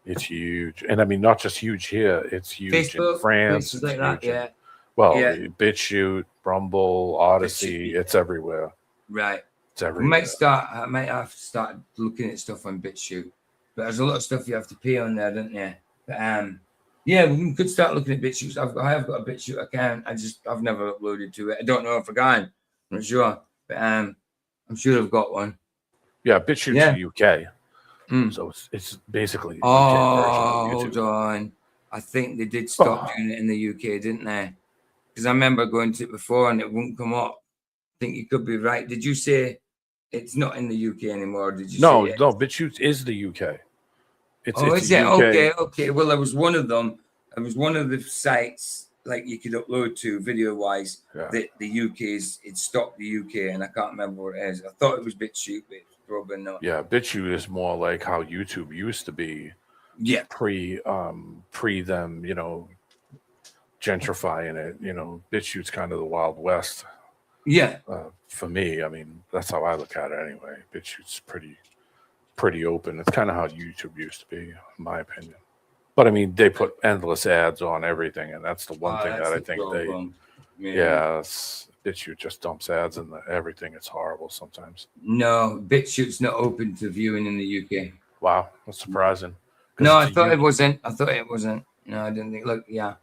It's huge, and I mean not just huge here. It's huge Facebook, in France. It's like that, yeah. BitChute, Rumble, Odyssey. It's everywhere. Right. It's everywhere. I might have to start looking at stuff on BitChute, but there's a lot of stuff you have to pay on there, don't you? But we could start looking at BitChute. I have got a BitChute account. I've never uploaded to it. I don't know if I can. I'm not sure, but I'm sure I've got one. Yeah, BitChute's UK. So it's basically. Hold on. I think they did stop doing it in the UK, didn't they? Because I remember going to it before and it wouldn't come up. I think you could be right. Did you say it's not in the UK anymore? Did you? No, BitChute is the UK. Is it? Okay. Well, there was one of them It was one of the sites like you could upload to video wise that the UK's it stopped the UK, and I can't remember what it is. I thought it was BitChute, but it's probably not. Yeah, BitChute is more like how YouTube used to be. Yeah. Pre them, gentrifying it. BitChute's kind of the Wild West. Yeah. For me, I mean, that's how I look at it anyway. BitChute's pretty open. It's kind of how YouTube used to be, in my opinion. But I mean, they put endless ads on everything, and that's the one thing that I think BitChute just dumps ads in everything. It's horrible sometimes. No, BitChute's not open to viewing in the UK. Wow, that's surprising. No, I thought it wasn't. No, I didn't think. Look, yeah,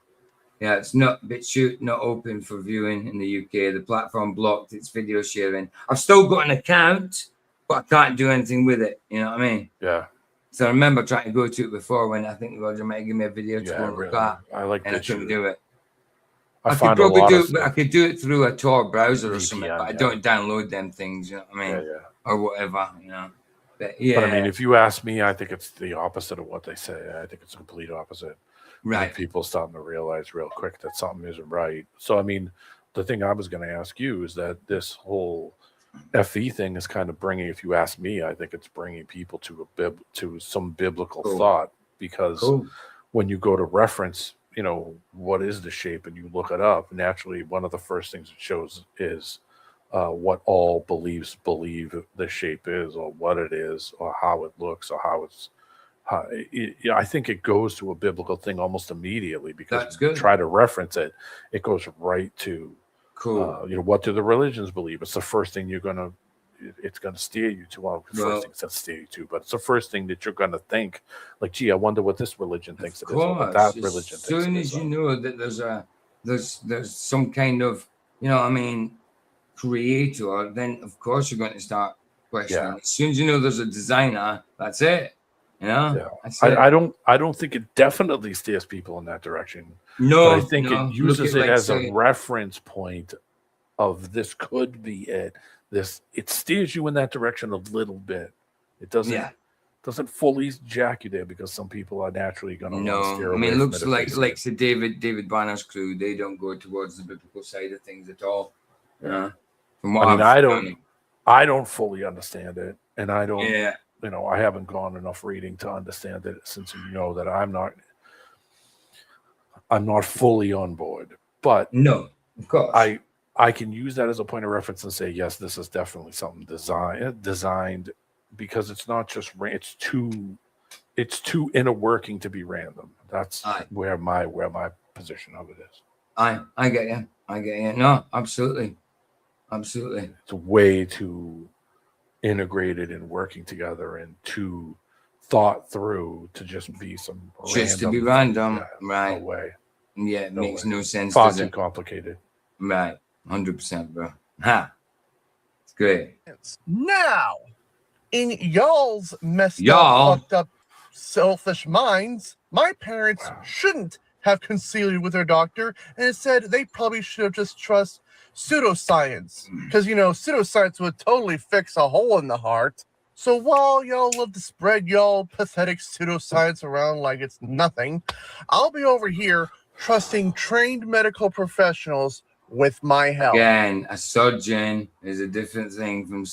it's not BitChute, not open for viewing in the UK. The platform blocked its video sharing. I've still got an account, but I can't do anything with it. You know what I mean? Yeah. So I remember trying to go to it before when I think Roger might give me a video to go and look at. I like and I couldn't do it. I could probably do it, but I could do it through a Tor browser or something, but I don't download them things, you know what I mean? Or whatever, But yeah. But I mean, if you ask me, I think it's the opposite of what they say. I think it's a complete opposite. Right. And people starting to realize real quick that something isn't right. So, I mean, the thing I was going to ask you is that this whole FE thing is kind of bringing, if you ask me, I think it's bringing people to some biblical thought, because when you go to reference, what is the shape, and you look it up, naturally, one of the first things it shows is what all believe the shape is, or what it is, or how it looks, or how it's. I think it goes to a biblical thing almost immediately, because when you try to reference it, it goes right to. What do the religions believe? It's the first thing it's gonna steer you to. Well, first thing it's gonna steer you to, but it's the first thing that you're gonna think. Like, gee, I wonder what this religion thinks it is, or what that religion thinks. As soon as you know that there's some kind of creator, then of course you're going to start questioning. Yeah. As soon as you know there's a designer, that's it. Yeah. I don't think it definitely steers people in that direction. No, but I think it uses it as a reference point of this could be it. It steers you in that direction a little bit. It doesn't fully jack you there, because some people are naturally going to steer away. It looks like the David Banner's crew. They don't go towards the biblical side of things at all. From what I don't fully understand it, and I don't. Yeah. I haven't gone enough reading to understand it, since that I'm not fully on board. But no, of course, I can use that as a point of reference and say, yes, this is definitely something designed, because it's not just it's too inner working to be random. That's where my position of it is. I get you. No, absolutely. It's way too integrated and working together, and too thought through to just be random. Right. No way. Yeah, it makes no sense. Far too complicated. Right. 100%, bro. Ha. It's great. Now, in y'all's messed up, fucked up, selfish minds, my parents shouldn't have concealed with their doctor, and instead they probably should have just trust pseudoscience, because pseudoscience would totally fix a hole in the heart. So while y'all love to spread y'all pathetic pseudoscience around like it's nothing, I'll be over here trusting trained medical professionals with my health. Again, a surgeon is a different thing from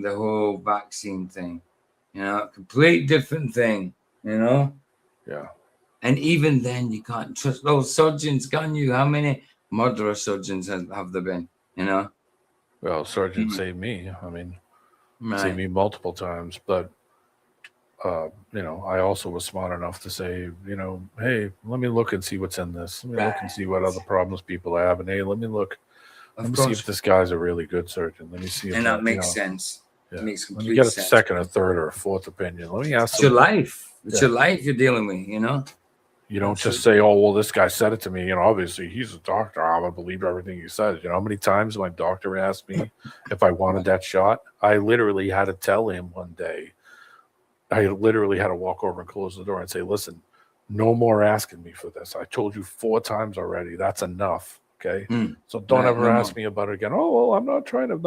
the whole vaccine thing. Complete different thing. Yeah. And even then, you can't trust those surgeons, can you? How many murderer surgeons have there been? Well, surgeons saved me. I mean, saved me multiple times, but I also was smart enough to say, hey, let me look and see what's in this. Let me look and see what other problems people have, and hey, let me see if this guy's a really good surgeon. Let me see if that makes sense. Yeah. It makes complete sense. You get a sense. second, a third, or a fourth opinion. Let me ask. It's your life. It's your life you're dealing with. You don't just say, oh, well, this guy said it to me. Obviously he's a doctor. I'm going to believe everything he says. How many times my doctor asked me if I wanted that shot? I literally had to tell him one day. I literally had to walk over and close the door and say, listen, no more asking me for this. I told you 4 times already. That's enough. Okay. So don't ever ask me about it again. Oh, well, I'm not trying to.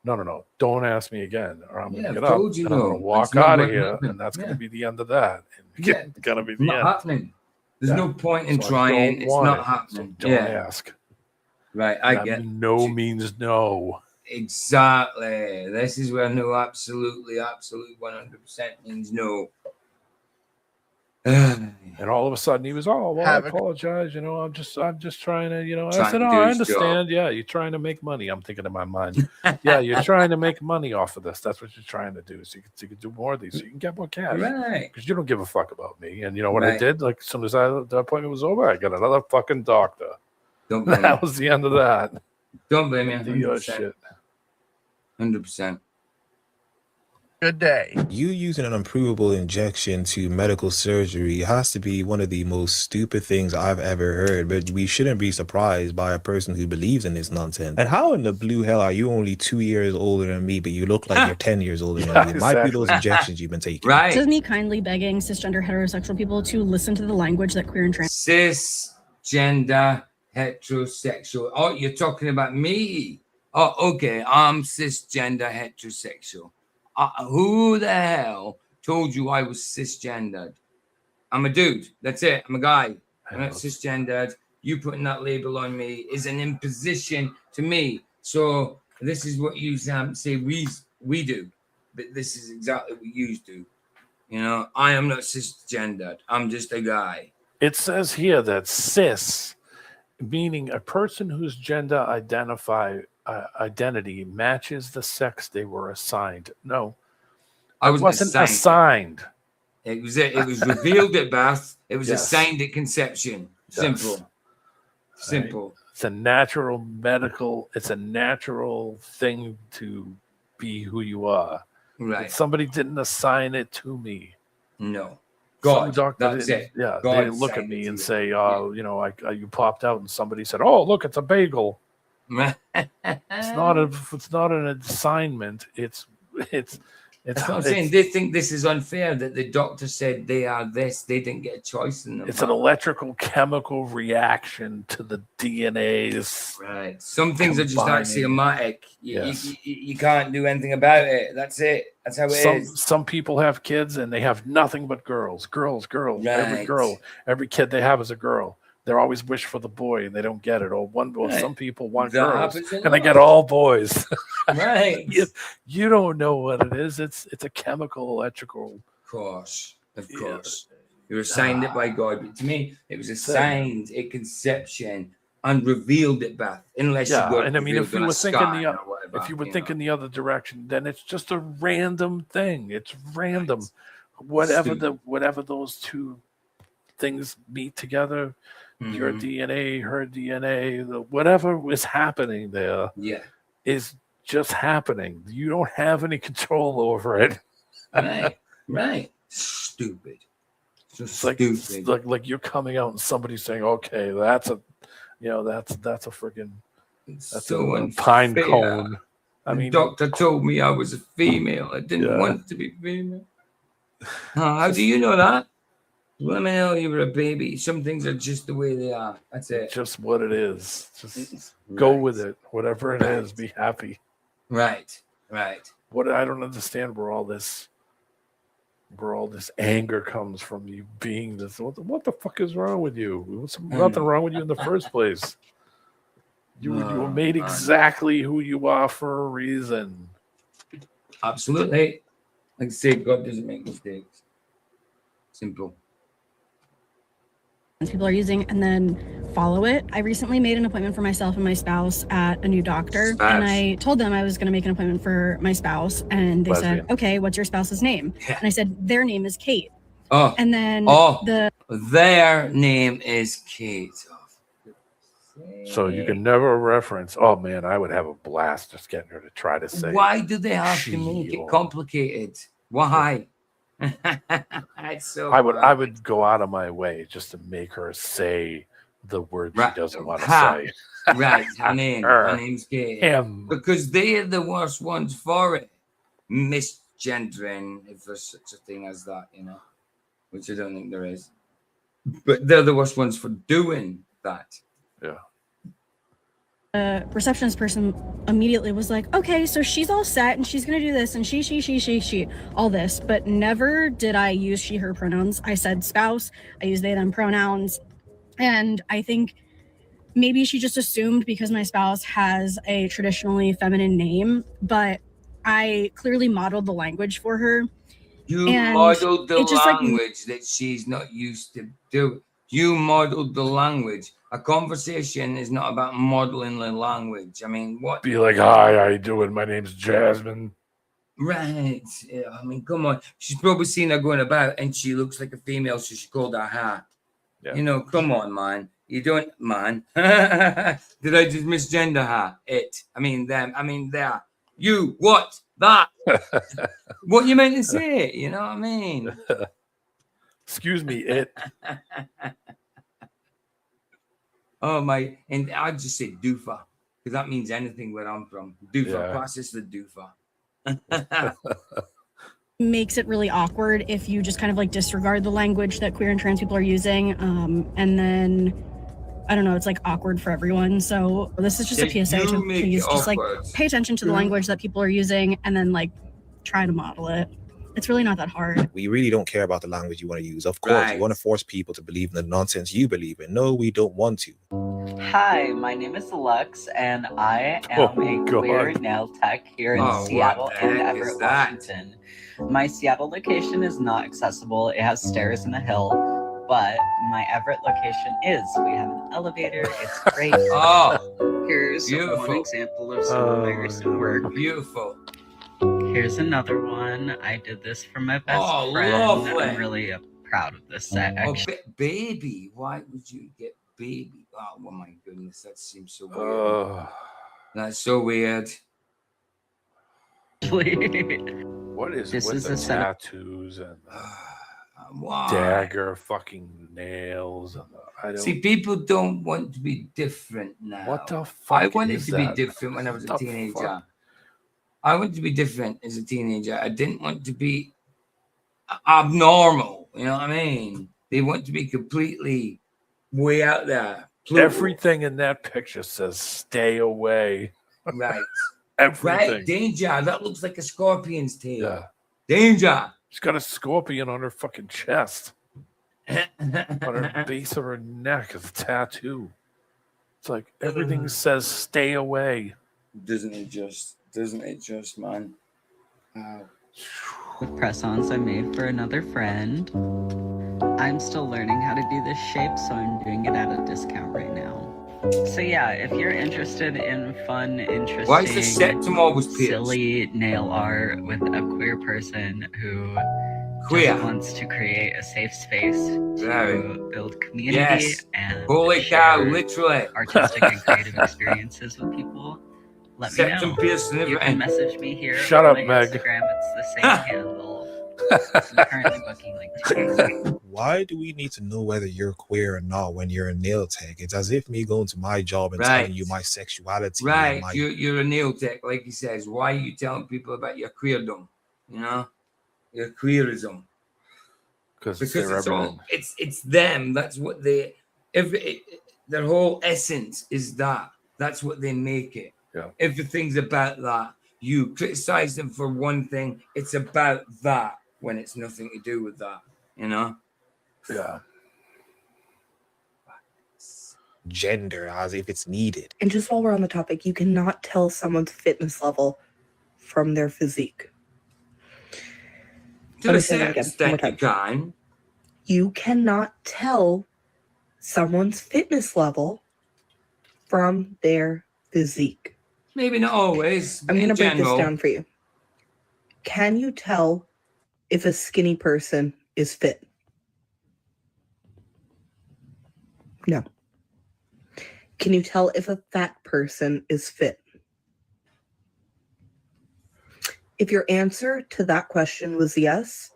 No. Don't ask me again, or I'm going to get up and I'm going to walk out of here, and that's going to be the end of that. It's going to be the end. Happening. There's no point in So I trying. don't It's want not it. happening. So don't ask. Right, I That get no means no. exactly. This is where no, absolutely 100% means no. And all of a sudden he was, oh well, I apologize. I'm just trying to, I said, oh, I understand. Yeah, you're trying to make money. I'm thinking in my mind, yeah, you're trying to make money off of this. That's what you're trying to do. So you can do more of these. So you can get more cash. Right. Because you don't give a fuck about me. And you know what I Right. did? Like as soon as the appointment was over, I got another fucking doctor. Don't blame That me. was the end of that. Don't blame me. The 100%. shit. 100%. Good day. You using an improvable injection to medical surgery has to be one of the most stupid things I've ever heard, but we shouldn't be surprised by a person who believes in this nonsense. And how in the blue hell are you only 2 years older than me, but you look like you're 10 years older than me? It might be those injections you've been taking. Right. This is me kindly begging cisgender heterosexual people to listen to the language that queer and trans. Cisgender heterosexual. Oh, you're talking about me. Oh, okay. I'm cisgender heterosexual. Who the hell told you I was cisgendered? I'm a dude. That's it. I'm a guy. I'm not cisgendered. You putting that label on me is an imposition to me. So this is what you say we do, but this is exactly what you do. I am not cisgendered. I'm just a guy. It says here that cis, meaning a person whose gender identity matches the sex they were assigned. No, I wasn't assigned. It was revealed at birth. It was Yes. assigned at conception. Simple. Yes. Simple. It's a natural it's a natural thing to be who you are. Right. But somebody didn't assign it to me. No. Some God, doctor that's didn't- it. Yeah, God they didn't look at signed it me to and you. say, you popped out, and somebody said, "Oh, look, it's a bagel." It's not an assignment. It's That's what I'm saying. They think this is unfair that the doctor said they are this. They didn't get a choice in them. It's an electrical chemical reaction to the DNA's. Right. Some things are just combining. axiomatic. Yes. You can't do anything about it. That's it. That's how it is. Some people have kids and they have nothing but girls. Right. Every kid they have is a girl. They're always wish for the boy and they don't get it. Or Right. some people want That girls happens a and they lot. get all boys. Right. You don't know what it is. It's a chemical, electrical. Of course. You're assigned it by God. But to me, it was assigned at conception and revealed at birth. Unless you got and I mean, if revealed you on were a thinking sky or whatever, if you were know. thinking the other direction, then it's just a random thing. It's random. Whatever those two things meet together, your DNA, her DNA, whatever is happening there, is just happening. You don't have any control over it. Right. Stupid. It's like you're coming out and somebody's saying, "Okay, that's a freaking so a pine unfair. cone." I The mean, doctor told me I was a female. I didn't want to be female. How do you know that? Let me know you were a baby. Some things are just the way they are. That's it. Just what it is. Just go with it. Whatever it is, be happy. Right. What I don't understand where all this anger comes from, you being this. What the fuck is wrong with you? Nothing wrong with you in the first place. You were made exactly who you are for a reason. Absolutely. Like I say, God doesn't make mistakes. Simple. people are using and then follow it. I recently made an appointment for myself and my spouse at a new doctor, and I told them I was going to make an appointment for my spouse, and they said, "Okay, what's your spouse's name?" And I said, "Their name is Kate." Oh, and then their name is Kate. So you can never reference, "Oh man, I would have a blast just getting her to try to say." Why do they have to make it complicated? Why? So I would go out of my way just to make her say the word she doesn't want to say. Right, her name's Kate. Him. Because they are the worst ones for it. Misgendering, if there's such a thing as that, which I don't think there is. But they're the worst ones for doing that. Yeah. The receptionist person immediately was like, okay, so she's all set and she's gonna do this and she, all this, but never did I use she, her pronouns. I said spouse, I use they, them pronouns. And I think maybe she just assumed because my spouse has a traditionally feminine name, but I clearly modeled the language for her. You And modeled the it just, like, language that she's not used to do. You modeled the language. A conversation is not about modeling the language. I mean, what? Be like, hi, how you doing? My name's Jasmine. Right. Yeah, I mean, come on. She's probably seen her going about and she looks like a female, so she called her her. Yeah. You know, come on, man. You don't, man. Did I just misgender her? It. I mean, them. I mean, there. You. What? That. What you meant to say? You know what I mean? Excuse me, it. Oh, my. And I just say doofa because that means anything where I'm from. Doofa. Yeah. Process the doofa. Makes it really awkward if you just kind of like disregard the language that queer and trans people are using. And then I don't know, it's like awkward for everyone. So this is just a PSA to please just like pay attention to the language that people are using and then like try to model it. It's really not that hard. We really don't care about the language you want to use. Of course, you want to force people to believe in the nonsense you believe in. No, we don't want to. Hi, my name is Lux, and I am a queer nail tech here in Seattle and Everett, Washington. My Seattle location is not accessible. It has stairs and a hill, but my Everett location is. We have an elevator. It's great. Here's one example of some of my recent work. Beautiful. Here's another one. I did this for my best friend. Lovely. I'm really proud of this set. Baby, why would you get baby? Oh my goodness, that seems so weird. That's so weird. What is This with is the a set of- tattoos and Why? dagger fucking nails? And I don't See, people don't want to be different now. What the fuck I wanted is to be that? different when I was a What the teenager. fuck? I wanted to be different as a teenager. I didn't want to be abnormal. You know what I mean? They want to be completely way out there. Plural. Everything in that picture says stay away. Right. Everything. Right? Danger. That looks like a scorpion's tail. Yeah. Danger. She's got a scorpion on her fucking chest. On her base of her neck is a tattoo. It's like everything says stay away. Doesn't it just, man? With press-ons I made for another friend. I'm still learning how to do this shape, so I'm doing it at a discount right now. So yeah, if you're interested in fun, interesting, Why is the septum always pierced? silly nail art with a queer person who Queer. just wants to create a safe space to Right. build community Yes. and Holy share cow, literally. artistic and creative experiences with people, let me Septum know. pierced and You can everything. message me here. Shut on up, my Meg. Instagram, it's the same handle. I'm currently booking like 2 days. Why do we need to know whether you're queer or not when you're a nail tech? It's as if me going to my job and Right. telling you my sexuality. and Right. my- You're a nail tech, like he says. Why are you telling people about your queerdom? You know? Your queerism. Because Because it's them. That's what they their whole essence is that. That's what they make it. Yeah. Everything's about that. You criticize them for one thing, it's about that when it's nothing to do with that, you know? Yeah. Gender as if it's needed. And just while we're on the topic, you cannot tell someone's fitness level from their physique. To Let a me say that certain again, one more extent, you can. You cannot tell someone's fitness level from their physique. Maybe not always. I'm going to in break general. this down for you. Can you tell if a skinny person is fit? No. Can you tell if a fat person is fit? If your answer to that question was yes,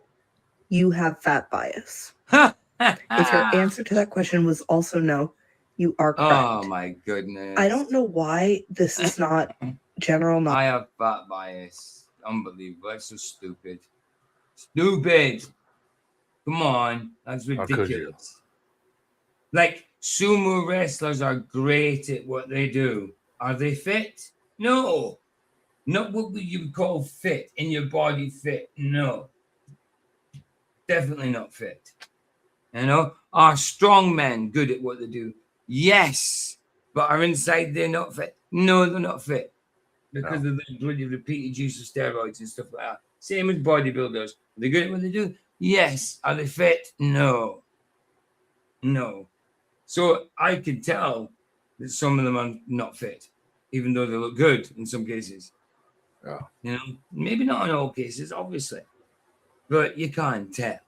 you have fat bias. If your answer to that question was also no, you are correct. Oh my goodness. I don't know why this is not general knowledge. I have fat bias. Unbelievable. That's so stupid. Stupid. Come on. That's How could you? ridiculous. Like, sumo wrestlers are great at what they do. Are they fit? No. Not what you would call fit, in your body fit. No. Definitely not fit. You know? Are strong men good at what they do? Yes. But are inside they're not fit? No, they're not fit. Because of the bloody repeated use of steroids and stuff like that. Same as bodybuilders. Are they good at what they do? Yes. Are they fit? No. No. So I can tell that some of them are not fit, even though they look good in some cases. Yeah. You know, maybe not in all cases, obviously, but you can't tell.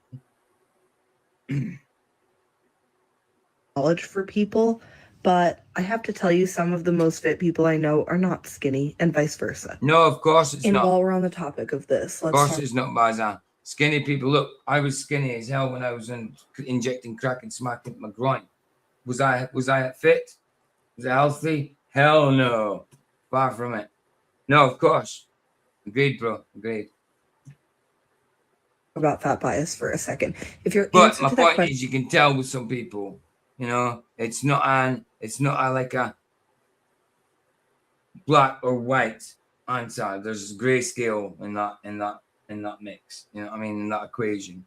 Knowledge for people, but I have to tell you, some of the most fit people I know are not skinny, and vice versa. No, of course it's and not. While we're on the topic of this, Of course it's not, Bazan. Skinny people, look, I was skinny as hell when I was injecting crack and smacking my groin. Was I fit? Was I healthy? Hell no. Far from it. No, of course. Agreed, bro. Agreed. About fat bias for a second. If you're But my point is, you can tell with some people, you know, it's not like a black or white answer. There's grayscale in that mix. You know what I mean? In that equation.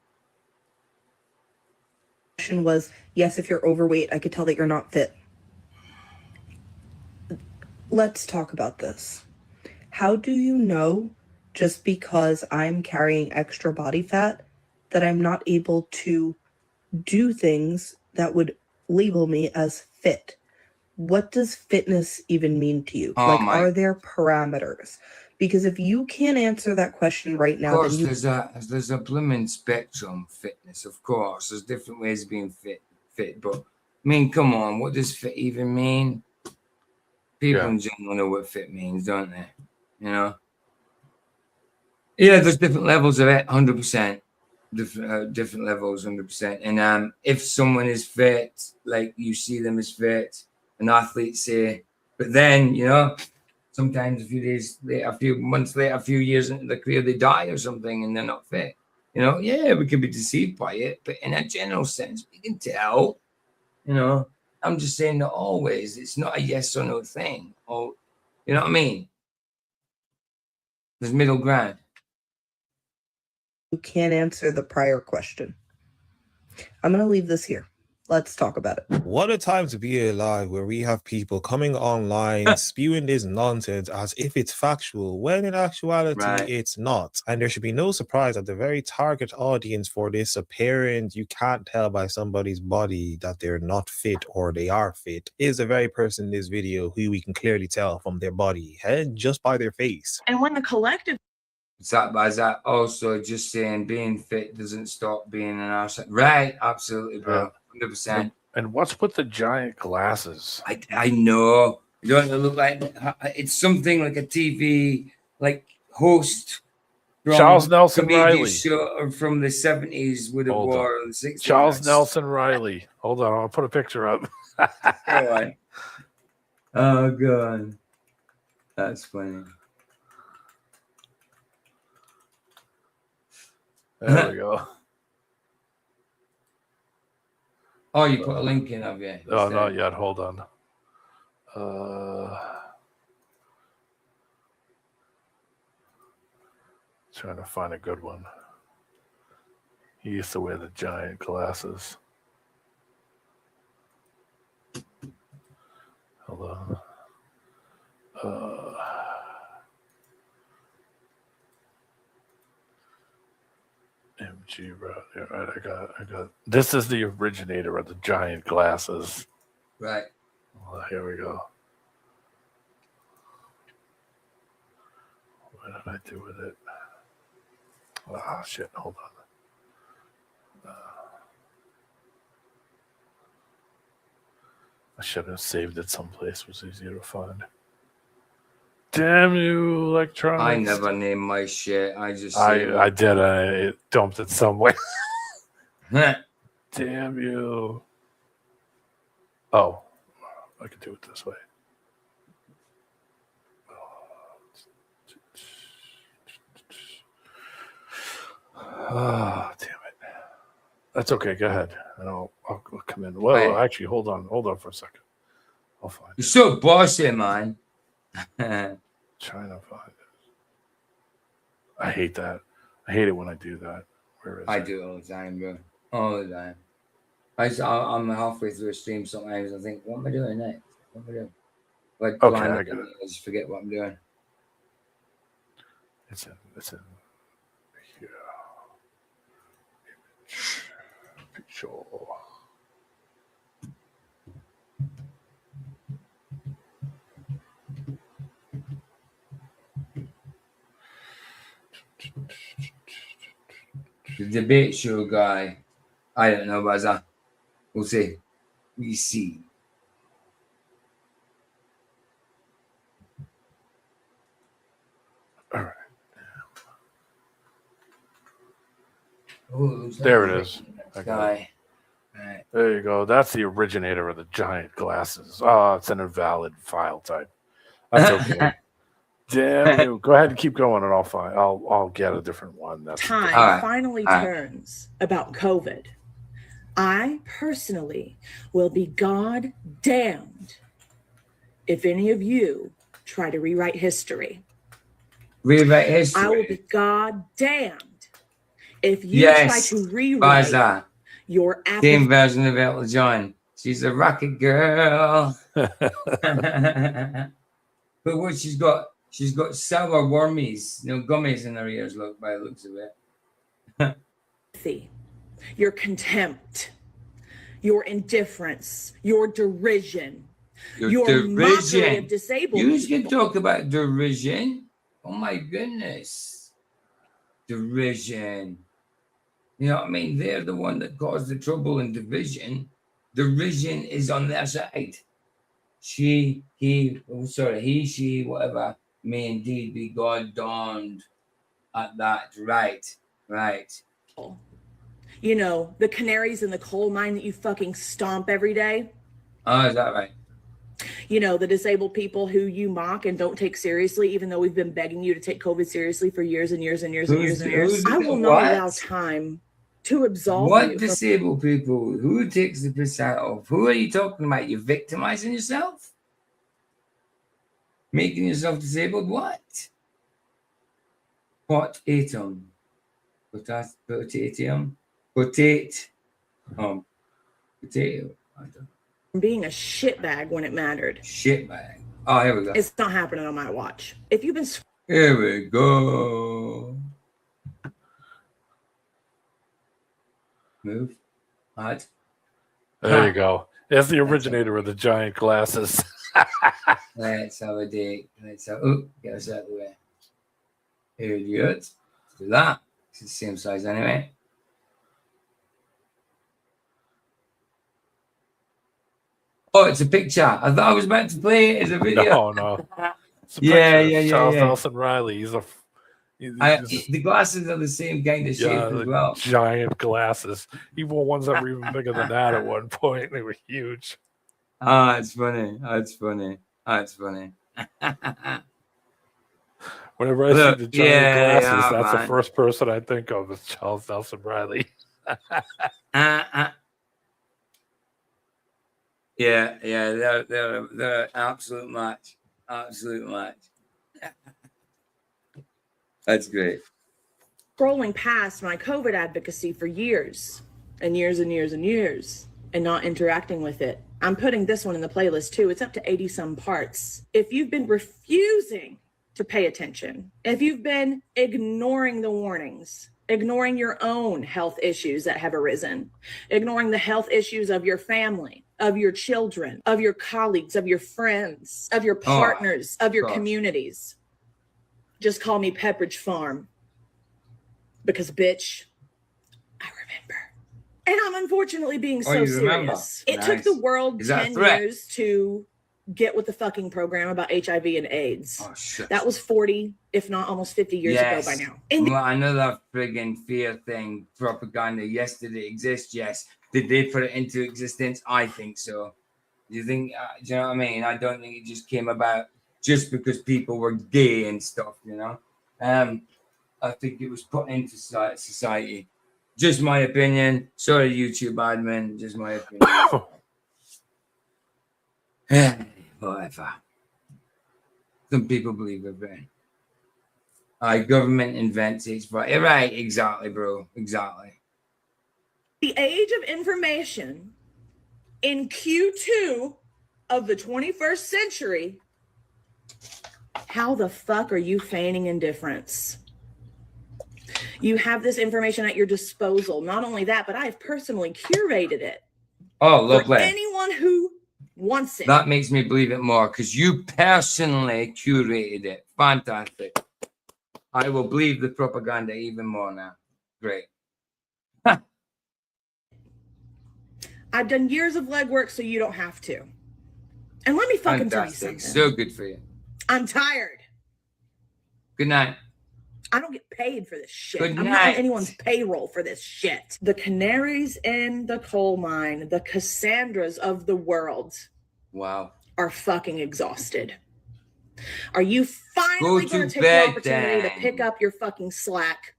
Question was, yes, if you're overweight, I could tell that you're not fit. Let's talk about this. How do you know, just because I'm carrying extra body fat, that I'm not able to do things that would label me as fit? What does fitness even mean to you? Are there parameters? Because if you can't answer that question right now, of course, there's a blooming spectrum fitness. Of course, there's different ways of being fit. But I mean, come on, what does fit even mean? People in general know what fit means, don't they? You know. Yeah, there's different levels of it. 100%. Different levels, 100%. And if someone is fit, like you see them as fit, an athlete say, but then you know. Sometimes a few days later, a few months later, a few years into the career, they die or something and they're not fit. You know, yeah, we can be deceived by it, but in a general sense, we can tell. You know, I'm just saying that always, it's not a yes or no thing. Or, you know what I mean? There's middle ground. You can't answer the prior question. I'm going to leave this here. Let's talk about it. What a time to be alive, where we have people coming online spewing this nonsense as if it's factual, when in actuality it's not. And there should be no surprise that the very target audience for this apparent, you can't tell by somebody's body that they're not fit or they are fit, is the very person in this video who we can clearly tell from their body and just by their face. And when the collective That also just saying being fit doesn't stop being an arse. Right, absolutely, bro. 100%. And what's with the giant glasses? I know. You don't look like it's something like a TV like host. Charles Nelson Riley show from the 70s with a war in the 60s. Charles Nelson Riley. Hold on, I'll put a picture up. Oh god, that's funny. There we go. Oh, you put a link in, have you? Oh, not yet. Hold on. Trying to find a good one. He used to wear the giant glasses. Hold on. MG, right? Yeah, right. I got. This is the originator of the giant glasses. Right. Well, here we go. What did I do with it? Oh shit! Hold on. I should have saved it someplace. It was easier to find. Damn you, electronics! I never named my shit. I just I did. I dumped it somewhere. Damn you! Oh, I could do it this way. Oh, damn it! That's okay. Go ahead, and I'll come in. Well, actually, hold on for a second. I'll find. You're so bossy, man. Trying to find it. I hate that. I hate it when I do that. Where is I it? do it all the time, bro. All the time. I'm halfway through a stream sometimes. I think, what am I doing next? What am I doing? Like, Okay, I got it. I just forget what I'm doing. It's in here. Picture. The debate show guy. I don't know, Baza. We'll see. We see. All right. Oh, there it is. Guy. Right. There you go. That's the originator of the giant glasses. Oh, it's an invalid file type. That's okay. Damn you. Go ahead and keep going, and I'll get a different one. That's time finally turns about COVID. I personally will be God damned if any of you try to rewrite history. Rewrite history. I will be God damned if you try to rewrite your same version of Elton John. She's a rocket girl. But what she's got sour wormies, gummies in her ears, look, by the looks of it. Your contempt, your indifference, your derision, your mockery of disabled You people. can talk about derision. Oh my goodness. Derision. You know what I mean? They're the one that caused the trouble and division. Derision is on their side. He, she, whatever, may indeed be God dawned at that. Right. You know, the canaries in the coal mine that you fucking stomp every day. Oh, is that right? You know, the disabled people who you mock and don't take seriously, even though we've been begging you to take COVID seriously for years and years and years and years and years. I will not allow time to absolve What you. disabled people? Who takes the piss out of? Who are you talking about? You're victimizing yourself? Making yourself disabled? What? Potatum. Potato. Potato. Being a shitbag when it mattered. Shitbag. Oh, here we go. It's not happening on my watch. If you've been Here we go. Move. Add. There you go. That's the originator of the giant glasses. Let's have a dig. Get us out of the way. Idiot. Let's do that. It's the same size anyway. Oh, it's a picture. I thought I was about to play it as a video. No. Yeah. Charles Nelson Riley. The glasses are the same kind of shape as well. Giant glasses. He wore ones that were even bigger than that at one point. They were huge. It's funny. Whenever I see the giant glasses, that's the first person I think of is Charles Nelson Riley. Yeah, they're absolute match. That's great. scrolling past my COVID advocacy for years and years and years and years and not interacting with it. I'm putting this one in the playlist too. It's up to 80 some parts. If you've been refusing to pay attention, if you've been ignoring the warnings, ignoring your own health issues that have arisen, ignoring the health issues of your family, of your children, of your colleagues, of your friends, of your partners, of your communities, just call me Pepperidge Farm. Because, bitch, I remember. And I'm unfortunately being so serious. It took the world 10 years to get with the fucking program about HIV and AIDS. Oh, shit. That was 40, if not almost 50 years ago by now. Well, I know that friggin' fear thing, propaganda, yes, did it exist? Yes. Did they put it into existence? I think so. Do you think, do you know what I mean? I don't think it just came about just because people were gay and stuff, you know? I think it was put into society. Just my opinion. Sorry, YouTube admin. Just my opinion. Whatever. Some people believe everything. Government invents it. Right, exactly, bro. Exactly. The age of information in Q2 of the 21st century. How the fuck are you feigning indifference? You have this information at your disposal. Not only that, but I have personally curated it. Oh, lovely. For anyone who wants it. That makes me believe it more because you personally curated it. Fantastic. I will believe the propaganda even more now. Great. I've done years of legwork so you don't have to. And let me fucking tell you something. So good for you. I'm tired. Good night. I don't get paid for this shit. Good I'm night. not on anyone's payroll for this shit. The canaries in the coal mine, the Cassandras of the world. Wow. Are fucking exhausted. Are you finally going to take the opportunity to pick up your fucking slack?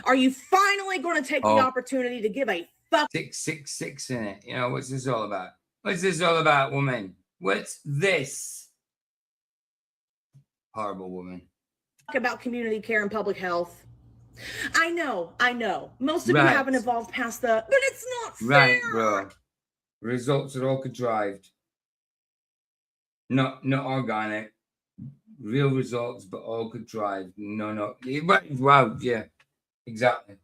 Are you finally going to take the opportunity to give a fuck? 666 in it. You know, what's this all about? What's this all about, woman? What's this? Horrible woman. About community care and public health. I know. Most of you haven't evolved past the, but it's not fair. Right, bro. Results are all contrived. Not organic. Real results, but all contrived. No. Wow, yeah. Exactly.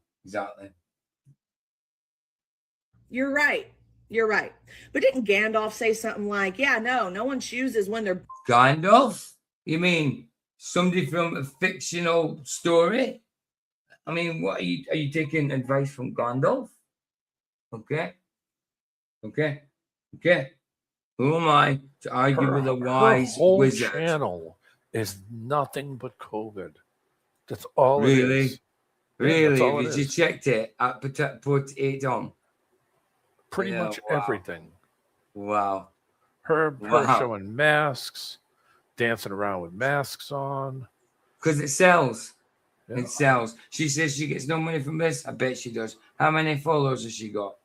You're right. But didn't Gandalf say something like, yeah, no one chooses when they're... Gandalf? You mean somebody from a fictional story? I mean, what are you taking advice from Gandalf? Okay. Who am I to argue with a wise whole wizard? Channel is nothing but COVID. That's all it Really? is. Really? Yeah, Have you checked it at put it on? Pretty much everything. Wow. Her showing masks, dancing around with masks on. Because it sells. Yeah. It sells. She says she gets no money from this. I bet she does. How many followers has she got?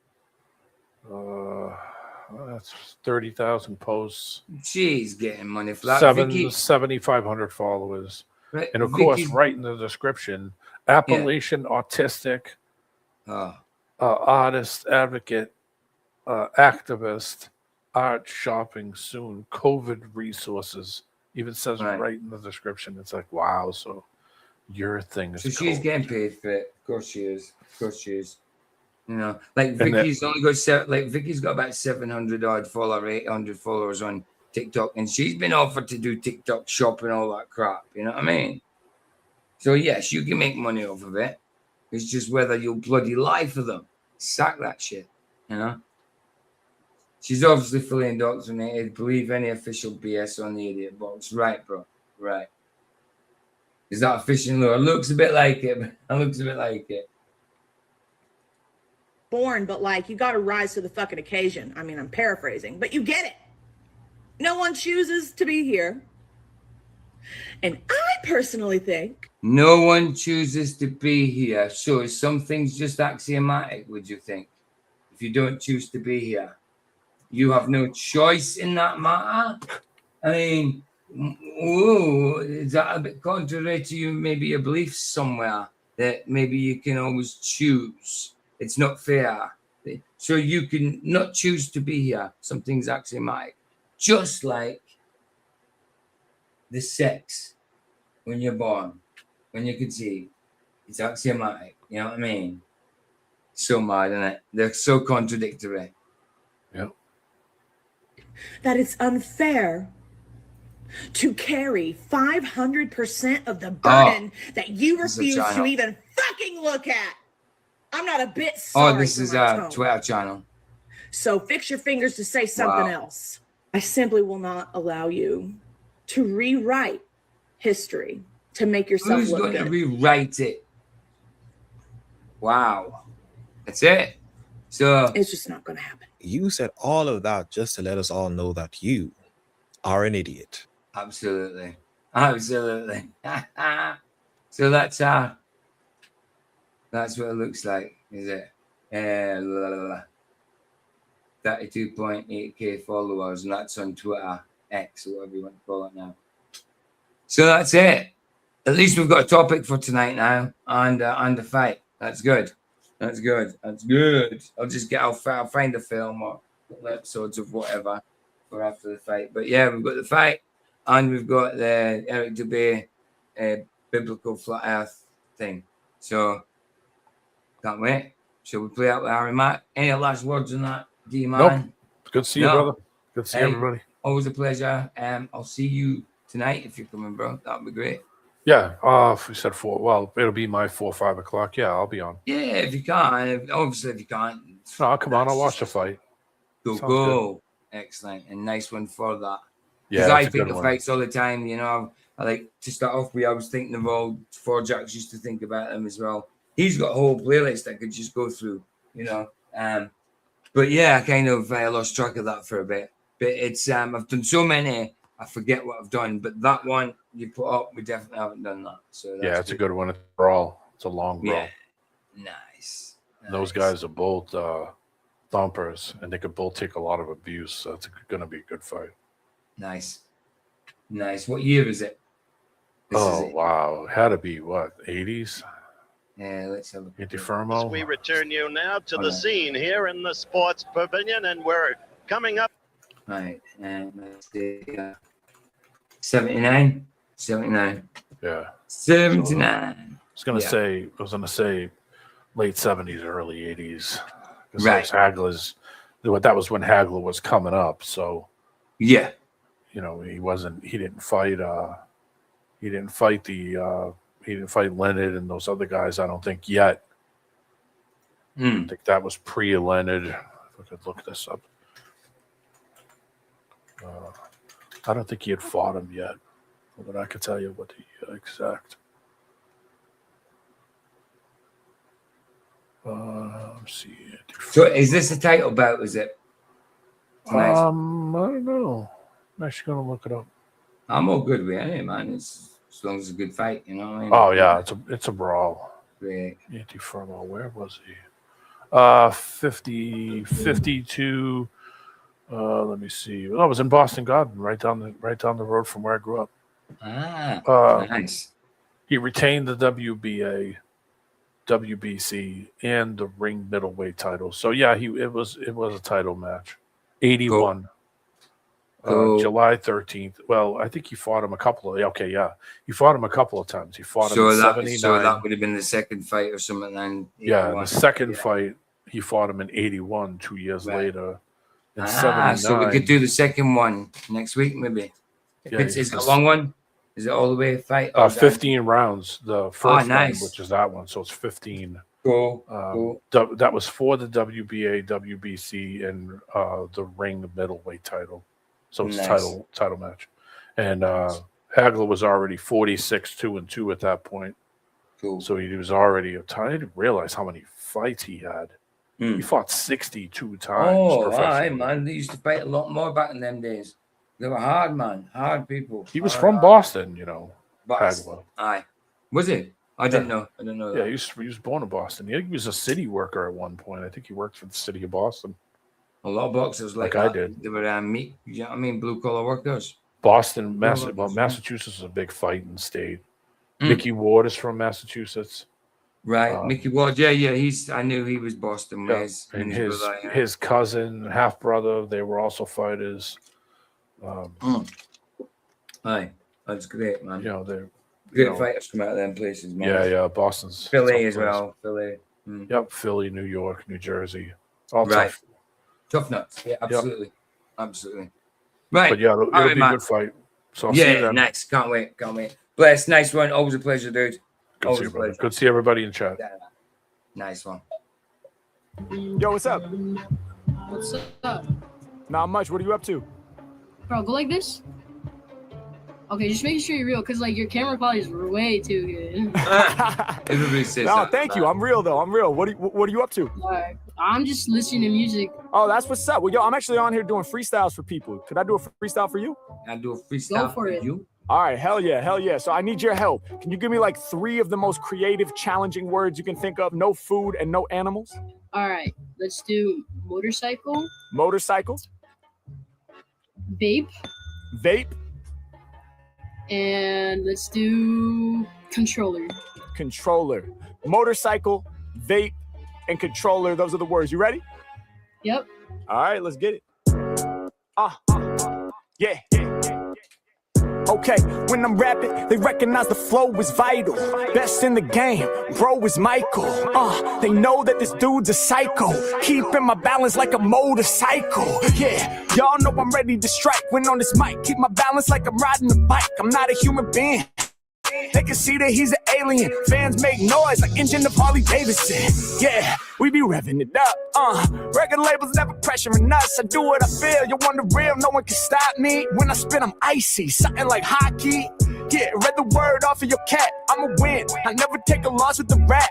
That's 30,000 posts. She's getting money for that. 7,500 followers. Right. And of course, right in the description, Appalachian autistic, artist, advocate, activist, art shopping soon, COVID resources. Even says right in the description. It's like, wow. So your thing is. So she's getting paid for it. Of course she is. You know, like Vicky's only got Vicky's got about 700 odd followers, 800 followers on TikTok, and she's been offered to do TikTok shop and all that crap. You know what I mean? So yes, you can make money off of it. It's just whether you'll bloody lie for them. Sack that shit. You know. She's obviously fully indoctrinated. Believe any official BS on the idiot box. Right, bro. Right. Is that a fishing lure? Looks a bit like it. Born, but like, you got to rise to the fucking occasion. I mean, I'm paraphrasing, but you get it. No one chooses to be here. And I personally think no one chooses to be here. So is some things just axiomatic, would you think? If you don't choose to be here, you have no choice in that matter? I mean, is that a bit contrary to you, maybe your beliefs somewhere that maybe you can always choose? It's not fair. So you can not choose to be here. Something's axiomatic. Just like the sex when you're born, when you conceive. It's axiomatic. You know what I mean? So mad, isn't it? They're so contradictory. Yeah. That it's unfair to carry 500% of the burden that you refuse to even fucking look at. I'm not a bit sorry. This is a Twitter channel. So fix your fingers to say something else. I simply will not allow you to rewrite history to make yourself Who's look going good. to rewrite it? Wow. That's it. So it's just not going to happen. You said all of that just to let us all know that you are an idiot. Absolutely. So that's what it looks like, is it? 32.8k followers, and that's on Twitter, X, or whatever you want to call it now. So that's it. At least we've got a topic for tonight now, and the fight. That's good. That's good. That's good. I'll find a film or episodes of whatever for after the fight. But yeah, we've got the fight, and we've got the Eric Dubé biblical flat Earth thing. So can't wait. Shall we play out with Harry Mack? Any last words on that, D-Man? Nope. Good to see you, brother. Good to see everybody. Always a pleasure. I'll see you tonight if you're coming, bro. That'd be great. Yeah. If we said 4, well, it'll be my 4 or 5 o'clock. Yeah, I'll be on. Yeah, if you can't. Obviously, if you can't. No, I'll come on. I'll watch the fight. Go. Excellent. And nice one for that. Yeah, Because I think of fights all the time. You know, I like to start off with, I was thinking of all 4 Jacks used to think about them as well. He's got a whole playlist I could just go through, you know. But yeah, I kind of lost track of that for a bit. But it's I've done so many, I forget what I've done. But that one you put up, we definitely haven't done that. So Yeah, it's a good one. It's a brawl. It's a long brawl. Yeah, nice. Those guys are both thumpers, and they could both take a lot of abuse. So it's going to be a good fight. Nice. What year is it? Wow. It had to be, what, 80s? Yeah, let's have a Antifermo. We return you now to the scene here in the Sports Pavilion, and we're coming up. Right, and let's see. 79. Yeah. 79. I was gonna say late 70s, early 80s. Right. That was when Hagler was coming up. So yeah, you know, he didn't fight Leonard and those other guys, I don't think yet. I think that was pre-Leonard. If I could look this up. I don't think he had fought him yet. But I could tell you what the exact. Let's see. So is this a title bout, is it? I don't know. I'm actually going to look it up. I'm all good with it, man. As long as it's a good fight, you know what I mean? Oh, yeah. It's a brawl. Great. Antifermo, where was he? 52. Let me see. Oh, it was in Boston Garden, right down the road from where I grew up. Nice. He retained the WBA, WBC, and the ring middleweight title. So yeah, it was a title match. 81. Cool. July 13th. Well, I think he fought him a couple of. He fought him a couple of times. He fought him in 79. So that would have been the second fight or something then. Yeah, the second fight he fought him in 81. 2 years later. In 79. So we could do the second one next week, maybe. Is it a long one? Is it all the way a fight? 15 rounds. The first nice. one, which is that one. So it's 15. Cool. That was for the WBA, WBC, and the ring middleweight title. So it's a title match. And Hagler was already 46-2-2 at that point. Cool. So he was already I didn't realize how many fights he had. He fought 62 times. Oh, right, man. They used to fight a lot more back in them days. They were hard, man. Hard people. He was from Boston, you know. Boston. Hagler. Aye. Was he? I didn't know. I didn't know that. Yeah, he was born in Boston. He was a city worker at one point. I think he worked for the city of Boston. A lot of boxers like I that. did. They were you know what I mean? Blue collar workers. Boston, Massachusetts is a big fighting state. Mickey Ward is from Massachusetts. Right, Mickey Ward. Yeah. I knew he was Boston. Yeah. And his cousin, half brother, they were also fighters. Aye, that's great, man. You know, they're great fighters come out of them places, man. Yeah. Boston's Philly as well. Philly. Yep, Philly, New York, New Jersey. All right. Tough nuts. Yeah, absolutely. Yep. Absolutely. Right. But yeah, it'll be a good fight. So I'll see you then. Nice. Can't wait. Bless. Nice one. Always a pleasure, dude. Good to see everybody in chat. Yeah. Nice one. Yo, what's up? What's up? Not much. What are you up to? Bro, go like this. Okay, just making sure you're real, because like your camera quality is way too good. Everybody says no, that. Thank you. I'm real though. I'm real. What are you up to? I'm just listening to music. Oh, that's what's up. Well, yo, I'm actually on here doing freestyles for people. Could I do a freestyle for you? I do a freestyle for you. All right, hell yeah. So I need your help. Can you give me like 3 of the most creative, challenging words you can think of? No food and no animals. All right, let's do motorcycle. Motorcycle. Vape. And let's do controller. Controller. Motorcycle, vape, and controller. Those are the words. You ready? Yep. All right, let's get it. Yeah. Okay, when I'm rapping, they recognize the flow is vital. Best in the game, bro is Michael. They know that this dude's a psycho. Keeping my balance like a motorcycle. Yeah, y'all know I'm ready to strike. When on this mic, keep my balance like I'm riding a bike. I'm not a human being. They can see that he's an alien. Fans make noise like engine of Harley Davidson. Yeah, we be revving it up. Record labels never pressuring us. I do what I feel. You want the real? No one can stop me. When I spit, I'm icy. Something like hockey. Yeah, read the word off of your cat. I'ma win. I never take a loss with the rap.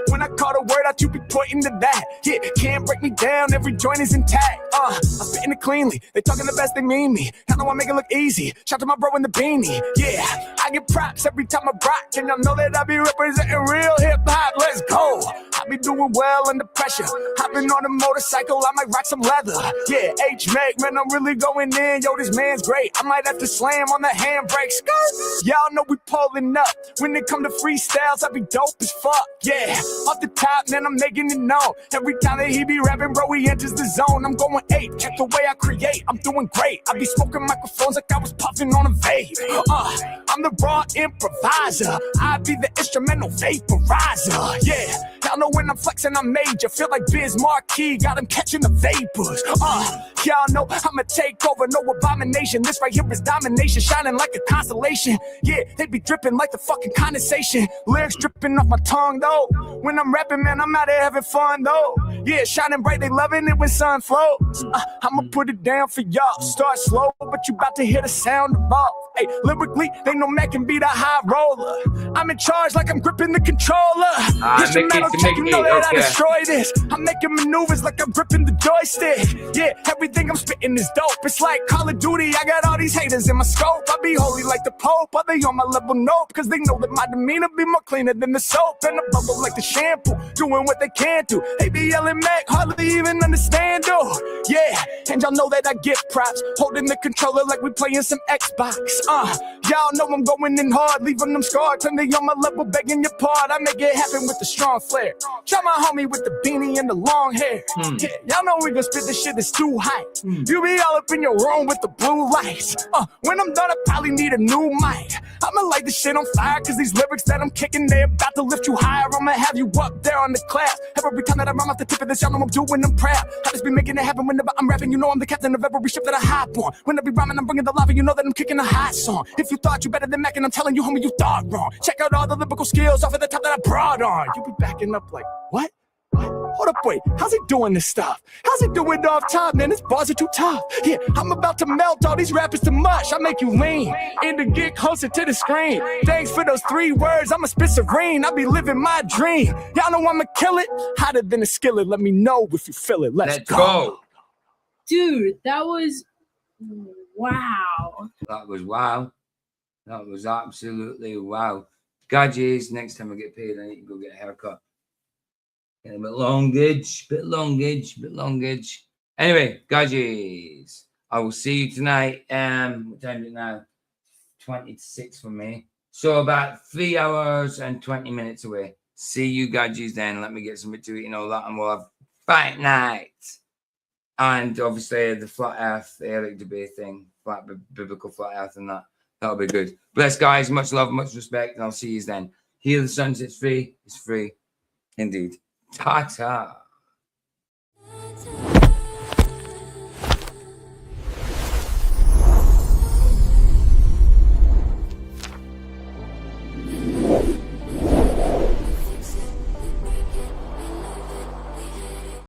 When I call the word out, you be pointing to that. Yeah, can't break me down. Every joint is intact. I'm fitting it cleanly. They talking the best, they mean me. I know I make it look easy. Shout to my bro in the beanie. Yeah, I get props every time I rock. And y'all know that I be representing real hip hop. Let's go. I be doing well under pressure. Hopping on a motorcycle, I might rock some leather. Yeah, H-Make, man, I'm really going in. Yo, this man's great. I might have to slam on the handbrake. Skirt. Y'all know we pulling up. When it come to freestyles, I be dope as fuck. Yeah, off the top, man, I'm making it known. Every time that he be rapping, bro, he enters the zone. I'm going 8. Check the way I create. I'm doing great. I be smoking microphones like I was puffing on a vape. I'm the raw improviser. I be the instrumental vaporizer. Yeah, y'all know when I'm flexing, I'm major. Feel like Biz Marquee, got him catching the vapors. Y'all know I'ma take over, no abomination. This right here is domination, shining like a constellation. Yeah, they be dripping like the fucking condensation. Lyrics dripping off my tongue though. When I'm rapping, man, I'm out there having fun though. Yeah, shining bright, they loving it when sun flows. I'ma put it down for y'all. Start slow, but you about to hear the sound of ball. Hey, lyrically, they know Mac can be the high roller. I'm in charge like I'm gripping the controller. Instrumental check, you know that I destroy this. I'm making maneuvers like I'm gripping the joystick. Yeah, everything I'm spitting is dope. It's like Call of Duty, I got all these haters in my scope. I be holy like the Pope, are they on my level? Nope, cause they know that my demeanor be more cleaner than the soap. And the bubble like the shampoo, doing what they can do. They be yelling Mac, hardly even understand though. Yeah, and y'all know that I get props. Holding the controller like we playing some Xbox. Y'all know I'm going in hard, leaving them scarred. Turn they on my level, begging your part. I make it happen with the strong flair. Try my homie with the beanie and the long hair. Yeah, y'all know we gon' spit this shit that's too high. You be all up in your room with the blue lights. When I'm done, I probably need a new mic. I'ma light this shit on fire, cause these lyrics that I'm kicking, they about to lift you higher. I'ma have you up there on the class. Every time that I rhyme off the tip of this, y'all know I'm doing them proud. I just be making it happen whenever I'm rapping. You know I'm the captain of every ship that I hop on. When I be rhyming, I'm bringing the lava. You know that I'm kicking a hot song. If you thought you better than Mac, and I'm telling you, homie, you thought wrong. Check out all the lyrical skills off of the top that I brought on. You be backing up like, what? Hold up, wait, how's he doing this stuff? How's he doing it off top, man? His bars are too tough. Yeah, I'm about to melt all these rappers to mush. I make you lean and to get closer to the screen. Thanks for those 3 words, I'ma spit serene. I be living my dream. Y'all know I'ma kill it. Hotter than a skillet, let me know if you feel it. Let's go. Dude, that was wow. That was wow. That was absolutely wow. Gadgets, next time I get paid, I need to go get a haircut. A bit longage. Anyway, Gadgets, I will see you tonight. What time is it now? 26 for me. So about 3 hours and 20 minutes away. See you, Gadgets, then. Let me get something to eat and all that, and we'll have fight night. And obviously the flat earth, the Eric debate thing, biblical flat earth and that. That'll be good. Bless, guys. Much love, much respect, and I'll see you then. Here the sun sets free. It's free. Indeed. Ta-ta.